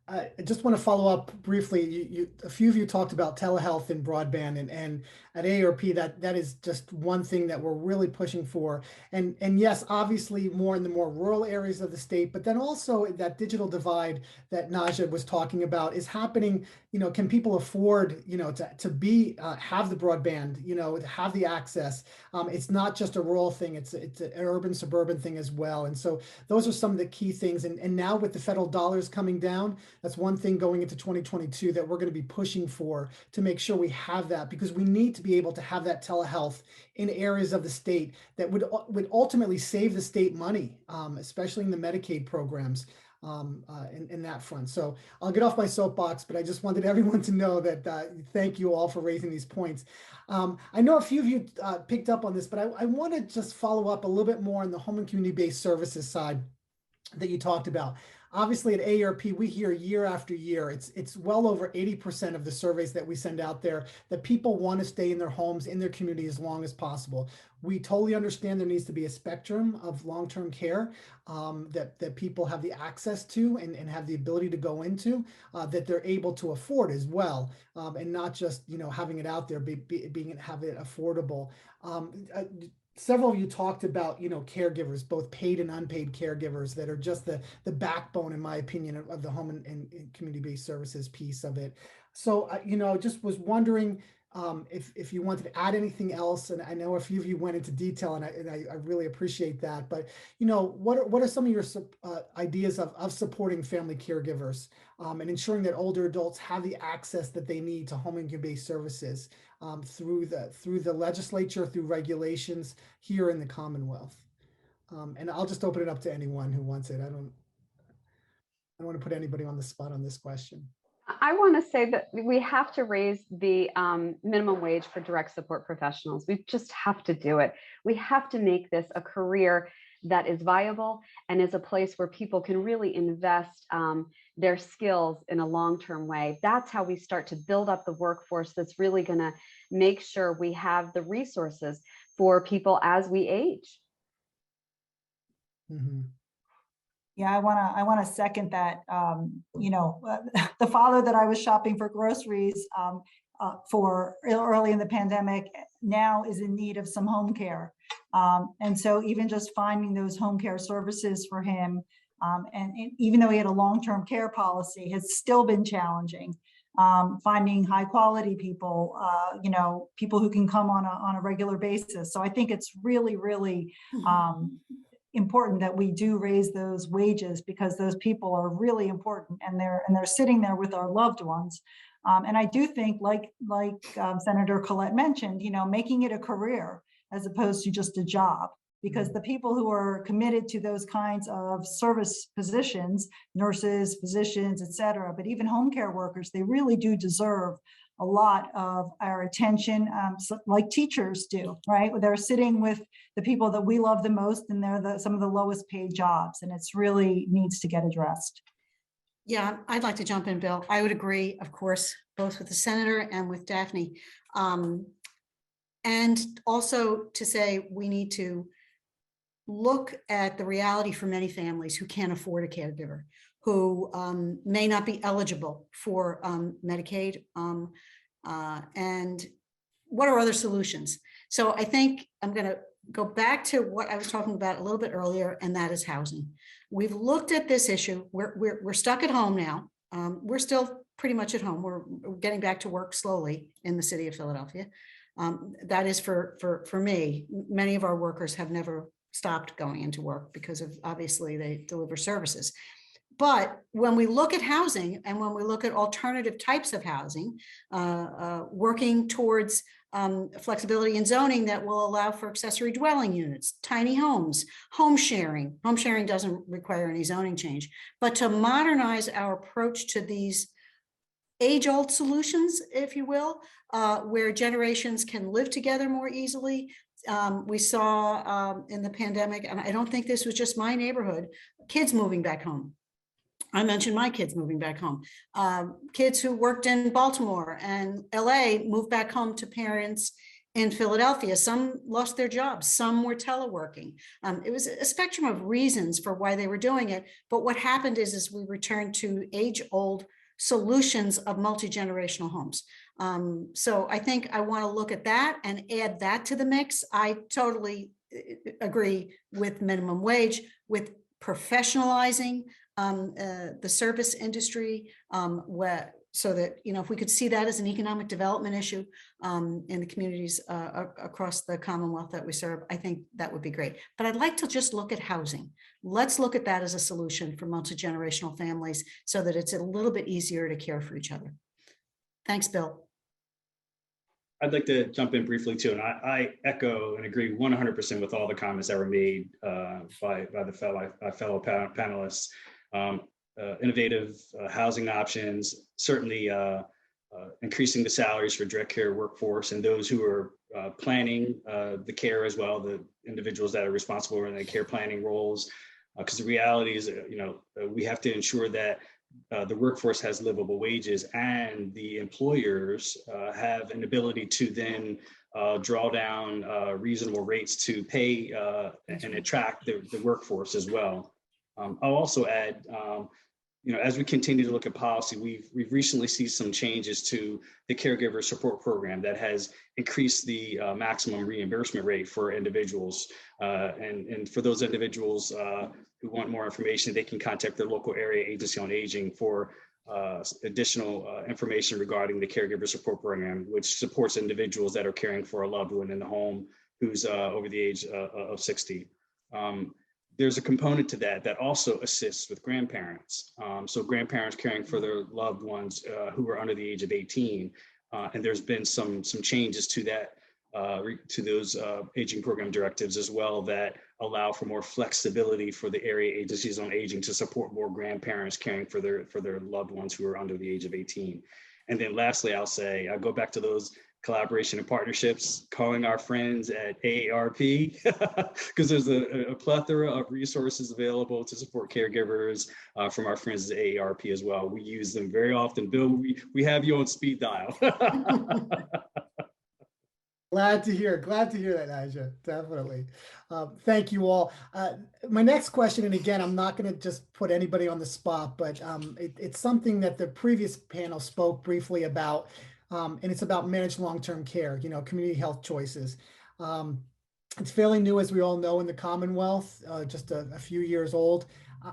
I just want to follow up briefly. A few of you talked about telehealth and broadband, and at AARP, that is just one thing that we're really pushing for. And yes, obviously more in the more rural areas of the state, but then also that digital divide that Naja was talking about is happening. Can people afford, to have the broadband, to have the access? It's not just a rural thing, it's an urban suburban thing as well. And so those are some of the key things. And now with the federal dollars coming down, that's one thing going into 2022 that we're going to be pushing for, to make sure we have that, because we need to be able to have that telehealth in areas of the state that would ultimately save the state money, especially in the Medicaid programs. In that front. So I'll get off my soapbox, but I just wanted everyone to know that thank you all for raising these points. I know a few of you picked up on this, but I want to just follow up a little bit more on the home and community-based services side that you talked about. Obviously at AARP, we hear year after year, it's well over 80% of the surveys that we send out there that people want to stay in their homes, in their community as long as possible. We totally understand there needs to be a spectrum of long-term care that people have the access to and have the ability to go into, that they're able to afford as well, and not just having it out there, have it affordable. Several of you talked about, caregivers, both paid and unpaid caregivers that are just the backbone, in my opinion, of the home and community-based services piece of it. So, just was wondering if you wanted to add anything else. And I know a few of you went into detail, and I really appreciate that. But, what are some of your ideas of supporting family caregivers and ensuring that older adults have the access that they need to home and community-based services through the legislature, through regulations here in the Commonwealth? And I'll just open it up to anyone who wants it. I don't want to put anybody on the spot on this question. I want to say that we have to raise the minimum wage for direct support professionals. We just have to do it. We have to make this a career that is viable and is a place where people can really invest their skills in a long-term way. That's how we start to build up the workforce that's really going to make sure we have the resources for people as we age. Mm-hmm. Yeah, I want to second that. The father that I was shopping for groceries for early in the pandemic now is in need of some home care. And so even just finding those home care services for him, and even though he had a long-term care policy, has still been challenging. Finding high quality people, people who can come on a regular basis. So I think it's really, really important that we do raise those wages, because those people are really important, and they're sitting there with our loved ones. And I do think, like Senator Collette mentioned, making it a career as opposed to just a job, because the people who are committed to those kinds of service positions, nurses, physicians, et cetera, but even home care workers, they really do deserve a lot of our attention, like teachers do, right? They're sitting with the people that we love the most, and they're some of the lowest paid jobs, and it's really needs to get addressed. Yeah, I'd like to jump in, Bill. I would agree, of course, both with the senator and with Daphne. And also to say we need to look at the reality for many families who can't afford a caregiver, who may not be eligible for Medicaid, and what are other solutions? So I think I'm going to go back to what I was talking about a little bit earlier, and that is housing. We've looked at this issue. We're stuck at home now. We're still pretty much at home. We're getting back to work slowly in the city of Philadelphia. That is for me. Many of our workers have never stopped going into work because of, obviously, they deliver services. But when we look at housing, and when we look at alternative types of housing, working towards flexibility in zoning that will allow for accessory dwelling units, tiny homes, home sharing. Home sharing doesn't require any zoning change, but to modernize our approach to these age-old solutions, if you will, where generations can live together more easily. We saw in the pandemic, and I don't think this was just my neighborhood, kids moving back home. I mentioned my kids moving back home. Kids who worked in Baltimore and LA moved back home to parents in Philadelphia. Some lost their jobs, some were teleworking. It was a spectrum of reasons for why they were doing it. But what happened is we returned to age-old solutions of multi-generational homes. So I think I want to look at that and add that to the mix. I totally agree with minimum wage, with professionalizing the service industry, so that, you know, if we could see that as an economic development issue in the communities across the Commonwealth that we serve, I think that would be great. But I'd like to just look at housing. Let's look at that as a solution for multi-generational families so that it's a little bit easier to care for each other. Thanks, Bill. I'd like to jump in briefly too, and I echo and agree 100% with all the comments that were made by the fellow panelists. Innovative housing options, certainly increasing the salaries for direct care workforce and those who are planning the care as well, the individuals that are responsible in the care planning roles. Because the reality is, you know, we have to ensure that the workforce has livable wages, and the employers have an ability to then draw down reasonable rates to pay and attract the workforce as well. I'll also add, you know, as we continue to look at policy, we've recently seen some changes to the caregiver support program that has increased the maximum reimbursement rate for individuals. And for those individuals who want more information, they can contact their local area agency on aging for additional information regarding the caregiver support program, which supports individuals that are caring for a loved one in the home who's over the age of 60. There's a component to that also assists with grandparents. So grandparents caring for their loved ones who are under the age of 18. And there's been some changes to that, to those aging program directives as well, that allow for more flexibility for the area agencies on aging to support more grandparents caring for their loved ones who are under the age of 18. And then lastly, I'll go back to those collaboration and partnerships, calling our friends at AARP, because there's a plethora of resources available to support caregivers from our friends at AARP as well. We use them very often. Bill, we have you on speed dial. Glad to hear that, Naja, definitely. Thank you all. My next question, and again, I'm not going to just put anybody on the spot, but it's something that the previous panel spoke briefly about, and it's about managed long-term care, you know, community health choices. It's fairly new, as we all know, in the Commonwealth, just a few years old.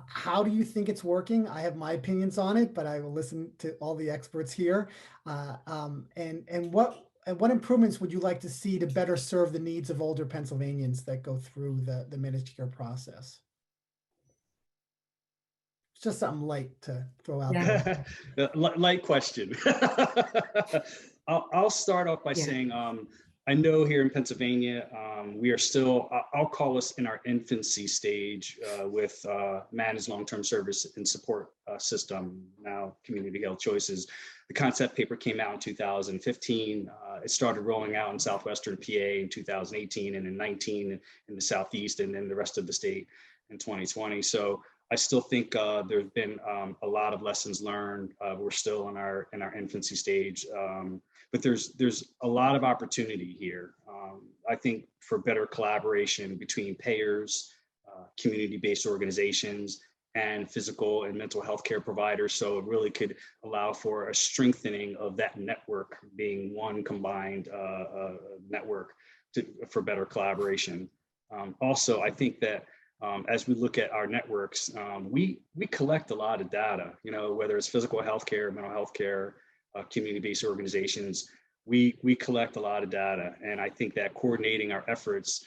How do you think it's working? I have my opinions on it, but I will listen to all the experts here. And what improvements would you like to see to better serve the needs of older Pennsylvanians that go through the managed care process? It's just something light to throw out there. Light question. I'll start off by saying, I know here in Pennsylvania, we are still, I'll call us in our infancy stage with managed long-term service and support system, now community health choices. The concept paper came out in 2015. It started rolling out in Southwestern PA in 2018, and in 19 in the Southeast, and then the rest of the state in 2020. So I still think there's been a lot of lessons learned. We're still in our infancy stage, but there's a lot of opportunity here. I think for better collaboration between payers, community-based organizations, and physical and mental health care providers. So it really could allow for a strengthening of that network being one combined network for better collaboration. Also, I think that as we look at our networks, we collect a lot of data, you know, whether it's physical healthcare, mental health care, community-based organizations, we collect a lot of data. And I think that coordinating our efforts,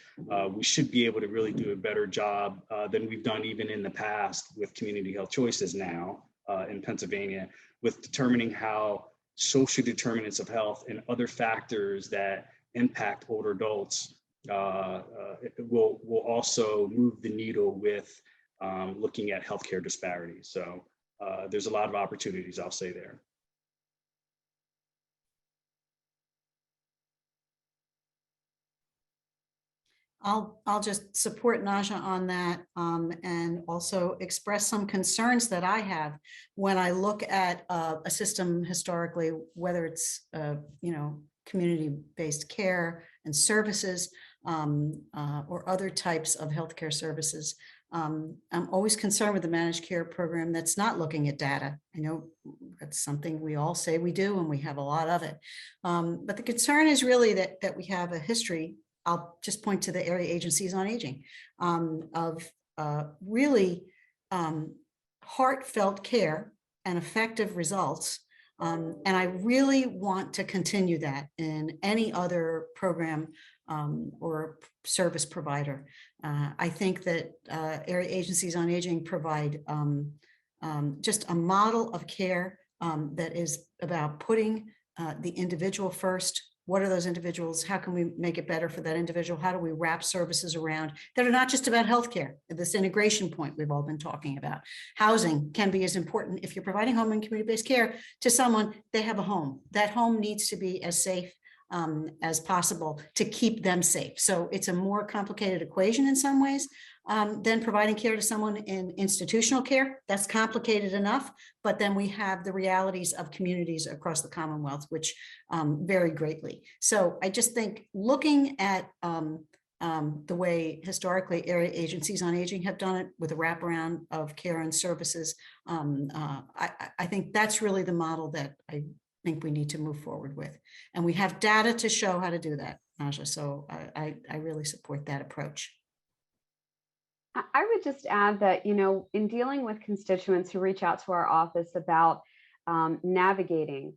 we should be able to really do a better job than we've done even in the past with community health choices now in Pennsylvania, with determining how social determinants of health and other factors that impact older adults will also move the needle with looking at healthcare disparities. So there's a lot of opportunities, I'll say there. I'll just support Naja on that and also express some concerns that I have when I look at a system historically, whether it's you know, community-based care and services or other types of healthcare services. I'm always concerned with the managed care program that's not looking at data. I know It's something we all say we do, and we have a lot of it. But the concern is really that we have a history. I'll just point to the area agencies on aging of really heartfelt care and effective results. And I really want to continue that in any other program or service provider. I think that area agencies on aging provide just a model of care that is about putting the individual first. What are those individuals? How can we make it better for that individual? How do we wrap services around that are not just about healthcare? This integration point we've all been talking about. Housing can be as important. If you're providing home and community-based care to someone, they have a home. That home needs to be as safe as possible to keep them safe. So it's a more complicated equation in some ways than providing care to someone in institutional care. That's complicated enough, but then we have the realities of communities across the Commonwealth, which vary greatly. So I just think looking at the way historically area agencies on aging have done it with a wraparound of care and services, I think that's really the model that I think we need to move forward with. And we have data to show how to do that, Naja. So I really support that approach. I would just add that, you know, in dealing with constituents who reach out to our office about navigating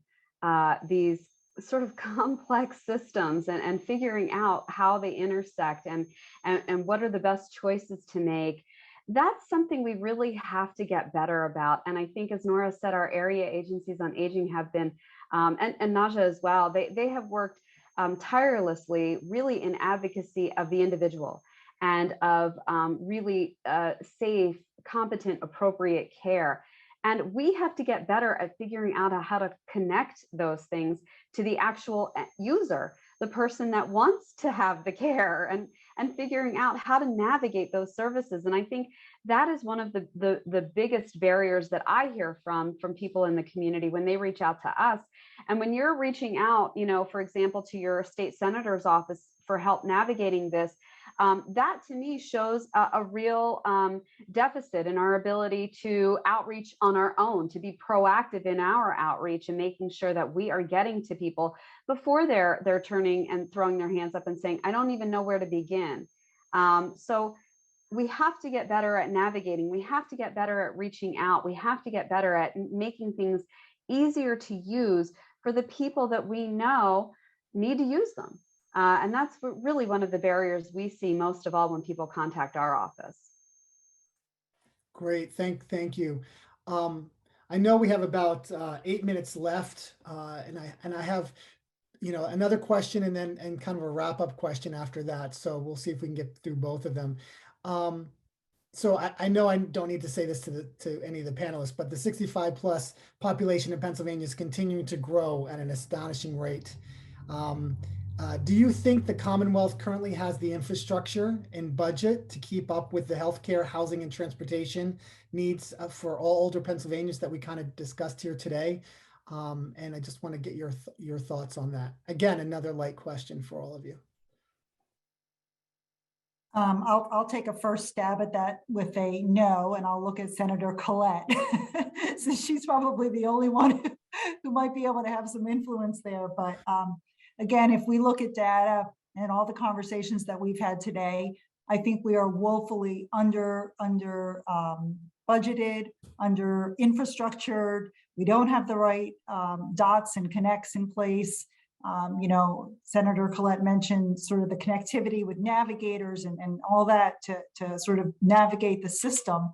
these sort of complex systems and figuring out how they intersect and what are the best choices to make, that's something we really have to get better about. And I think, as Nora said, our area agencies on aging have been, and Naja as well, they have worked tirelessly really in advocacy of the individual and of really safe, competent, appropriate care. And we have to get better at figuring out how to connect those things to the actual user, the person that wants to have the care, and figuring out how to navigate those services. And I think that is one of the biggest barriers that I hear from people in the community when they reach out to us. And when you're reaching out, you know, for example, to your state senator's office for help navigating this, that to me shows a real deficit in our ability to outreach on our own, to be proactive in our outreach and making sure that we are getting to people before they're turning and throwing their hands up and saying, I don't even know where to begin. So we have to get better at navigating. We have to get better at reaching out. We have to get better at making things easier to use for the people that we know need to use them. And that's really one of the barriers we see most of all when people contact our office. Great, thank you. I know we have about 8 minutes left, and I have, you know, another question and then kind of a wrap-up question after that. So we'll see if we can get through both of them. So I know I don't need to say this to any of the panelists, but the 65+ population in Pennsylvania is continuing to grow at an astonishing rate. Do you think the Commonwealth currently has the infrastructure and budget to keep up with the healthcare, housing, and transportation needs for all older Pennsylvanians that we kind of discussed here today? And I just want to get your thoughts on that. Again, another light question for all of you. I'll take a first stab at that with a no, and I'll look at Senator Collette. So she's probably the only one who might be able to have some influence there. But again, if we look at data and all the conversations that we've had today, I think we are woefully under budgeted, under infrastructured. We don't have the right dots and connects in place. You know, Senator Collette mentioned sort of the connectivity with navigators and all that to sort of navigate the system.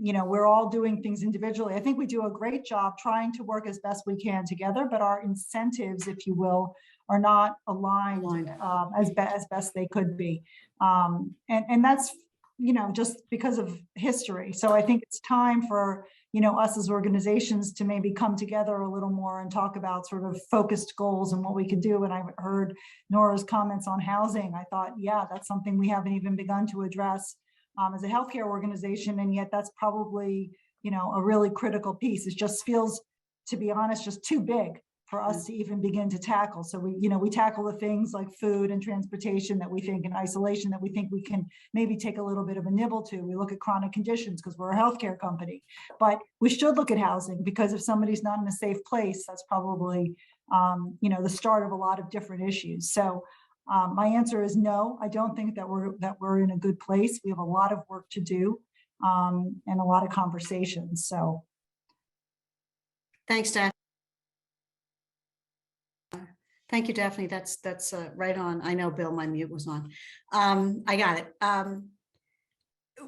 You know, we're all doing things individually. I think we do a great job trying to work as best we can together, but our incentives, if you will, are not aligned as best they could be. And that's, you know, just because of history. So I think it's time for, you know, us as organizations to maybe come together a little more and talk about sort of focused goals and what we can do. And I heard Nora's comments on housing. I thought, yeah, that's something we haven't even begun to address as a healthcare organization. And yet that's probably, you know, a really critical piece. It just feels, to be honest, just too big for us to even begin to tackle. So we tackle the things like food and transportation that we think, and isolation that we think we can maybe take a little bit of a nibble to. We look at chronic conditions because we're a healthcare company, but we should look at housing, because if somebody's not in a safe place, that's probably the start of a lot of different issues. So my answer is no. I don't think that we're in a good place. We have a lot of work to do and a lot of conversations. So, thanks, Daphne. Thank you, Daphne. That's right on. I know, Bill, my mute was on. I got it.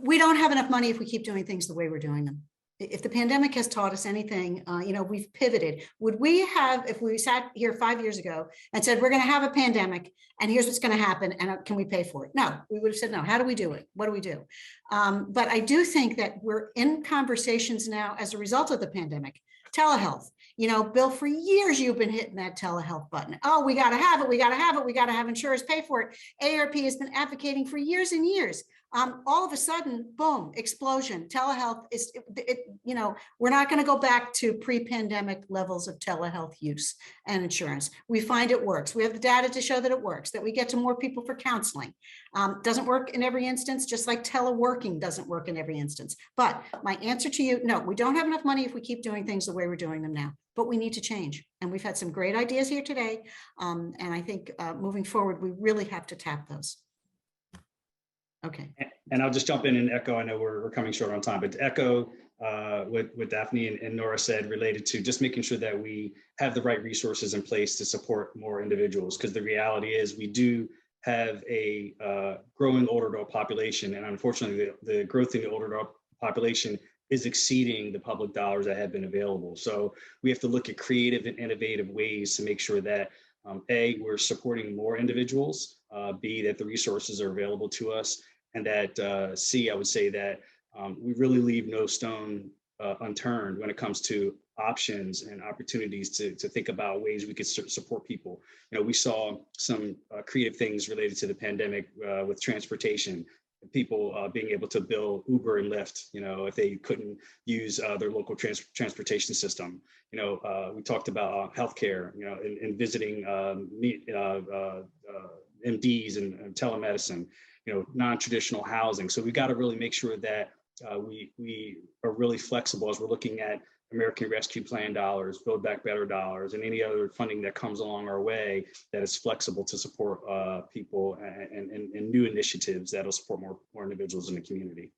We don't have enough money if we keep doing things the way we're doing them. If the pandemic has taught us anything, we've pivoted. Would we have, if we sat here 5 years ago and said, we're going to have a pandemic and here's what's going to happen and can we pay for it? No, we would have said, no. How do we do it? What do we do? But I do think that we're in conversations now as a result of the pandemic. Telehealth. Bill, for years you've been hitting that telehealth button. Oh, we got to have it. We got to have it. We got to have insurers pay for it. AARP has been advocating for years and years. All of a sudden, boom, explosion. Telehealth is, we're not going to go back to pre-pandemic levels of telehealth use and insurance. We find it works. We have the data to show that it works, that we get to more people for counseling. Doesn't work in every instance, just like teleworking doesn't work in every instance. But my answer to you, no, we don't have enough money if we keep doing things the way we're doing them now, but we need to change. And we've had some great ideas here today. And I think moving forward, we really have to tap those. Okay. And I'll just jump in and echo, I know we're coming short on time, but to echo what Daphne and Nora said related to just making sure that we have the right resources in place to support more individuals. Because the reality is we do have a growing older adult population. And unfortunately, the growth in the older adult population is exceeding the public dollars that have been available. So we have to look at creative and innovative ways to make sure that A, we're supporting more individuals, B, that the resources are available to us, and that C, I would say that we really leave no stone unturned when it comes to options and opportunities to think about ways we could support people. We saw some creative things related to the pandemic with transportation, people being able to bill Uber and Lyft, if they couldn't use their local transportation system. We talked about healthcare, and visiting MDs and telemedicine, non-traditional housing. So we got to really make sure that we are really flexible as we're looking at American Rescue Plan dollars, Build Back Better dollars, and any other funding that comes along our way that is flexible to support people and new initiatives that'll support more individuals in the community.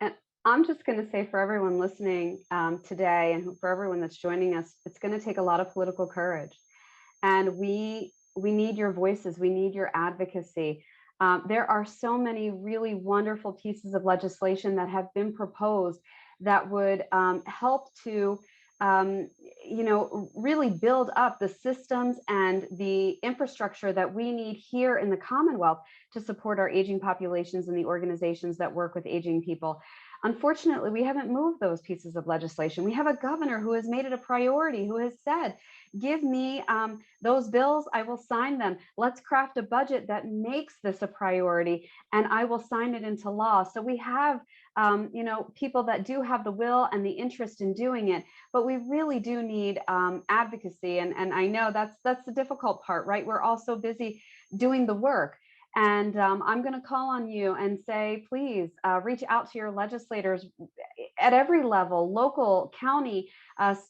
And I'm just going to say for everyone listening today and for everyone that's joining us, it's going to take a lot of political courage. And we need your voices. We need your advocacy. There are so many really wonderful pieces of legislation that have been proposed that would help to, really build up the systems and the infrastructure that we need here in the Commonwealth to support our aging populations and the organizations that work with aging people. Unfortunately, we haven't moved those pieces of legislation. We have a governor who has made it a priority, who has said, give me those bills, I will sign them. Let's craft a budget that makes this a priority and I will sign it into law. So we have, people that do have the will and the interest in doing it, but we really do need advocacy. And I know that's the difficult part, right? We're all so busy doing the work. And I'm going to call on you and say, please reach out to your legislators at every level, local, county,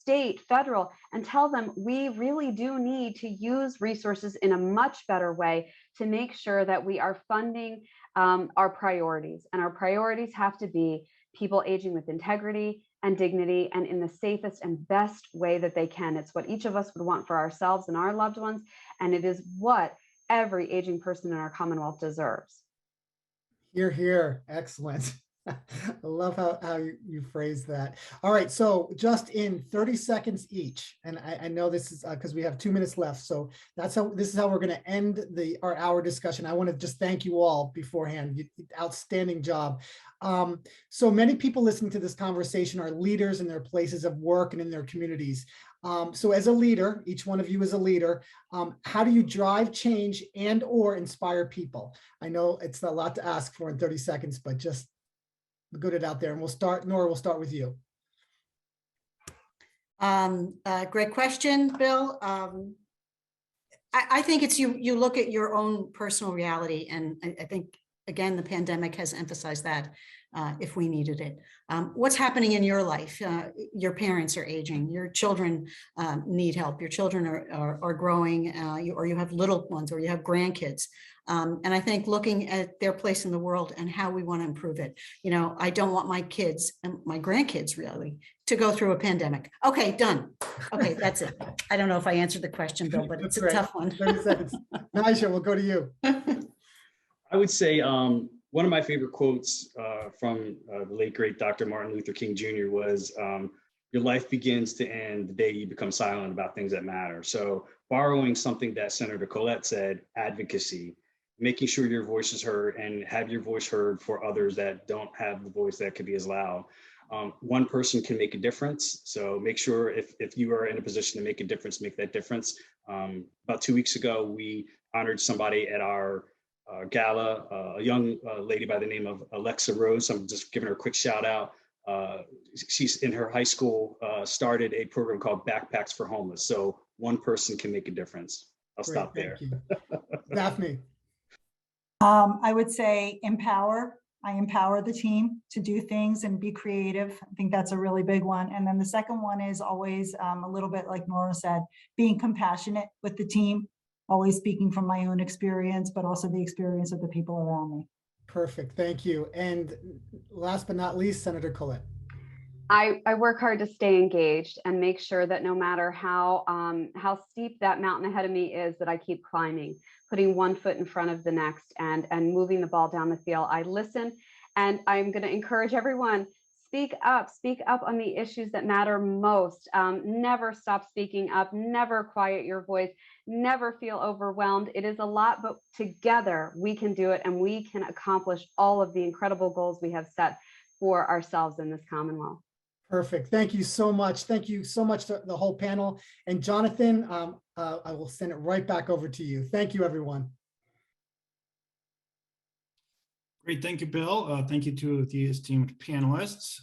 state, federal, and tell them we really do need to use resources in a much better way to make sure that we are funding our priorities. And our priorities have to be people aging with integrity and dignity and in the safest and best way that they can. It's what each of us would want for ourselves and our loved ones. And it is what every aging person in our Commonwealth deserves. Hear, hear. Excellent. I love how you phrase that. All right, so just in 30 seconds each, and I know this is because we have 2 minutes left, so this is how we're going to end our hour discussion. I want to just thank you all beforehand. Outstanding job. So many people listening to this conversation are leaders in their places of work and in their communities. So as a leader, each one of you is a leader, how do you drive change and or inspire people? I know it's a lot to ask for in 30 seconds, but just get it out there, and we'll start, Nora, we'll start with you. Great question, Bill. I think it's you look at your own personal reality, and I think, again, the pandemic has emphasized that if we needed it. What's happening in your life? Your parents are aging, your children need help, your children are growing, or you have little ones, or you have grandkids. And I think looking at their place in the world and how we want to improve it. You know, I don't want my kids and my grandkids really to go through a pandemic. Okay, done. Okay, that's it. I don't know if I answered the question, Bill, but it's a tough one. 30 seconds. Nigel, we'll go to you. I would say one of my favorite quotes from the late, great Dr. Martin Luther King Jr. was, your life begins to end the day you become silent about things that matter. So borrowing something that Senator Collette said, advocacy, making sure your voice is heard and have your voice heard for others that don't have the voice that could be as loud. One person can make a difference. So make sure if you are in a position to make a difference, make that difference. About 2 weeks ago, we honored somebody at our gala, a young lady by the name of Alexa Rose. I'm just giving her a quick shout out. She's in her high school, started a program called Backpacks for Homeless. So one person can make a difference. I'll stop there. Daphne. I would say empower. I empower the team to do things and be creative. I think that's a really big one. And then the second one is always a little bit like Nora said, being compassionate with the team, always speaking from my own experience, but also the experience of the people around me. Perfect. Thank you. And last but not least, Senator Collette. I work hard to stay engaged and make sure that no matter how steep that mountain ahead of me is, that I keep climbing, putting one foot in front of the next and moving the ball down the field. I listen, and I'm going to encourage everyone, speak up on the issues that matter most. Never stop speaking up, never quiet your voice, never feel overwhelmed. It is a lot, but together we can do it, and we can accomplish all of the incredible goals we have set for ourselves in this Commonwealth. Perfect. Thank you so much. Thank you so much to the whole panel. And Jonathan, I will send it right back over to you. Thank you, everyone. Great. Thank you, Bill. Thank you to the esteemed panelists.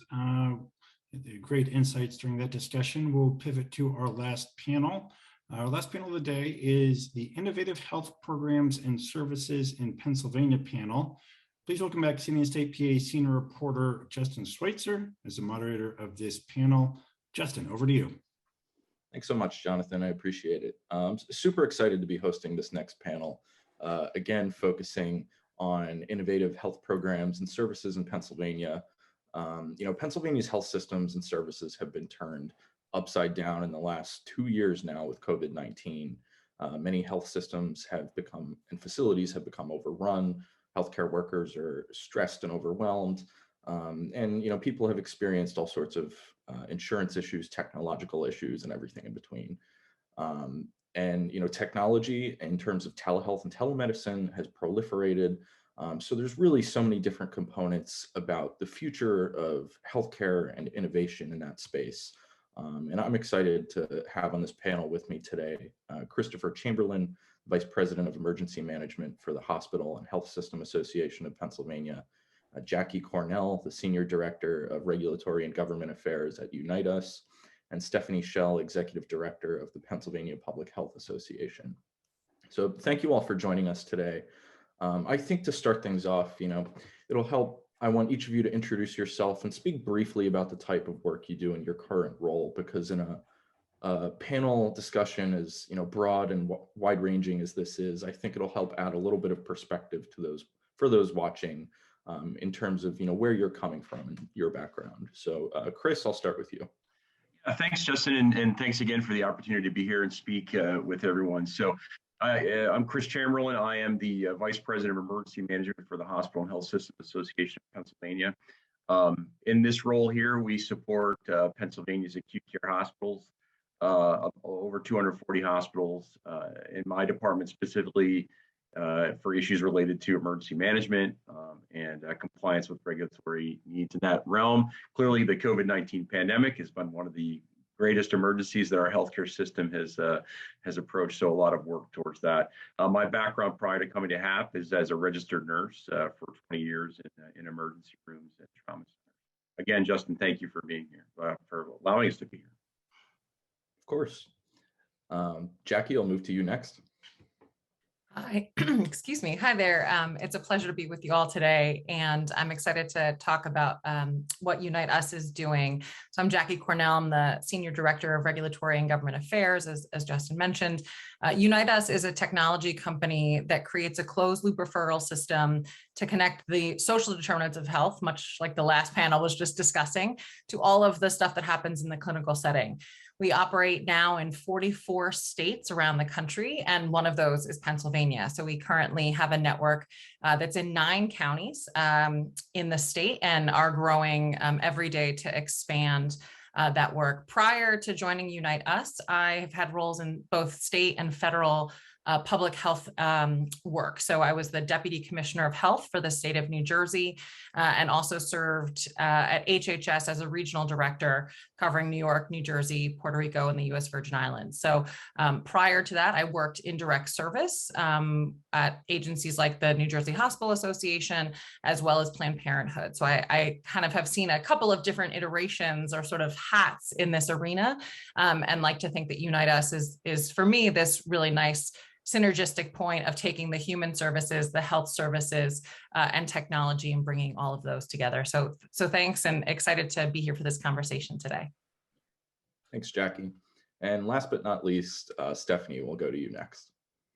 Great insights during that discussion. We'll pivot to our last panel. Our last panel of the day is the Innovative Health Programs and Services in Pennsylvania panel. Please welcome back City and State PA Senior Reporter Justin Schweitzer as the moderator of this panel. Justin, over to you. Thanks so much, Jonathan. I appreciate it. I'm super excited to be hosting this next panel, again, focusing on innovative health programs and services in Pennsylvania. Pennsylvania's health systems and services have been turned upside down in the last 2 years now with COVID-19. Many health systems have become, and facilities have become overrun. Healthcare workers are stressed and overwhelmed. And people have experienced all sorts of insurance issues, technological issues, and everything in between. Technology in terms of telehealth and telemedicine has proliferated. So there's really so many different components about the future of healthcare and innovation in that space. And I'm excited to have on this panel with me today, Christopher Chamberlain, Vice President of Emergency Management for the Hospital and Health System Association of Pennsylvania, Jackie Cornell, the Senior Director of Regulatory and Government Affairs at Unite Us, and Stephanie Schell, Executive Director of the Pennsylvania Public Health Association. So thank you all for joining us today. I think to start things off, it'll help. I want each of you to introduce yourself and speak briefly about the type of work you do in your current role, because in a panel discussion as broad and wide-ranging as this is, I think it'll help add a little bit of perspective to those watching in terms of where you're coming from and your background. So Chris, I'll start with you. Thanks, Justin, and thanks again for the opportunity to be here and speak with everyone. So I'm Chris Chamberlain. I am the Vice President of Emergency Management for the Hospital and Health System Association of Pennsylvania. In this role here, we support Pennsylvania's acute care hospitals, over 240 hospitals in my department specifically for issues related to emergency management and compliance with regulatory needs in that realm. Clearly, the COVID-19 pandemic has been one of the greatest emergencies that our healthcare system has approached, so a lot of work towards that. My background prior to coming to HAP is as a registered nurse for 20 years in emergency rooms and trauma centers. Again, Justin, thank you for being here, for allowing us to be here. course. Jackie, I'll move to you next. Hi, excuse me. Hi there. It's a pleasure to be with you all today, and I'm excited to talk about what Unite Us is doing. So I'm Jackie Cornell. I'm the Senior Director of Regulatory and Government Affairs, as Justin mentioned. Unite Us is a technology company that creates a closed loop referral system to connect the social determinants of health, much like the last panel was just discussing, to all of the stuff that happens in the clinical setting. We operate now in 44 states around the country, and one of those is Pennsylvania. So we currently have a network that's in 9 counties in the state and are growing every day to expand that work. Prior to joining Unite Us, I've had roles in both state and federal public health work. So I was the Deputy Commissioner of Health for the state of New Jersey and also served at HHS as a regional director covering New York, New Jersey, Puerto Rico, and the US Virgin Islands. So prior to that, I worked in direct service at agencies like the New Jersey Hospital Association, as well as Planned Parenthood. So I kind of have seen a couple of different iterations or sort of hats in this arena, and like to think that Unite Us is for me, this really nice synergistic point of taking the human services, the health services, and technology and bringing all of those together. So thanks, and excited to be here for this conversation today. Thanks, Jackie. And last but not least, Stephanie, we'll go to you next.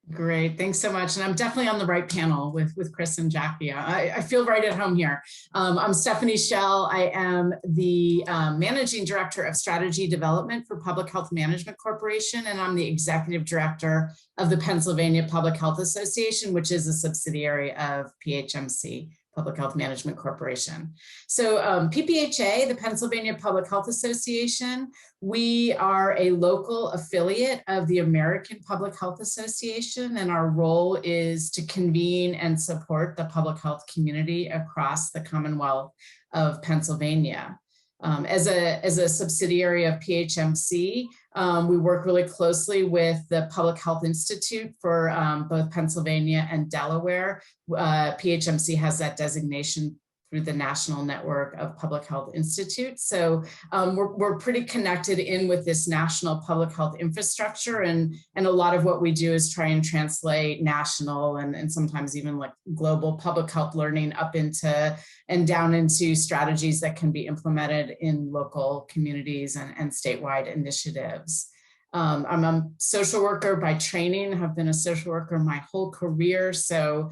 Great, thanks so much. And I'm definitely on the right panel with Chris and Jackie. I feel right at home here. I'm Stephanie Schell. I am the Managing Director of Strategy Development for Public Health Management Corporation, and I'm the Executive Director of the Pennsylvania Public Health Association, which is a subsidiary of PHMC, Public Health Management Corporation. So PPHA, the Pennsylvania Public Health Association, we are a local affiliate of the American Public Health Association, and our role is to convene and support the public health community across the Commonwealth of Pennsylvania. As a subsidiary of PHMC, we work really closely with the Public Health Institute for both Pennsylvania and Delaware. PHMC has that designation through the National Network of Public Health Institutes. So we're pretty connected in with this national public health infrastructure, and a lot of what we do is try and translate national and sometimes even like global public health learning up into and down into strategies that can be implemented in local communities and statewide initiatives. I'm a social worker by training, have been a social worker my whole career. So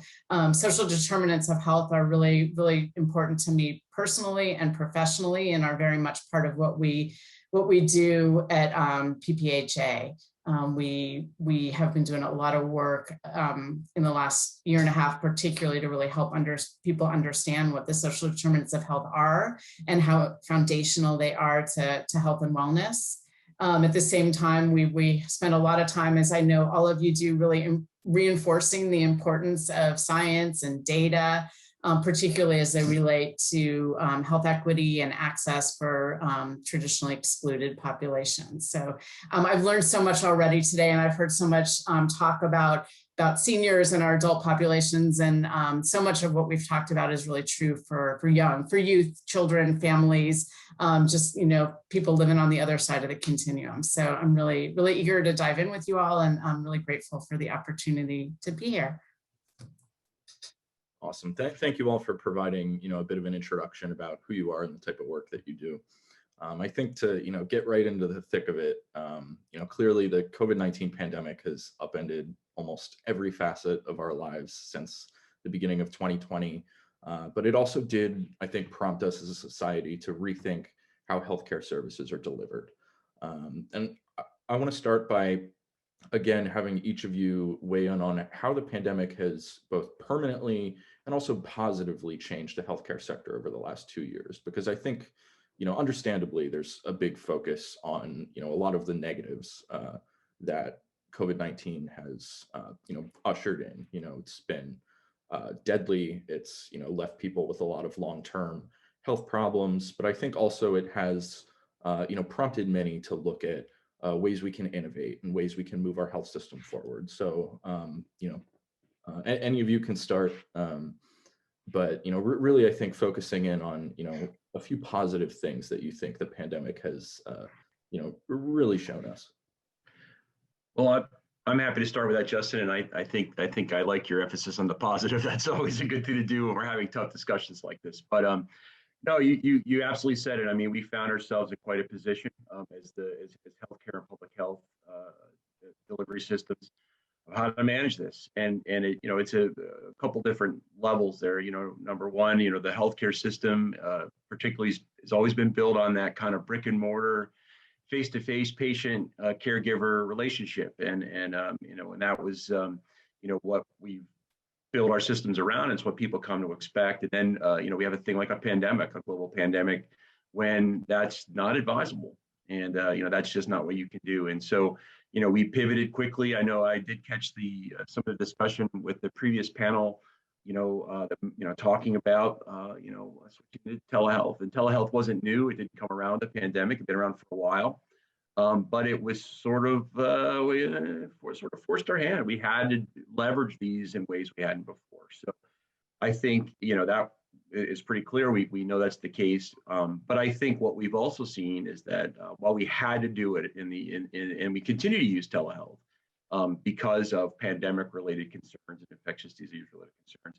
social determinants of health are really, really important to me personally and professionally, and are very much part of what we do at PPHA. We have been doing a lot of work in the last year and a half, particularly to really help people understand what the social determinants of health are and how foundational they are to health and wellness. At the same time, we spend a lot of time, as I know all of you do, really reinforcing the importance of science and data, particularly as they relate to health equity and access for traditionally excluded populations. So I've learned so much already today, and I've heard so much talk about seniors and our adult populations, and so much of what we've talked about is really true for youth, children, families, just people living on the other side of the continuum. So I'm really, really eager to dive in with you all, and I'm really grateful for the opportunity to be here. Awesome. Thank you all for providing, a bit of an introduction about who you are and the type of work that you do. I think to, get right into the thick of it, clearly the COVID-19 pandemic has upended almost every facet of our lives since the beginning of 2020. But it also did, I think, prompt us as a society to rethink how healthcare services are delivered. And I want to start by, again, having each of you weigh in on how the pandemic has both permanently and also positively changed the healthcare sector over the last 2 years. Because I think, understandably, there's a big focus on, a lot of the negatives that COVID-19 has, ushered in. It's been deadly. It's, left people with a lot of long-term health problems. But I think also it has, prompted many to look at ways we can innovate and ways we can move our health system forward. So, any of you can start, but, really, I think focusing in on, a few positive things that you think the pandemic has, really shown us. Well, I'm happy to start with that, Justin. And I think I like your emphasis on the positive. That's always a good thing to do when we're having tough discussions like this. But no, you absolutely said it. I mean, we found ourselves in quite a position as healthcare and public health delivery systems of how to manage this. And it, it's a couple different levels there. Number one, the healthcare system particularly has always been built on that kind of brick and mortar, face-to-face patient caregiver relationship. And that was, what we build our systems around. It's what people come to expect. And then, we have a thing like a pandemic, a global pandemic, when that's not advisable. And, that's just not what you can do. And so, we pivoted quickly. I know I did catch some of the discussion with the previous panel, talking about, telehealth. And telehealth wasn't new. It didn't come around the pandemic. It'd been around for a while. But it was sort of forced our hand. We had to leverage these in ways we hadn't before. So I think, that is pretty clear. We know that's the case. But I think what we've also seen is that while we had to do it and we continue to use telehealth because of pandemic-related concerns and infectious disease-related concerns,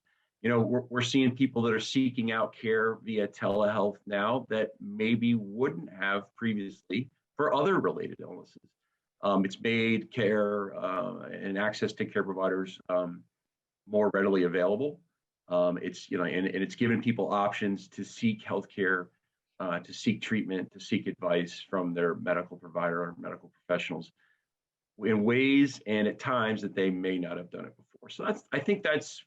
we're seeing people that are seeking out care via telehealth now that maybe wouldn't have previously for other related illnesses. It's made care and access to care providers more readily available. It's, and it's given people options to seek healthcare, to seek treatment, to seek advice from their medical provider or medical professionals in ways and at times that they may not have done it before. So I think that's,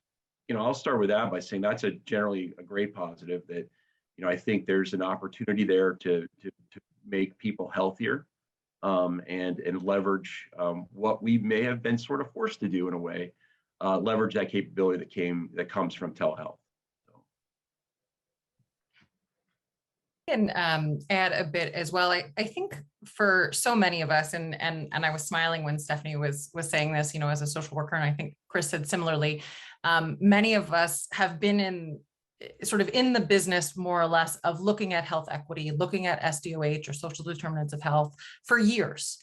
I'll start with that by saying that's generally a great positive that, I think there's an opportunity there to make people healthier and leverage what we may have been sort of forced to do in a way, leverage that capability that comes from telehealth. And add a bit as well. I think for so many of us, and I was smiling when Stephanie was saying this, as a social worker, and I think Chris said similarly, many of us have been in the business more or less of looking at health equity, looking at SDOH or social determinants of health for years.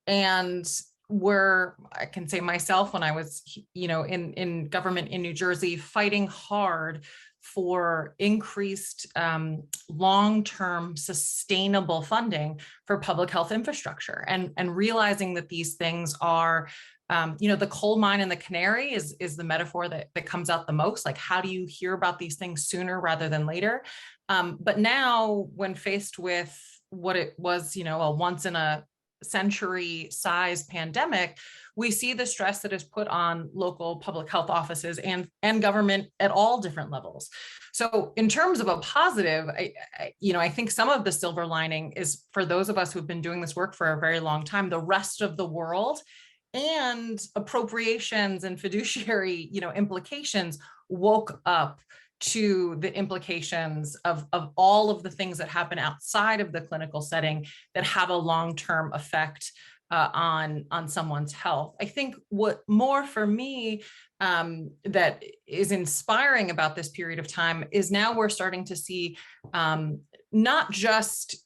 And I can say myself, when I was, in government in New Jersey, fighting hard for increased long-term sustainable funding for public health infrastructure and realizing that these things are the coal mine and the canary is the metaphor that comes out the most. Like, how do you hear about these things sooner rather than later? But now, when faced with what it was, a once in a century size pandemic, we see the stress that is put on local public health offices and government at all different levels. So in terms of a positive, I think some of the silver lining is for those of us who've been doing this work for a very long time, the rest of the world and appropriations and fiduciary, implications woke up to the implications of all of the things that happen outside of the clinical setting that have a long-term effect on someone's health. I think what more for me that is inspiring about this period of time is now we're starting to see not just,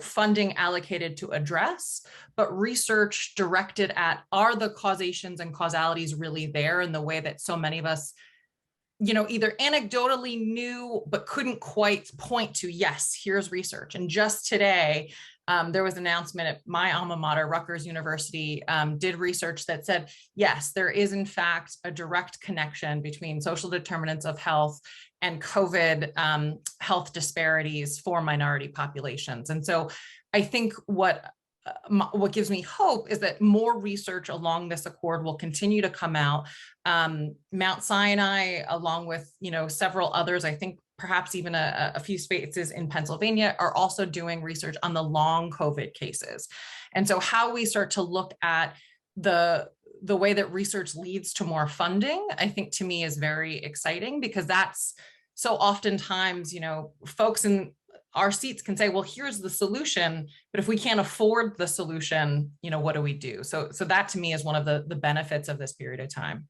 funding allocated to address, but research directed at, are the causations and causalities really there in the way that so many of us, either anecdotally knew, but couldn't quite point to, yes, here's research. And just today, there was an announcement at my alma mater, Rutgers University, did research that said, yes, there is in fact a direct connection between social determinants of health and COVID health disparities for minority populations. And so I think what gives me hope is that more research along this accord will continue to come out. Mount Sinai, along with several others, I think perhaps even a few spaces in Pennsylvania, are also doing research on the long COVID cases. And so how we start to look at the way that research leads to more funding, I think to me is very exciting, because that's so oftentimes, folks in our seats can say, well, here's the solution, but if we can't afford the solution, what do we do? So that to me is one of the benefits of this period of time.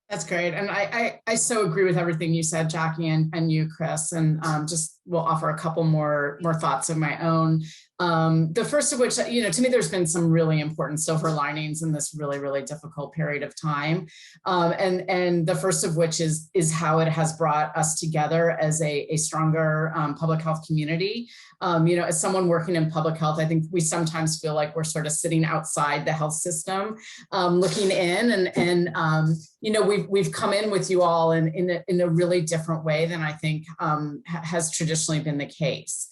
That's great. And I so agree with everything you said, Jackie, and you, Chris. And just will offer a couple more thoughts of my own. The first of which, you know, to me, there's been some really important silver linings in this really, really difficult period of time. And the first of which is how it has brought us together as a stronger public health community. You know, as someone working in public health, I think we sometimes feel like we're sort of sitting outside the health system, looking in, and you know, we've come in with you all in a really different way than I think has traditionally been the case.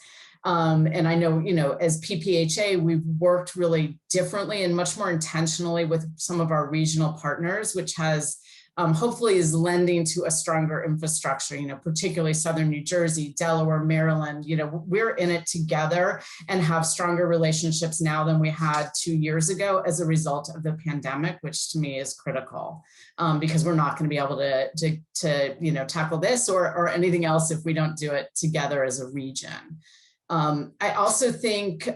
And I know, you know, as PPHA, we've worked really differently and much more intentionally with some of our regional partners, which has hopefully is lending to a stronger infrastructure, you know, particularly Southern New Jersey, Delaware, Maryland. You know, we're in it together and have stronger relationships now than we had 2 years ago as a result of the pandemic, which to me is critical, because we're not going to be able to you know, tackle this or anything else if we don't do it together as a region. I also think, you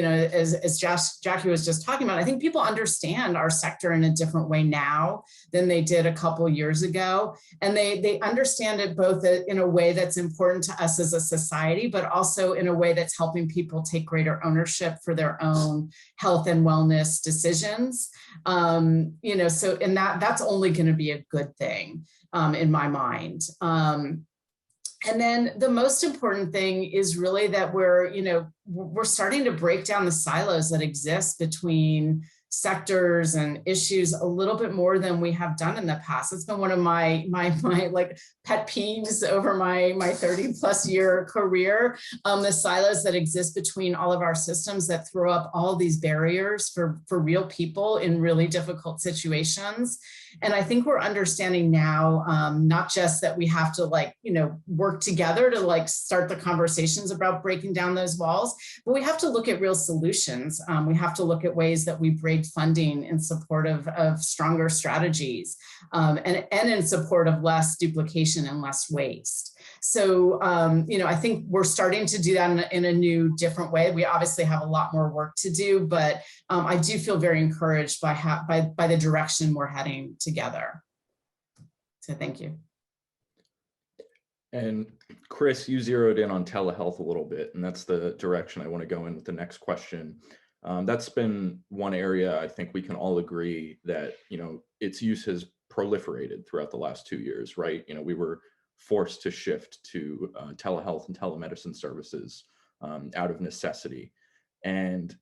know, as Jackie was just talking about, I think people understand our sector in a different way now than they did a couple years ago. And they understand it both in a way that's important to us as a society, but also in a way that's helping people take greater ownership for their own health and wellness decisions. You know, so, and that's only going to be a good thing in my mind. And then the most important thing is really that we're starting to break down the silos that exist between sectors and issues a little bit more than we have done in the past. It's been one of my like pet peeves over my 30+ year career, the silos that exist between all of our systems that throw up all these barriers for real people in really difficult situations. And I think we're understanding now, not just that we have to work together to start the conversations about breaking down those walls, but we have to look at real solutions. We have to look at ways that we break funding in support of stronger strategies, and in support of less duplication and less waste. So, I think we're starting to do that in a new, different way. We obviously have a lot more work to do, but I do feel very encouraged by the direction we're heading together. So thank you. And Chris, you zeroed in on telehealth a little bit, and that's the direction I want to go in with the next question. That's been one area I think we can all agree that, its use has proliferated throughout the last 2 years, right? We were forced to shift to telehealth and telemedicine services out of necessity. And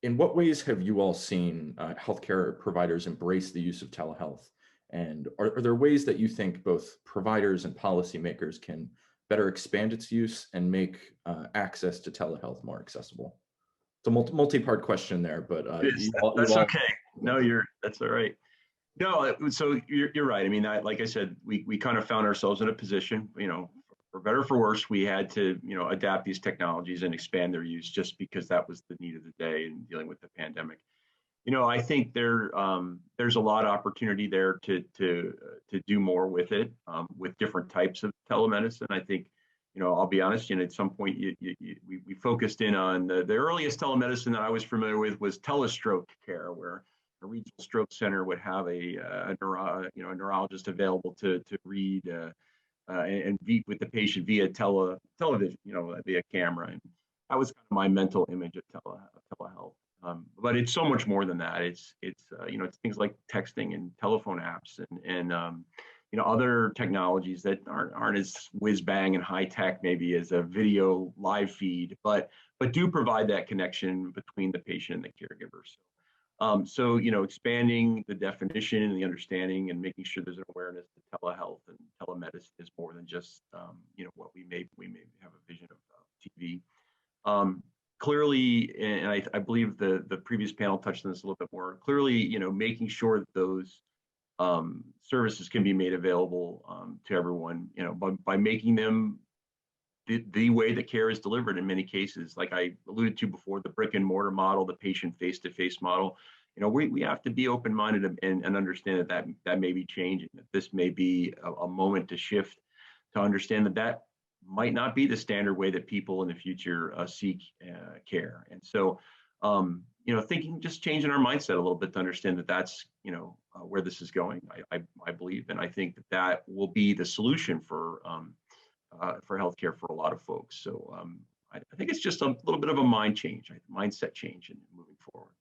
in what ways have you all seen healthcare providers embrace the use of telehealth? And are there ways that you think both providers and policymakers can better expand its use and make access to telehealth more accessible? It's a multi-part question there, but that's okay. No, that's all right. No, so you're right. I mean, like I said, we kind of found ourselves in a position, for better or for worse, we had to, adapt these technologies and expand their use just because that was the need of the day in dealing with the pandemic. I think there's a lot of opportunity there to do more with it, with different types of telemedicine. I think, I'll be honest, at some point we focused in on the earliest telemedicine that I was familiar with was telestroke care, where a regional stroke center would have a neurologist available to read and meet with the patient via television, via camera. And that was kind of my mental image of telehealth. But it's so much more than that. It's things like texting and telephone apps and other technologies that aren't as whiz bang and high tech maybe as a video live feed, but do provide that connection between the patient and the caregiver. So expanding the definition and the understanding and making sure there's an awareness that telehealth and telemedicine is more than just what we may have a vision of TV. Clearly, and I believe the previous panel touched on this a little bit more, clearly, making sure that those services can be made available to everyone, by making them the way that care is delivered in many cases. Like I alluded to before, the brick and mortar model, the patient face-to-face model, we have to be open-minded and understand that may be changing, that this may be a moment to shift, to understand that might not be the standard way that people in the future seek care. And so, just changing our mindset a little bit to understand that that's, where this is going, I believe. And I think that will be the solution for for healthcare for a lot of folks. So I think it's just a little bit of a mindset change in moving forward.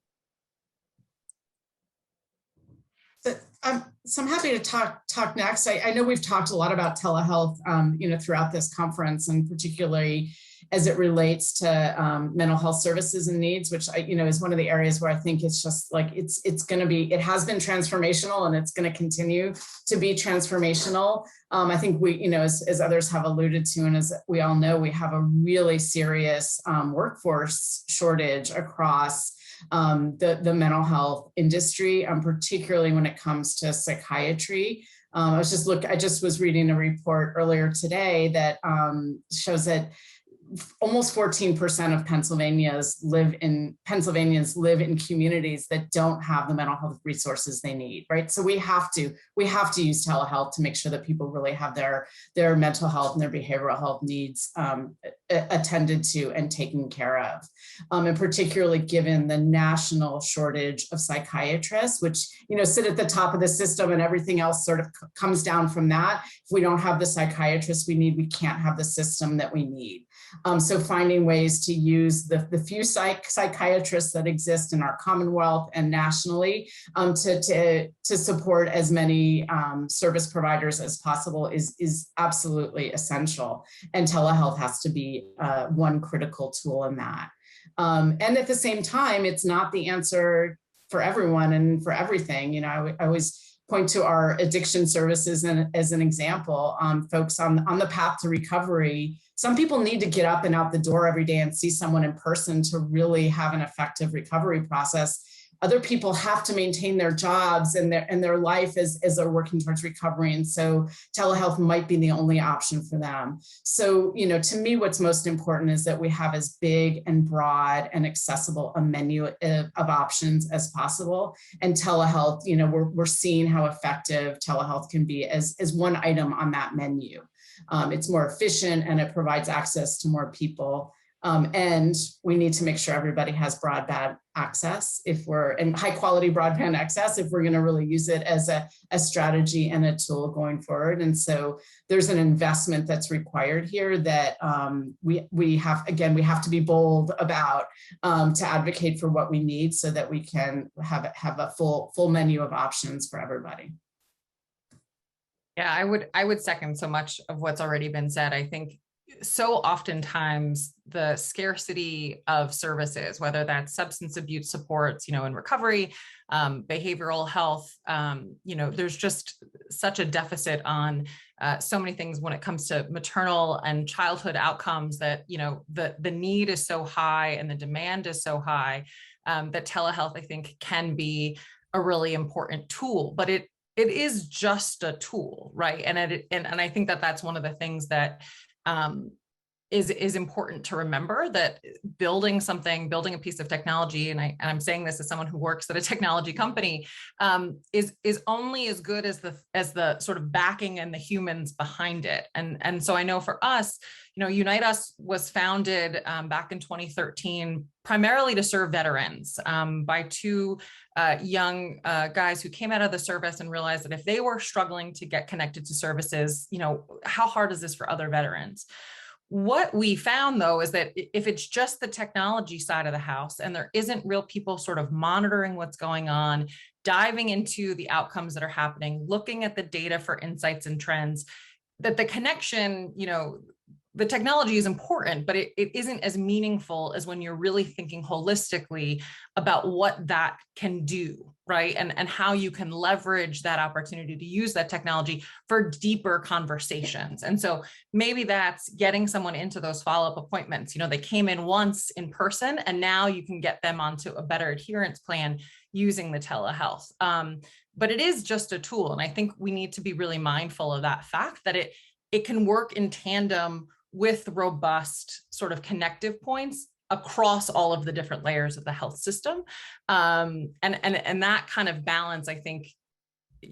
So I'm happy to talk next. I know we've talked a lot about telehealth, throughout this conference, and particularly as it relates to mental health services and needs, which is one of the areas where I think it's just like it has been transformational, and it's going to continue to be transformational. I think we, as others have alluded to, and as we all know, we have a really serious workforce shortage across the mental health industry, particularly when it comes to psychiatry. I just was reading a report earlier today that shows that almost 14% of Pennsylvanians live in communities that don't have the mental health resources they need, right? So we have to use telehealth to make sure that people really have their mental health and their behavioral health needs attended to and taken care of. And particularly given the national shortage of psychiatrists, which sit at the top of the system, and everything else sort of comes down from that. If we don't have the psychiatrists we need, we can't have the system that we need. So finding ways to use the few psychiatrists that exist in our Commonwealth and nationally to support as many service providers as possible is absolutely essential. And telehealth has to be one critical tool in that. And at the same time, it's not the answer for everyone and for everything. I always point to our addiction services as an example. Folks on the path to recovery, some people need to get up and out the door every day and see someone in person to really have an effective recovery process. Other people have to maintain their jobs and their life as they're working towards recovery. And so telehealth might be the only option for them. So, to me, what's most important is that we have as big and broad and accessible a menu of options as possible. And telehealth, we're seeing how effective telehealth can be as one item on that menu. It's more efficient and it provides access to more people. And we need to make sure everybody has broadband access and high quality broadband access if we're going to really use it as a strategy and a tool going forward. And so there's an investment that's required here that we have to be bold about to advocate for what we need so that we can have a full menu of options for everybody. Yeah, I would second so much of what's already been said. I think so oftentimes the scarcity of services, whether that's substance abuse supports, in recovery, behavioral health, there's just such a deficit on so many things when it comes to maternal and childhood outcomes that, the need is so high and the demand is so high that telehealth, I think, can be a really important tool, but it is just a tool, right? And I think that that's one of the things that is important to remember, that building a piece of technology, and I'm saying this as someone who works at a technology company, is only as good as the sort of backing and the humans behind it. And so I know for us, Unite Us was founded back in 2013, primarily to serve veterans by two young guys who came out of the service and realized that if they were struggling to get connected to services, how hard is this for other veterans? What we found, though, is that if it's just the technology side of the house and there isn't real people sort of monitoring what's going on, diving into the outcomes that are happening, looking at the data for insights and trends, that the connection, the technology is important, but it isn't as meaningful as when you're really thinking holistically about what that can do, right? And how you can leverage that opportunity to use that technology for deeper conversations. And so maybe that's getting someone into those follow-up appointments. They came in once in person and now you can get them onto a better adherence plan using the telehealth. But it is just a tool. And I think we need to be really mindful of that fact that it can work in tandem with robust sort of connective points across all of the different layers of the health system. And that kind of balance, I think,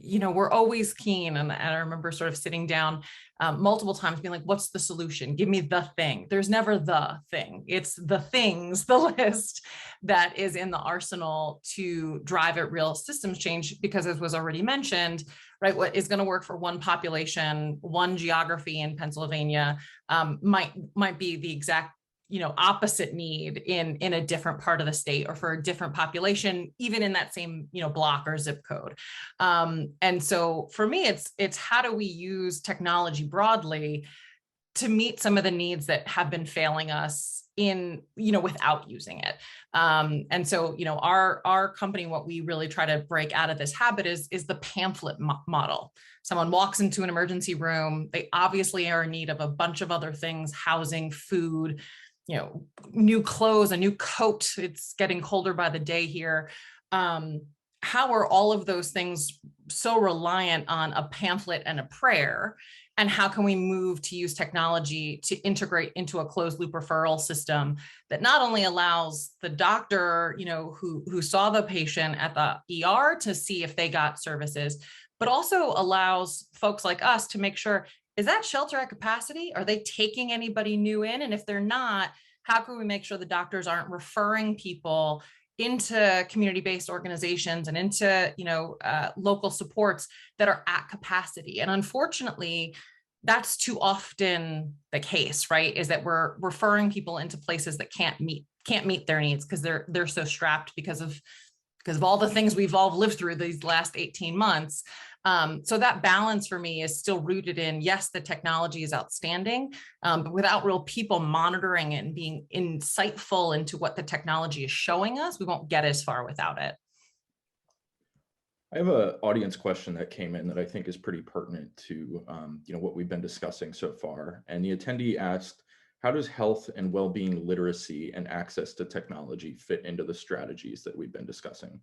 we're always keen, and I remember sort of sitting down multiple times being like, what's the solution? Give me the thing. There's never the thing. It's the things, the list that is in the arsenal to drive at real systems change, because as was already mentioned, right, what is going to work for one population, one geography in Pennsylvania might be the exact opposite need in a different part of the state, or for a different population, even in that same, block or zip code. And so for me, it's how do we use technology broadly to meet some of the needs that have been failing us without using it. And so, our company, what we really try to break out of this habit is the pamphlet model. Someone walks into an emergency room, they obviously are in need of a bunch of other things: housing, food, new clothes, a new coat. It's getting colder by the day here. How are all of those things so reliant on a pamphlet and a prayer? And how can we move to use technology to integrate into a closed loop referral system that not only allows the doctor, who saw the patient at the ER to see if they got services, but also allows folks like us to make sure, is that shelter at capacity? Are they taking anybody new in? And if they're not, how can we make sure the doctors aren't referring people into community-based organizations and into, local supports that are at capacity? And unfortunately, that's too often the case, right? Is that we're referring people into places that can't meet their needs because they're so strapped because of all the things we've all lived through these last 18 months. So that balance for me is still rooted in, yes, the technology is outstanding, but without real people monitoring it and being insightful into what the technology is showing us, we won't get as far without it. I have an audience question that came in that I think is pretty pertinent to what we've been discussing so far. And the attendee asked, how does health and well-being literacy and access to technology fit into the strategies that we've been discussing?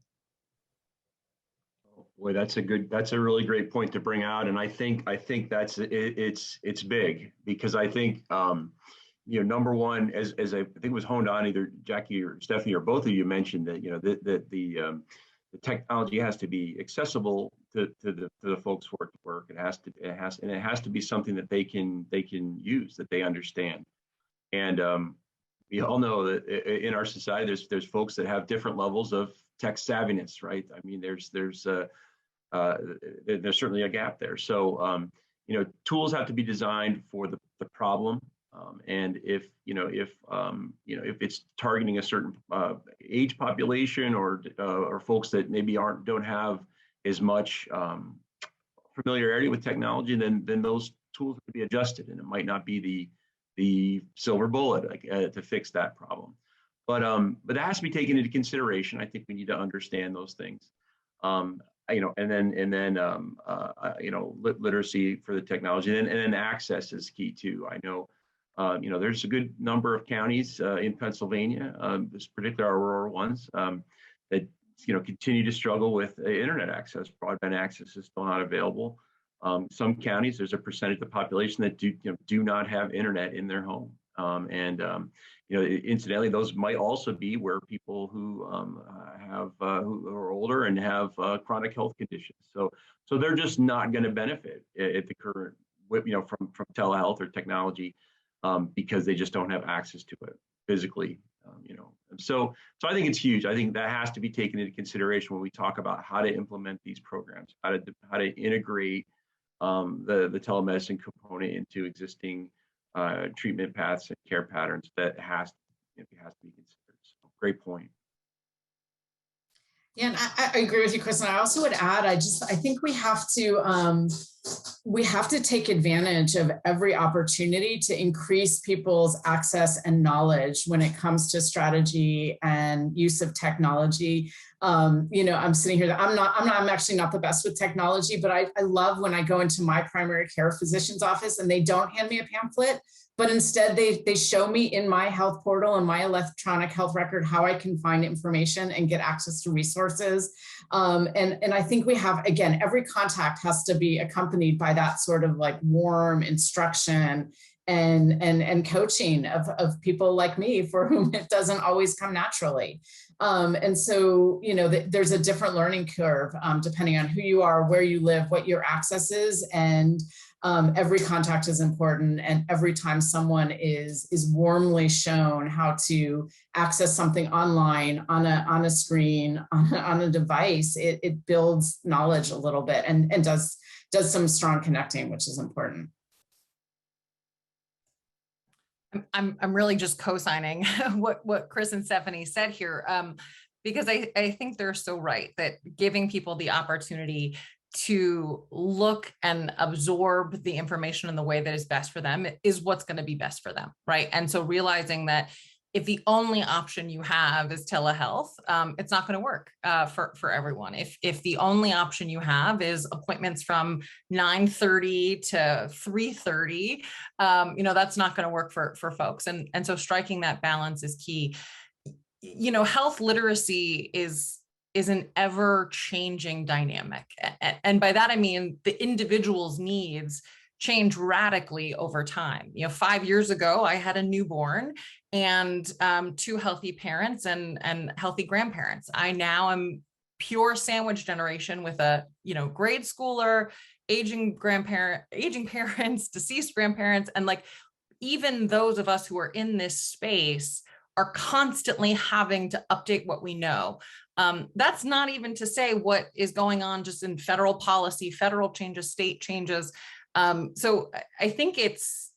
Boy, that's a really great point to bring out, and I think that's it's big, because I think number one, as I think it was honed on, either Jackie or Stephanie or both of you mentioned that that the technology has to be accessible to the folks who are at work. It has to be something that they can use, that they understand. And we all know that in our society, there's folks that have different levels of tech savviness, right? I mean, there's certainly a gap there. So tools have to be designed for the problem, and if it's targeting a certain age population or folks that maybe don't have as much familiarity with technology, then those tools have to be adjusted, and it might not be the silver bullet to fix that problem. But that has to be taken into consideration. I think we need to understand those things. And then literacy for the technology, and then access is key too. I know, there's a good number of counties in Pennsylvania, particularly our rural ones, that continue to struggle with internet access. Broadband access is still not available. Some counties, there's a percentage of the population that do not have internet in their home, incidentally, those might also be where people who who are older and have chronic health conditions. So they're just not going to benefit at the current, from telehealth or technology, because they just don't have access to it physically. So I think it's huge. I think that has to be taken into consideration when we talk about how to implement these programs, how to integrate the telemedicine component into existing treatment paths and care patterns. That has to be considered. So, great point. Yeah, and I agree with you, Chris. And I also would add, I think we have to take advantage of every opportunity to increase people's access and knowledge when it comes to strategy and use of technology. I'm sitting here, I'm actually not the best with technology, but I love when I go into my primary care physician's office and they don't hand me a pamphlet, but instead they show me in my health portal and my electronic health record how I can find information and get access to resources. And I think we have, again, every contact has to be accompanied by that sort of like warm instruction and coaching of people like me for whom it doesn't always come naturally. And so, you know, there's a different learning curve depending on who you are, where you live, what your access is, and every contact is important. And every time someone is warmly shown how to access something online, on a screen, on a device, it builds knowledge a little bit and does some strong connecting, which is important. I'm really just co-signing what Chris and Stephanie said here, because I think they're so right that giving people the opportunity to look and absorb the information in the way that is best for them is what's going to be best for them, right? And so realizing that if the only option you have is telehealth, it's not going to work for everyone. If the only option you have is appointments from 9:30 to 3:30, you know, that's not going to work for folks. And so striking that balance is key. You know, health literacy is an ever-changing dynamic. And by that, I mean the individual's needs change radically over time. You know, 5 years ago, I had a newborn and 2 healthy parents and healthy grandparents. I now am pure sandwich generation with a, you know, grade schooler, aging parents, deceased grandparents. And like, even those of us who are in this space are constantly having to update what we know. That's not even to say what is going on just in federal policy, federal changes, state changes. So I think it's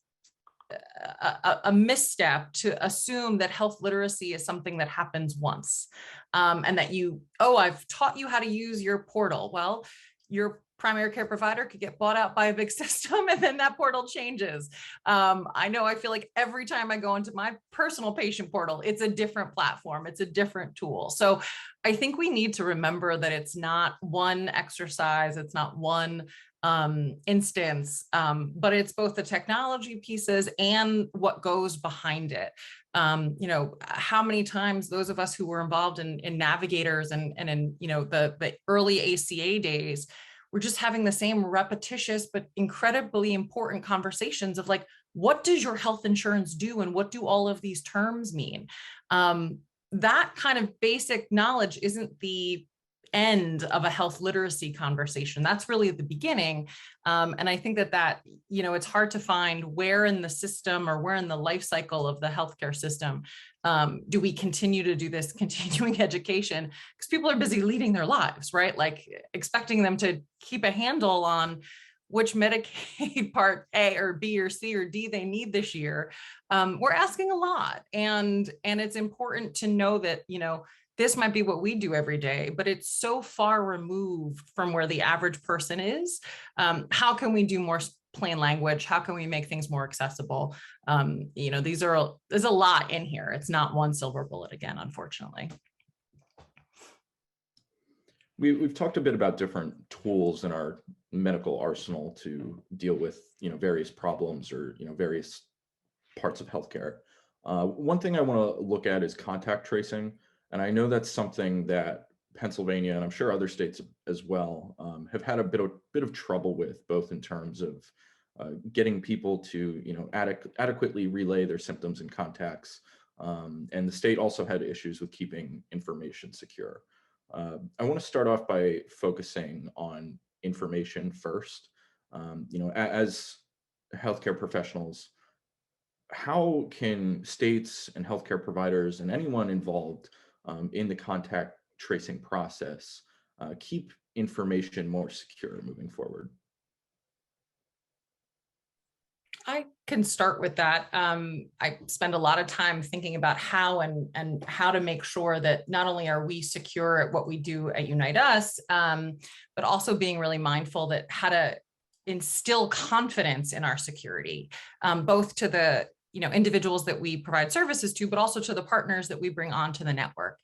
a misstep to assume that health literacy is something that happens once, and that I've taught you how to use your portal. Well, your primary care provider could get bought out by a big system and then that portal changes. I feel like every time I go into my personal patient portal, it's a different platform, it's a different tool. So I think we need to remember that it's not one exercise, it's not one instance, but it's both the technology pieces and what goes behind it. You know, how many times those of us who were involved in navigators and in, you know, the early ACA days, we're just having the same repetitious but incredibly important conversations of like, what does your health insurance do and what do all of these terms mean? That kind of basic knowledge isn't the end of a health literacy conversation. That's really the beginning. And I think that, you know, it's hard to find where in the system or where in the life cycle of the healthcare system do we continue to do this continuing education, because people are busy leading their lives, right? Like expecting them to keep a handle on which Medicaid part A or B or C or D they need this year. We're asking a lot. And it's important to know that, you know, this might be what we do every day, but it's so far removed from where the average person is. How can we do more plain language? How can we make things more accessible? You know, there's a lot in here. It's not one silver bullet again, unfortunately. We've talked a bit about different tools in our medical arsenal to deal with, you know, various problems or, you know, various parts of healthcare. One thing I want to look at is contact tracing. And I know that's something that Pennsylvania, and I'm sure other states as well, have had a bit of trouble with, both in terms of getting people to, you know, adequately relay their symptoms and contacts. And the state also had issues with keeping information secure. I want to start off by focusing on information first. You know, as healthcare professionals, how can states and healthcare providers and anyone involved in the contact tracing process keep information more secure moving forward? I can start with that. I spend a lot of time thinking about how and how to make sure that not only are we secure at what we do at Unite Us, but also being really mindful that how to instill confidence in our security, both to the, you know, individuals that we provide services to, but also to the partners that we bring onto the network.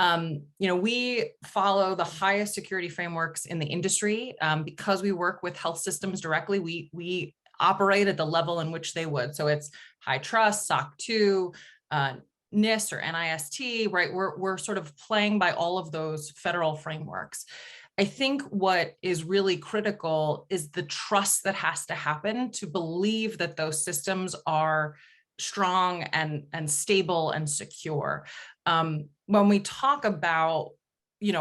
You know, we follow the highest security frameworks in the industry because we work with health systems directly. We operate at the level in which they would. So it's high trust, SOC 2, NIST or NIST, right? We're sort of playing by all of those federal frameworks. I think what is really critical is the trust that has to happen to believe that those systems are strong and stable and secure. When we talk about,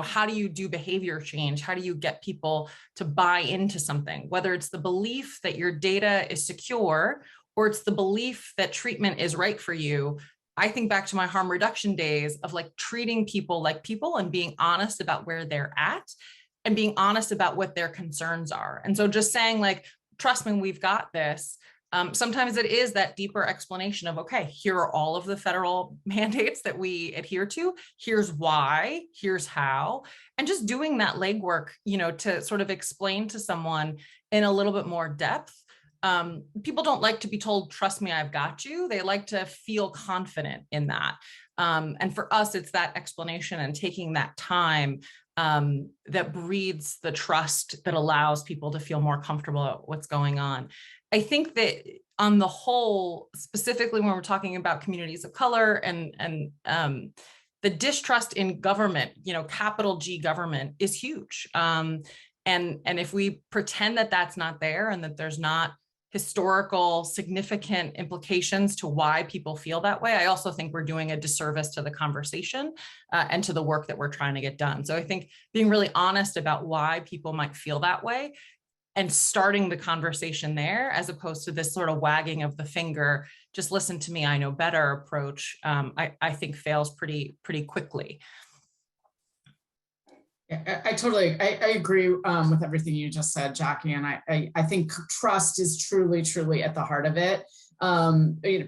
how do you do behavior change? How do you get people to buy into something? Whether it's the belief that your data is secure or it's the belief that treatment is right for you. I think back to my harm reduction days of like treating people like people and being honest about where they're at and being honest about what their concerns are. And so just saying like, trust me, we've got this. Sometimes it is that deeper explanation of, okay, here are all of the federal mandates that we adhere to. Here's why, here's how, and just doing that legwork, to sort of explain to someone in a little bit more depth. People don't like to be told, trust me, I've got you. They like to feel confident in that. And for us, it's that explanation and taking that time that breeds the trust that allows people to feel more comfortable about what's going on. I think that on the whole, specifically when we're talking about communities of color and the distrust in government, capital G government is huge. And if we pretend that that's not there and that there's not historical significant implications to why people feel that way, I also think we're doing a disservice to the conversation and to the work that we're trying to get done. So I think being really honest about why people might feel that way and starting the conversation there, as opposed to this sort of wagging of the finger, just listen to me, I know better approach, I think fails pretty quickly. I totally agree with everything you just said, Jackie. And I think trust is truly at the heart of it.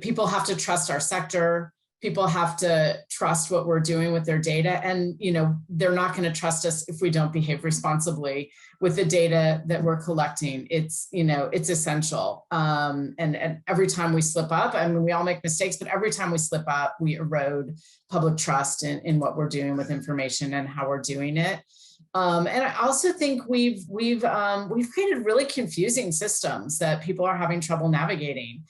People have to trust our sector. People have to trust what we're doing with their data. And, they're not going to trust us if we don't behave responsibly with the data that we're collecting. It's essential. And every time we slip up, I mean, we all make mistakes, but every time we slip up, we erode public trust in what we're doing with information and how we're doing it. And I also think we've created really confusing systems that people are having trouble navigating.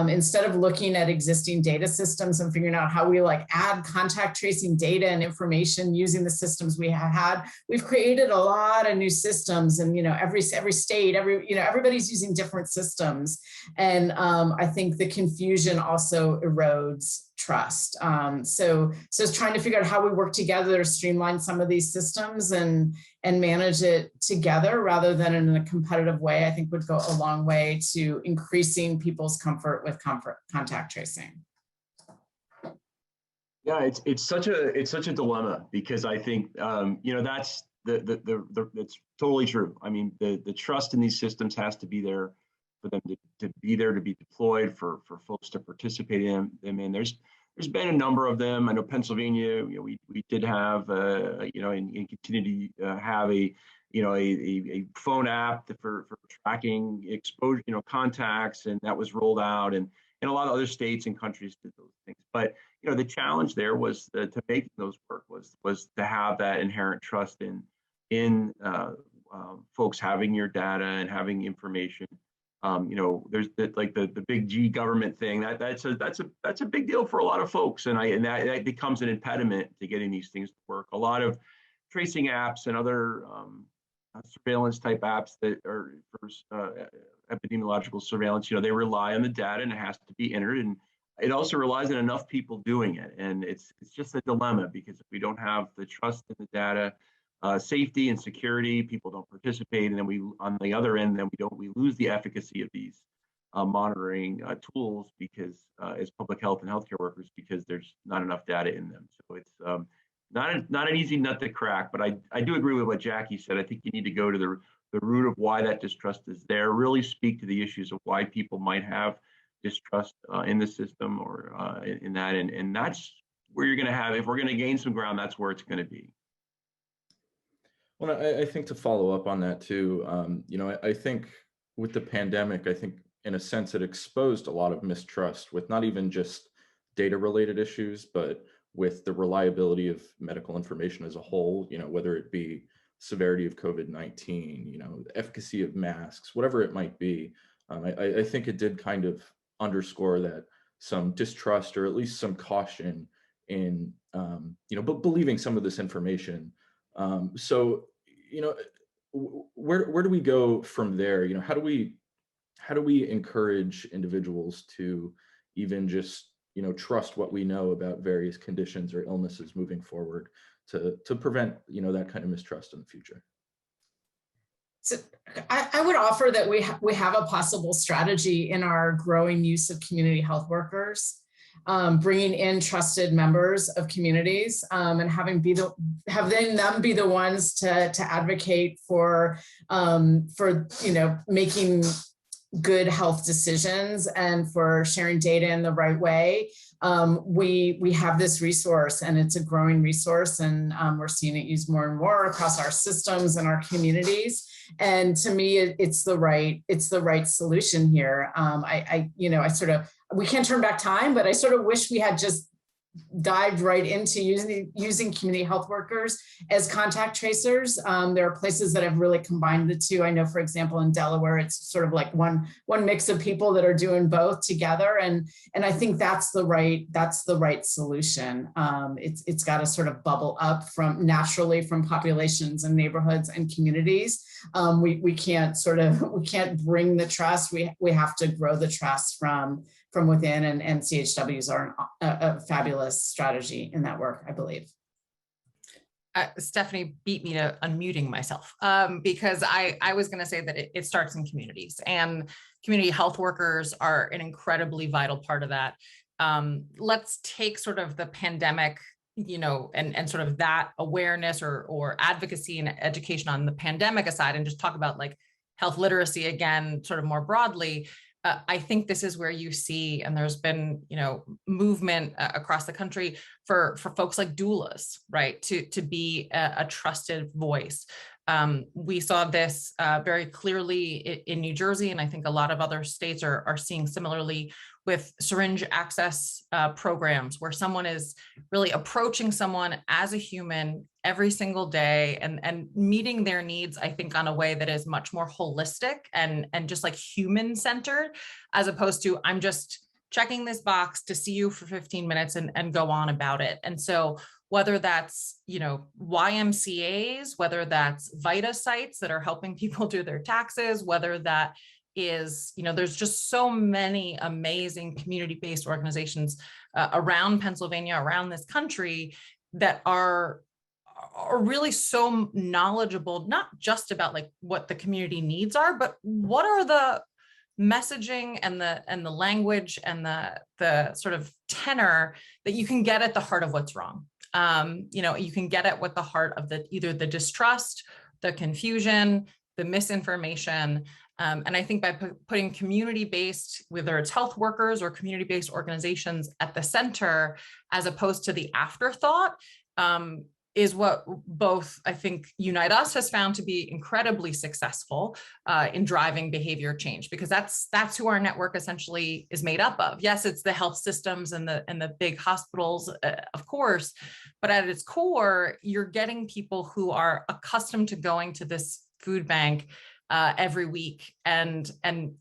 Instead of looking at existing data systems and figuring out how we add contact tracing data and information using the systems we have had, we've created a lot of new systems, and every state, everybody's using different systems, and I think the confusion also erodes trust. So it's trying to figure out how we work together to streamline some of these systems and manage it together rather than in a competitive way, I think would go a long way to increasing people's comfort with contact tracing. Yeah, it's such a dilemma, because I think that's it's totally true. I mean, the trust in these systems has to be there for them to be there, to be deployed, for folks to participate in them. And there's been a number of them. I know Pennsylvania, we did have and continue to have a phone app for tracking exposure, contacts, and that was rolled out, and a lot of other states and countries did those things. But the challenge there was to make those work was to have that inherent trust in folks having your data and having information. There's the big G government thing that's a big deal for a lot of folks, and that becomes an impediment to getting these things to work. A lot of tracing apps and other surveillance type apps that are for epidemiological surveillance, they rely on the data, and it has to be entered, and it also relies on enough people doing it. And it's just a dilemma, because if we don't have the trust in the data, safety and security, people don't participate, and then we, on the other end, then we lose the efficacy of these monitoring tools, because as public health and healthcare workers, because there's not enough data in them. So it's not an easy nut to crack. But I do agree with what Jackie said. I think you need to go to the root of why that distrust is there, really speak to the issues of why people might have distrust in the system or in that, and that's where you're going to have, if we're going to gain some ground, that's where it's going to be. Well, I think to follow up on that too, I think with the pandemic, I think in a sense it exposed a lot of mistrust with not even just data related issues, but with the reliability of medical information as a whole, whether it be severity of COVID-19, efficacy of masks, whatever it might be. I think it did kind of underscore that some distrust, or at least some caution in, but believing some of this information. So, where do we go from there? How do we encourage individuals to even just trust what we know about various conditions or illnesses moving forward to prevent that kind of mistrust in the future? So I would offer that we have a possible strategy in our growing use of community health workers, bringing in trusted members of communities, and having them be the ones to advocate for making good health decisions and for sharing data in the right way. We have this resource, and it's a growing resource, and we're seeing it used more and more across our systems and our communities. And to me, it's the right solution here. We can't turn back time, but I sort of wish we had just dived right into using community health workers as contact tracers. There are places that have really combined the two. I know, for example, in Delaware, it's sort of like one mix of people that are doing both together. And I think that's the right solution. It's got to sort of bubble up naturally from populations and neighborhoods and communities. We can't bring the trust. We have to grow the trust from within, and CHWs are a fabulous strategy in that work, I believe. Stephanie beat me to unmuting myself because I was going to say that it starts in communities, and community health workers are an incredibly vital part of that. Let's take sort of the pandemic, and sort of that awareness or advocacy and education on the pandemic aside, and just talk about like health literacy again, sort of more broadly. I think this is where you see, and there's been, movement across the country for folks like doulas, right, to be a trusted voice. We saw this very clearly in New Jersey, and I think a lot of other states are seeing similarly with syringe access programs, where someone is really approaching someone as a human every single day and meeting their needs, I think, on a way that is much more holistic and just like human centered, as opposed to I'm just checking this box to see you for 15 minutes and go on about it. And so whether that's, YMCAs, whether that's VITA sites that are helping people do their taxes, whether that is, there's just so many amazing community-based organizations around Pennsylvania, around this country, that are really so knowledgeable, not just about like what the community needs are, but what are the messaging and the language and the sort of tenor that you can get at the heart of what's wrong. You can get at what the heart of either the distrust, the confusion, the misinformation. And I think by putting community-based, whether it's health workers or community-based organizations at the center, as opposed to the afterthought, is what both, I think, Unite Us has found to be incredibly successful in driving behavior change, because that's who our network essentially is made up of. Yes, it's the health systems and the big hospitals, of course, but at its core, you're getting people who are accustomed to going to this food bank every week and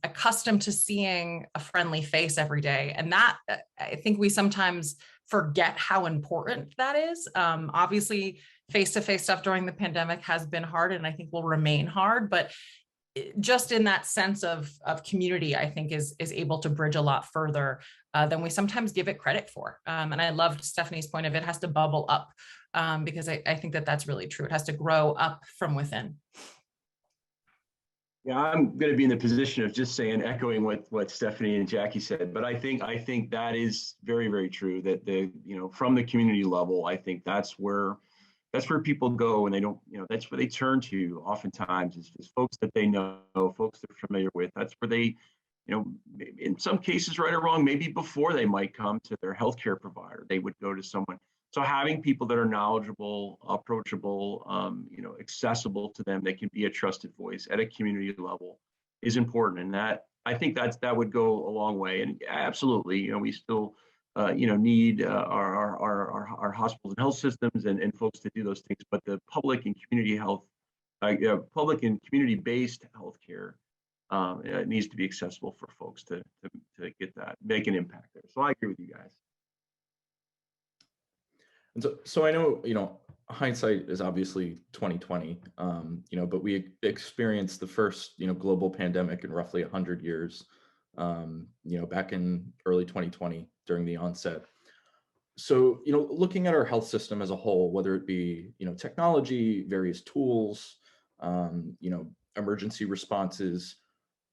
accustomed to seeing a friendly face every day. And that, I think we sometimes forget how important that is. Obviously, face-to-face stuff during the pandemic has been hard, and I think will remain hard, but just in that sense of community, I think is able to bridge a lot further than we sometimes give it credit for. And I loved Stephanie's point of it has to bubble up, because I think that's really true. It has to grow up from within. Yeah, I'm going to be in the position of just echoing what Stephanie and Jackie said, but I think that is very, very true, that from the community level, I think that's where people go, and they don't, that's where they turn to oftentimes, is folks that they know, folks they're familiar with. That's where they, in some cases, right or wrong, maybe before they might come to their healthcare provider, they would go to someone. So having people that are knowledgeable, approachable, accessible to them, that can be a trusted voice at a community level is important. And that, I think that would go a long way. And absolutely, we still, need our hospitals and health systems and folks to do those things. But the public and community health, public and community-based healthcare needs to be accessible for folks to get that, make an impact there. So I agree with you guys. And so I know, hindsight is obviously 2020, but we experienced the first, global pandemic in roughly 100 years, back in early 2020 during the onset. So, looking at our health system as a whole, whether it be, technology, various tools, emergency responses,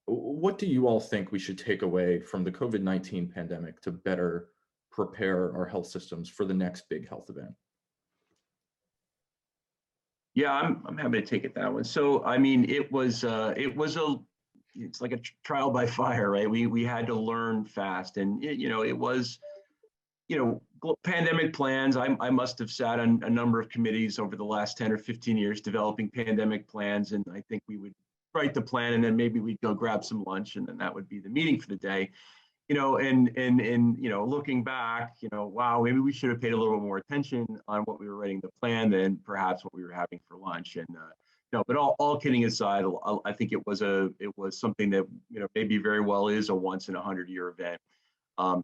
what do you all think we should take away from the COVID-19 pandemic to better prepare our health systems for the next big health event? Yeah, I'm happy to take it that one. So, I mean, it's like a trial by fire, right? We had to learn fast, and it was, pandemic plans. I must have sat on a number of committees over the last 10 or 15 years developing pandemic plans, and I think we would write the plan, and then maybe we'd go grab some lunch, and then that would be the meeting for the day. Looking back, wow, maybe we should have paid a little bit more attention on what we were writing the plan than perhaps what we were having for lunch. And no, but all kidding aside, I think it was something that maybe very well is a once in 100-year event.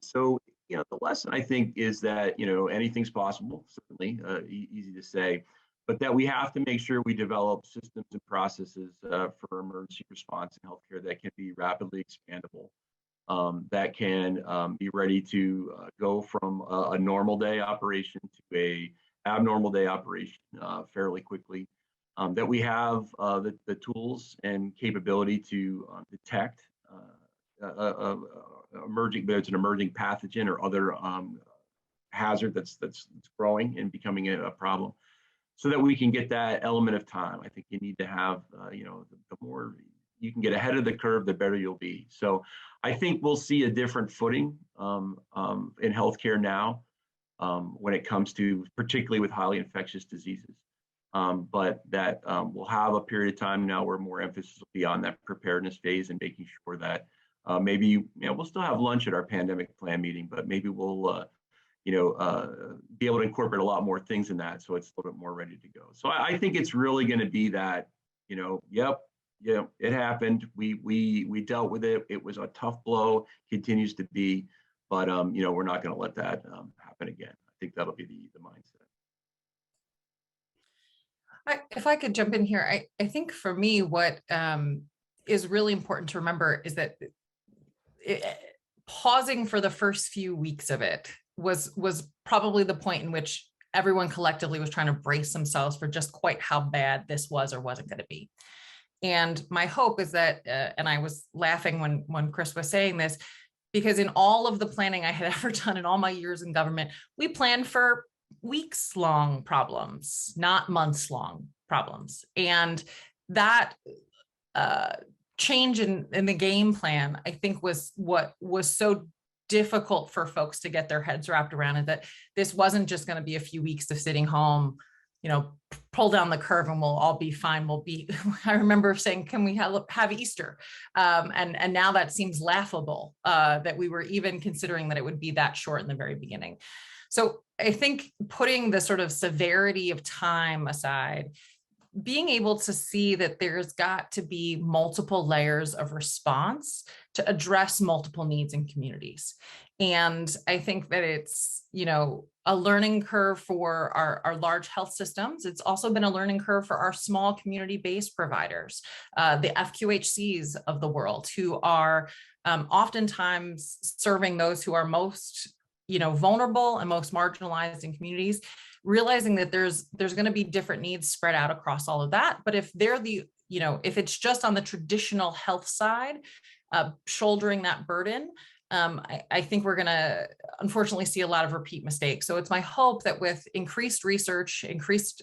So the lesson I think is that anything's possible. Certainly, easy to say, but that we have to make sure we develop systems and processes for emergency response in healthcare that can be rapidly expandable. That can be ready to go from a normal day operation to a abnormal day operation fairly quickly. That we have the tools and capability to detect emerging, whether it's an emerging pathogen or other hazard that's growing and becoming a problem, so that we can get that element of time. I think you need to have the more you can get ahead of the curve, the better you'll be. So I think we'll see a different footing in healthcare now when it comes to, particularly with highly infectious diseases. But that we'll have a period of time now where more emphasis will be on that preparedness phase and making sure that maybe we'll still have lunch at our pandemic plan meeting, but maybe we'll be able to incorporate a lot more things in that, so it's a little bit more ready to go. So I think it's really going to be that yep, it happened. We dealt with it. It was a tough blow, continues to be, but we're not going to let that happen again. I think that'll be the mindset. If I could jump in here, I think for me, what is really important to remember is that pausing for the first few weeks of it was probably the point in which everyone collectively was trying to brace themselves for just quite how bad this was or wasn't going to be. And my hope is that, and I was laughing when Chris was saying this, because in all of the planning I had ever done in all my years in government, we planned for weeks-long problems, not months-long problems. And that change in the game plan, I think, was what was so difficult for folks to get their heads wrapped around, and that this wasn't just going to be a few weeks of sitting home, pull down the curve and we'll all be fine. I remember saying, can we have Easter? And now that seems laughable, that we were even considering that it would be that short in the very beginning. So I think putting the sort of severity of time aside, being able to see that there's got to be multiple layers of response to address multiple needs in communities. And I think that it's, a learning curve for our large health systems. It's also been a learning curve for our small community-based providers, the FQHCs of the world, who are oftentimes serving those who are most vulnerable and most marginalized in communities, realizing that there's going to be different needs spread out across all of that. But if they're if it's just on the traditional health side, shouldering that burden, I think we're going to unfortunately see a lot of repeat mistakes. So it's my hope that with increased research, increased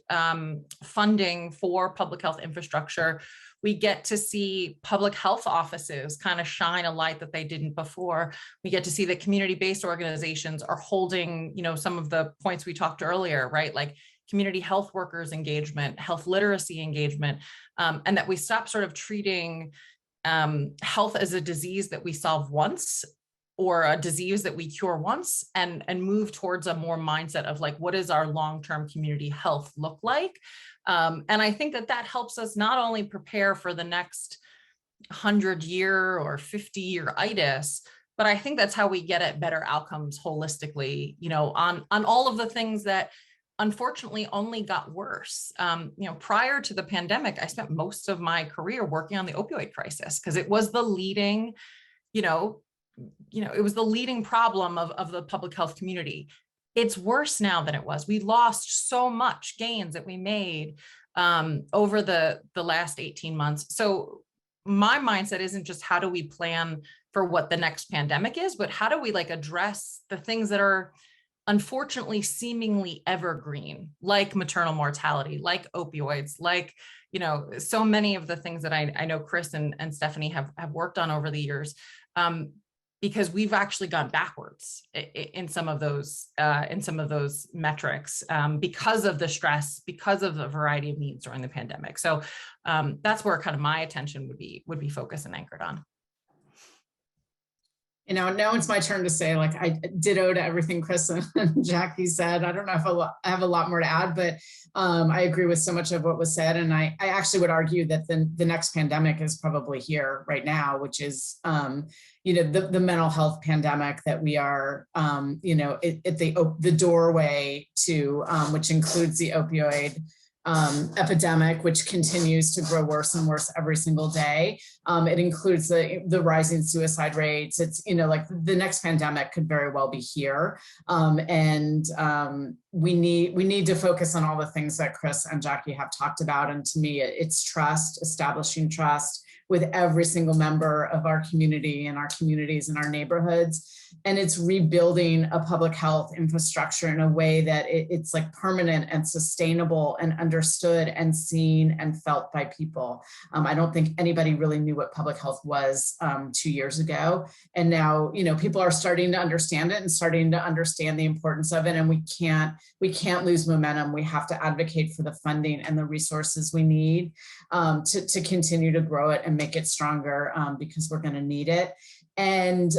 funding for public health infrastructure, we get to see public health offices kind of shine a light that they didn't before. We get to see that community-based organizations are holding, some of the points we talked earlier, right? Like community health workers engagement, health literacy engagement, and that we stop sort of treating health as a disease that we solve once, or a disease that we cure once, and move towards a more mindset of like, what does our long-term community health look like? And I think that helps us not only prepare for the next 100-year or 50-year itis, but I think that's how we get at better outcomes holistically, on all of the things that unfortunately only got worse. Prior to the pandemic, I spent most of my career working on the opioid crisis because it was the leading, it was the leading problem of the public health community. It's worse now than it was. We lost so much gains that we made over the last 18 months. So my mindset isn't just how do we plan for what the next pandemic is, but how do we address the things that are unfortunately seemingly evergreen, like maternal mortality, like opioids, like, so many of the things that I know Chris and Stephanie have worked on over the years, because we've actually gone backwards in some of those metrics because of the stress, because of the variety of needs during the pandemic. So that's where kind of my attention would be focused and anchored on. Now it's my turn to say, I ditto to everything Chris and Jackie said. I don't know if I have a lot more to add, but I agree with so much of what was said. And I actually would argue that the next pandemic is probably here right now, which is, the mental health pandemic that we are, at the doorway to, which includes the opioid epidemic, which continues to grow worse and worse every single day. It includes the rising suicide rates. It's, the next pandemic could very well be here. We need to focus on all the things that Chris and Jackie have talked about. And to me, it's trust, establishing trust with every single member of our community and our communities and our neighborhoods. And it's rebuilding a public health infrastructure in a way that it's permanent and sustainable and understood and seen and felt by people. I don't think anybody really knew what public health was 2 years ago. And now, people are starting to understand it and starting to understand the importance of it. And we can't lose momentum. We have to advocate for the funding and the resources we need to continue to grow it and make it stronger because we're going to need it. And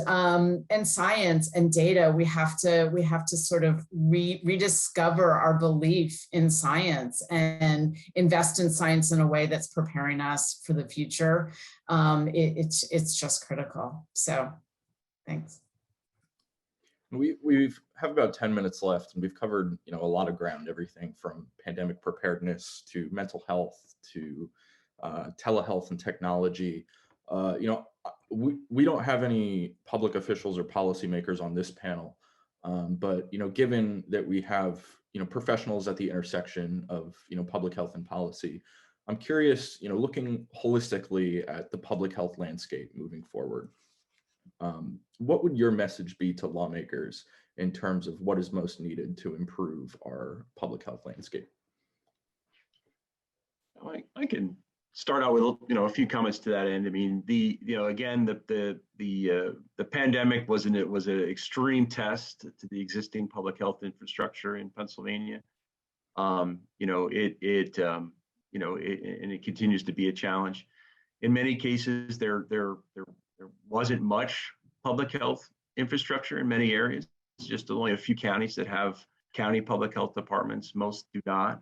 science and data, we have to sort of rediscover our belief in science and invest in science in a way that's preparing us for the future. It's just critical. So thanks. We have about 10 minutes left, and we've covered a lot of ground, everything from pandemic preparedness to mental health to telehealth and technology. We don't have any public officials or policymakers on this panel, but given that we have professionals at the intersection of public health and policy, I'm curious, looking holistically at the public health landscape moving forward, what would your message be to lawmakers in terms of what is most needed to improve our public health landscape? I can start out with a few comments to that end. I mean, the pandemic was an extreme test to the existing public health infrastructure in Pennsylvania. It continues to be a challenge. In many cases, there wasn't much public health infrastructure in many areas. It's just only a few counties that have county public health departments. Most do not.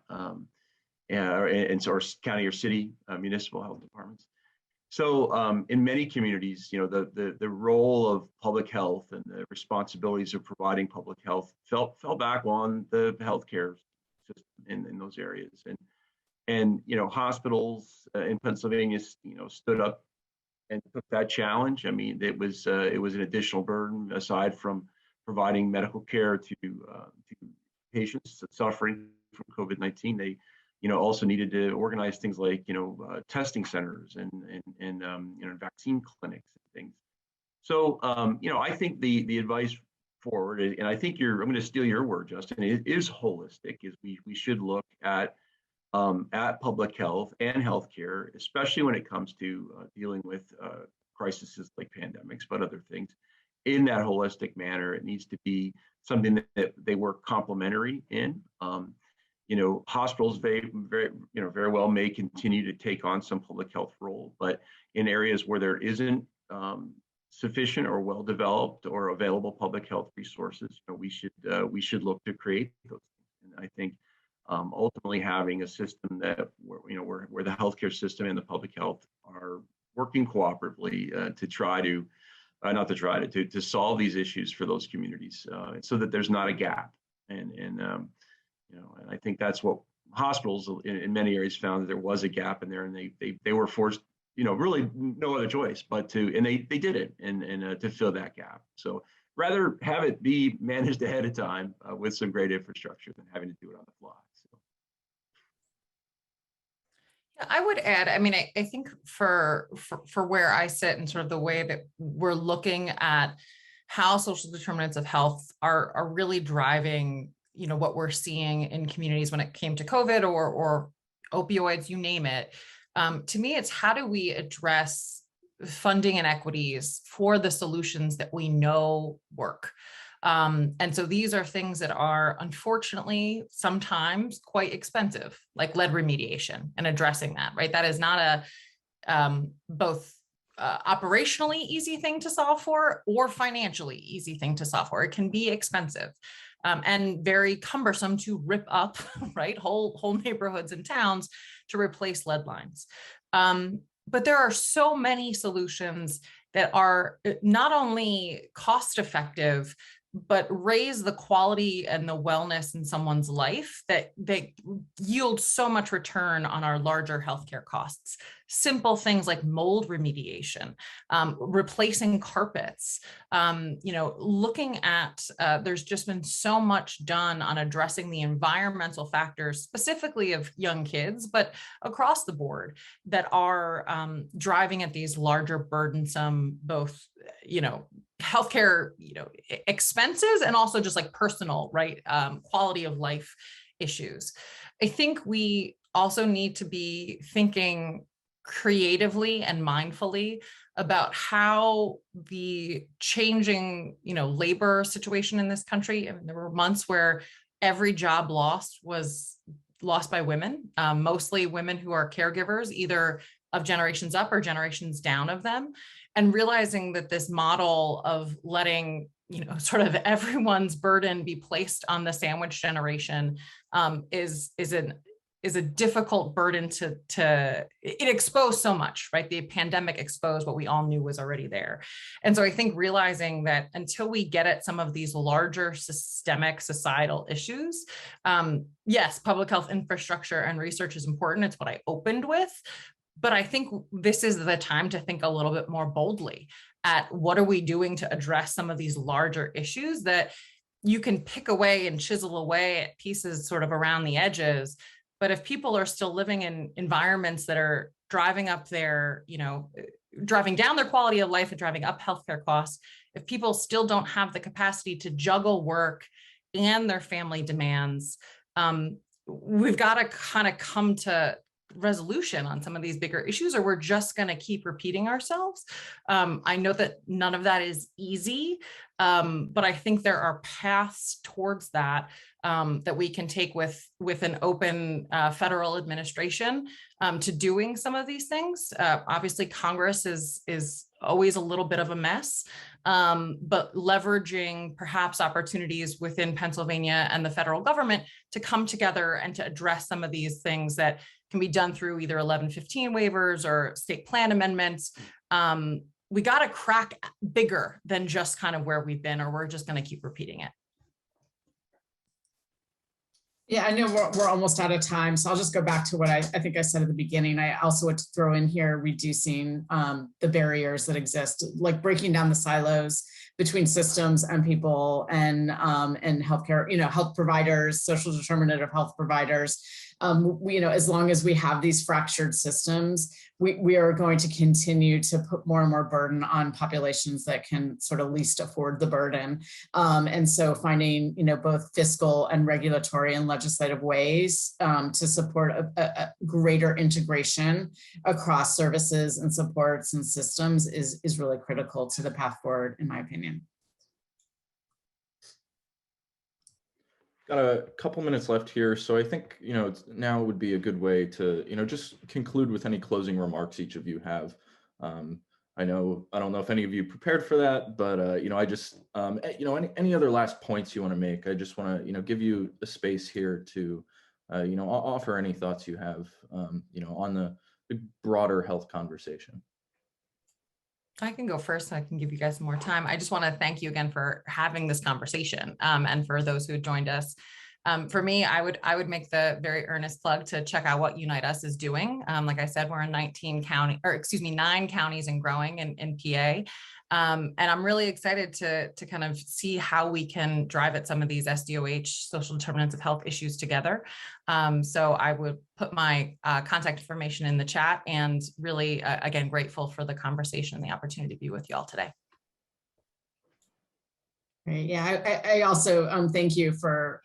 Or county or city municipal health departments. So in many communities, the role of public health and the responsibilities of providing public health fell back on the healthcare system in those areas. And hospitals in Pennsylvania, stood up and took that challenge. I mean, it was an additional burden aside from providing medical care to patients suffering from COVID-19. They also needed to organize things like, testing centers and vaccine clinics and things. So, I think the advice forward, and I think I'm going to steal your word, Justin, it is holistic, is we should look at public health and healthcare, especially when it comes to dealing with crises like pandemics, but other things in that holistic manner. It needs to be something that they work complementary in. Hospitals very well may continue to take on some public health role, but in areas where there isn't sufficient or well-developed or available public health resources, we should look to create those things. And I think ultimately having a system that where the healthcare system and the public health are working cooperatively to try to to solve these issues for those communities, so that there's not a gap. And And I think that's what hospitals in many areas found, that there was a gap in there, and they were forced, really no other choice but to, and they did it and to fill that gap. So rather have it be managed ahead of time with some great infrastructure than having to do it on the fly. So. Yeah, I would add, I mean, I think for where I sit and sort of the way that we're looking at how social determinants of health are really driving, what we're seeing in communities when it came to COVID or opioids, you name it. To me, it's how do we address funding inequities for the solutions that we know work. And so these are things that are unfortunately sometimes quite expensive, like lead remediation and addressing that, right? That is not a both operationally easy thing to solve for or financially easy thing to solve for. It can be expensive and very cumbersome to rip up, right? Whole neighborhoods and towns to replace lead lines. But there are so many solutions that are not only cost effective, but raise the quality and the wellness in someone's life that they yield so much return on our larger healthcare costs. Simple things like mold remediation, replacing carpets, looking at, there's just been so much done on addressing the environmental factors, specifically of young kids, but across the board that are driving at these larger burdensome, both, healthcare, expenses and also just like personal, right? Quality of life issues. I think we also need to be thinking creatively and mindfully about how the changing, labor situation in this country. I mean, there were months where every job lost was lost by women, mostly women who are caregivers, either of generations up or generations down of them. And realizing that this model of letting, sort of everyone's burden be placed on the sandwich generation is a difficult burden it exposed so much, right? The pandemic exposed what we all knew was already there. And so I think realizing that until we get at some of these larger systemic societal issues, yes, public health infrastructure and research is important. It's what I opened with. But I think this is the time to think a little bit more boldly at what are we doing to address some of these larger issues that you can pick away and chisel away at pieces sort of around the edges. But if people are still living in environments that are driving up their, driving down their quality of life and driving up healthcare costs, if people still don't have the capacity to juggle work and their family demands, we've got to kind of come to resolution on some of these bigger issues, or we're just going to keep repeating ourselves. I know that none of that is easy, but I think there are paths towards that that we can take with an open federal administration to doing some of these things. Obviously, Congress is always a little bit of a mess, but leveraging perhaps opportunities within Pennsylvania and the federal government to come together and to address some of these things that can be done through either 1115 waivers or state plan amendments. We got to crack bigger than just kind of where we've been, or we're just going to keep repeating it. Yeah, I know we're almost out of time, so I'll just go back to what I think I said at the beginning. I also want to throw in here reducing the barriers that exist, like breaking down the silos between systems and people and healthcare, health providers, social determinant of health providers. As long as we have these fractured systems, we are going to continue to put more and more burden on populations that can sort of least afford the burden. And so finding, both fiscal and regulatory and legislative ways to support a greater integration across services and supports and systems is really critical to the path forward, in my opinion. Got a couple minutes left here, so I think now would be a good way to just conclude with any closing remarks each of you have. I don't know if any of you prepared for that, but I just any other last points you want to make. I just want to give you a space here to offer any thoughts you have on the broader health conversation. I can go first so I can give you guys more time. I just want to thank you again for having this conversation and for those who joined us. For me, I would make the very earnest plug to check out what Unite Us is doing. Like I said, we're in 9 counties and growing in PA. And I'm really excited to kind of see how we can drive at some of these SDOH, social determinants of health issues together. So I would put my contact information in the chat, and really, again, grateful for the conversation and the opportunity to be with you all today. Great. Yeah, I also thank you for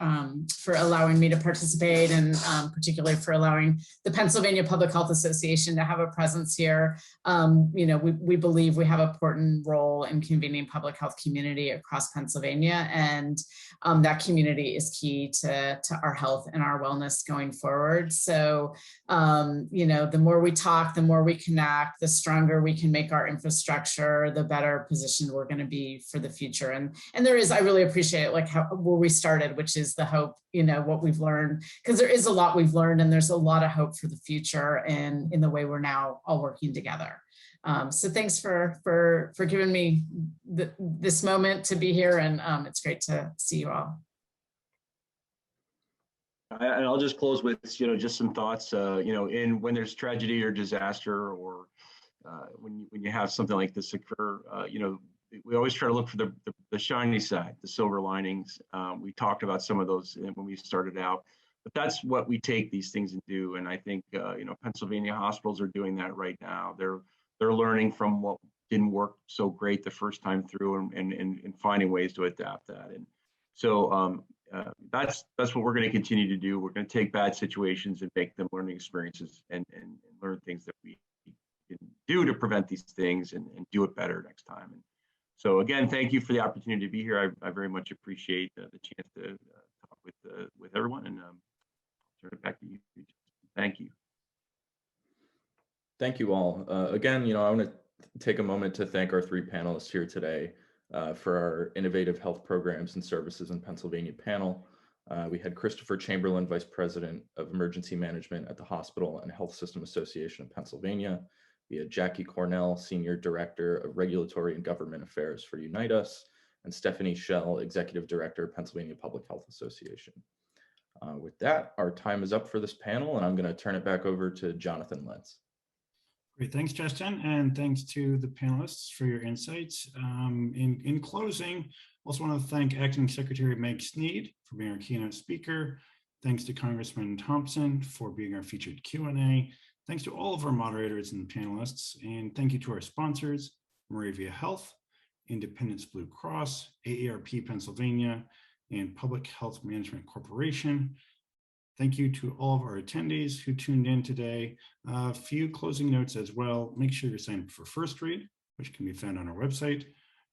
allowing me to participate, and particularly for allowing the Pennsylvania Public Health Association to have a presence here. We believe we have an important role in convening public health community across Pennsylvania, and that community is key to our health and our wellness going forward. So, the more we talk, the more we connect, the stronger we can make our infrastructure, the better positioned we're going to be for the future. And there is, I really appreciate it, like where we started, which is the hope, what we've learned, because there is a lot we've learned, and there's a lot of hope for the future and in the way we're now all working together. So thanks for giving me this moment to be here, and it's great to see you all. And I'll just close with, just some thoughts, when there's tragedy or disaster, or when you have something like this occur, we always try to look for the shiny side, the silver linings. We talked about some of those when we started out, but that's what we take these things and do. And I think, Pennsylvania hospitals are doing that right now. They're learning from what didn't work so great the first time through, and finding ways to adapt that. And so that's what we're going to continue to do. We're going to take bad situations and make them learning experiences, and learn things that we can do to prevent these things, and do it better next time. And so again, thank you for the opportunity to be here. I very much appreciate the chance to talk with everyone, and turn it back to you. Thank you. Thank you all. Again, I want to take a moment to thank our 3 panelists here today for our Innovative Health Programs and Services in Pennsylvania panel. We had Christopher Chamberlain, Vice President of Emergency Management at the Hospital and Health System Association of Pennsylvania. We had Jackie Cornell, Senior Director of Regulatory and Government Affairs for Unite Us, and Stephanie Schell, Executive Director of Pennsylvania Public Health Association. With that, our time is up for this panel, and I'm going to turn it back over to Jonathan Lentz. Great, thanks, Justin, and thanks to the panelists for your insights. In closing, I also want to thank Acting Secretary Meg Snead for being our keynote speaker. Thanks to Congressman Thompson for being our featured Q&A. Thanks to all of our moderators and panelists, and thank you to our sponsors, Moravia Health, Independence Blue Cross, AARP Pennsylvania, and Public Health Management Corporation. Thank you to all of our attendees who tuned in today. A few closing notes as well. Make sure you're signed up for First Read, which can be found on our website.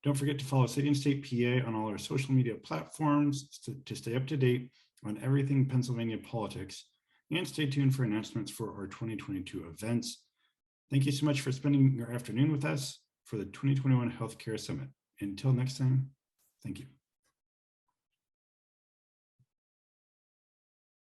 Don't forget to follow City and State PA on all our social media platforms to stay up to date on everything Pennsylvania politics, and stay tuned for announcements for our 2022 events. Thank you so much for spending your afternoon with us for the 2021 Healthcare Summit. Until next time, thank you.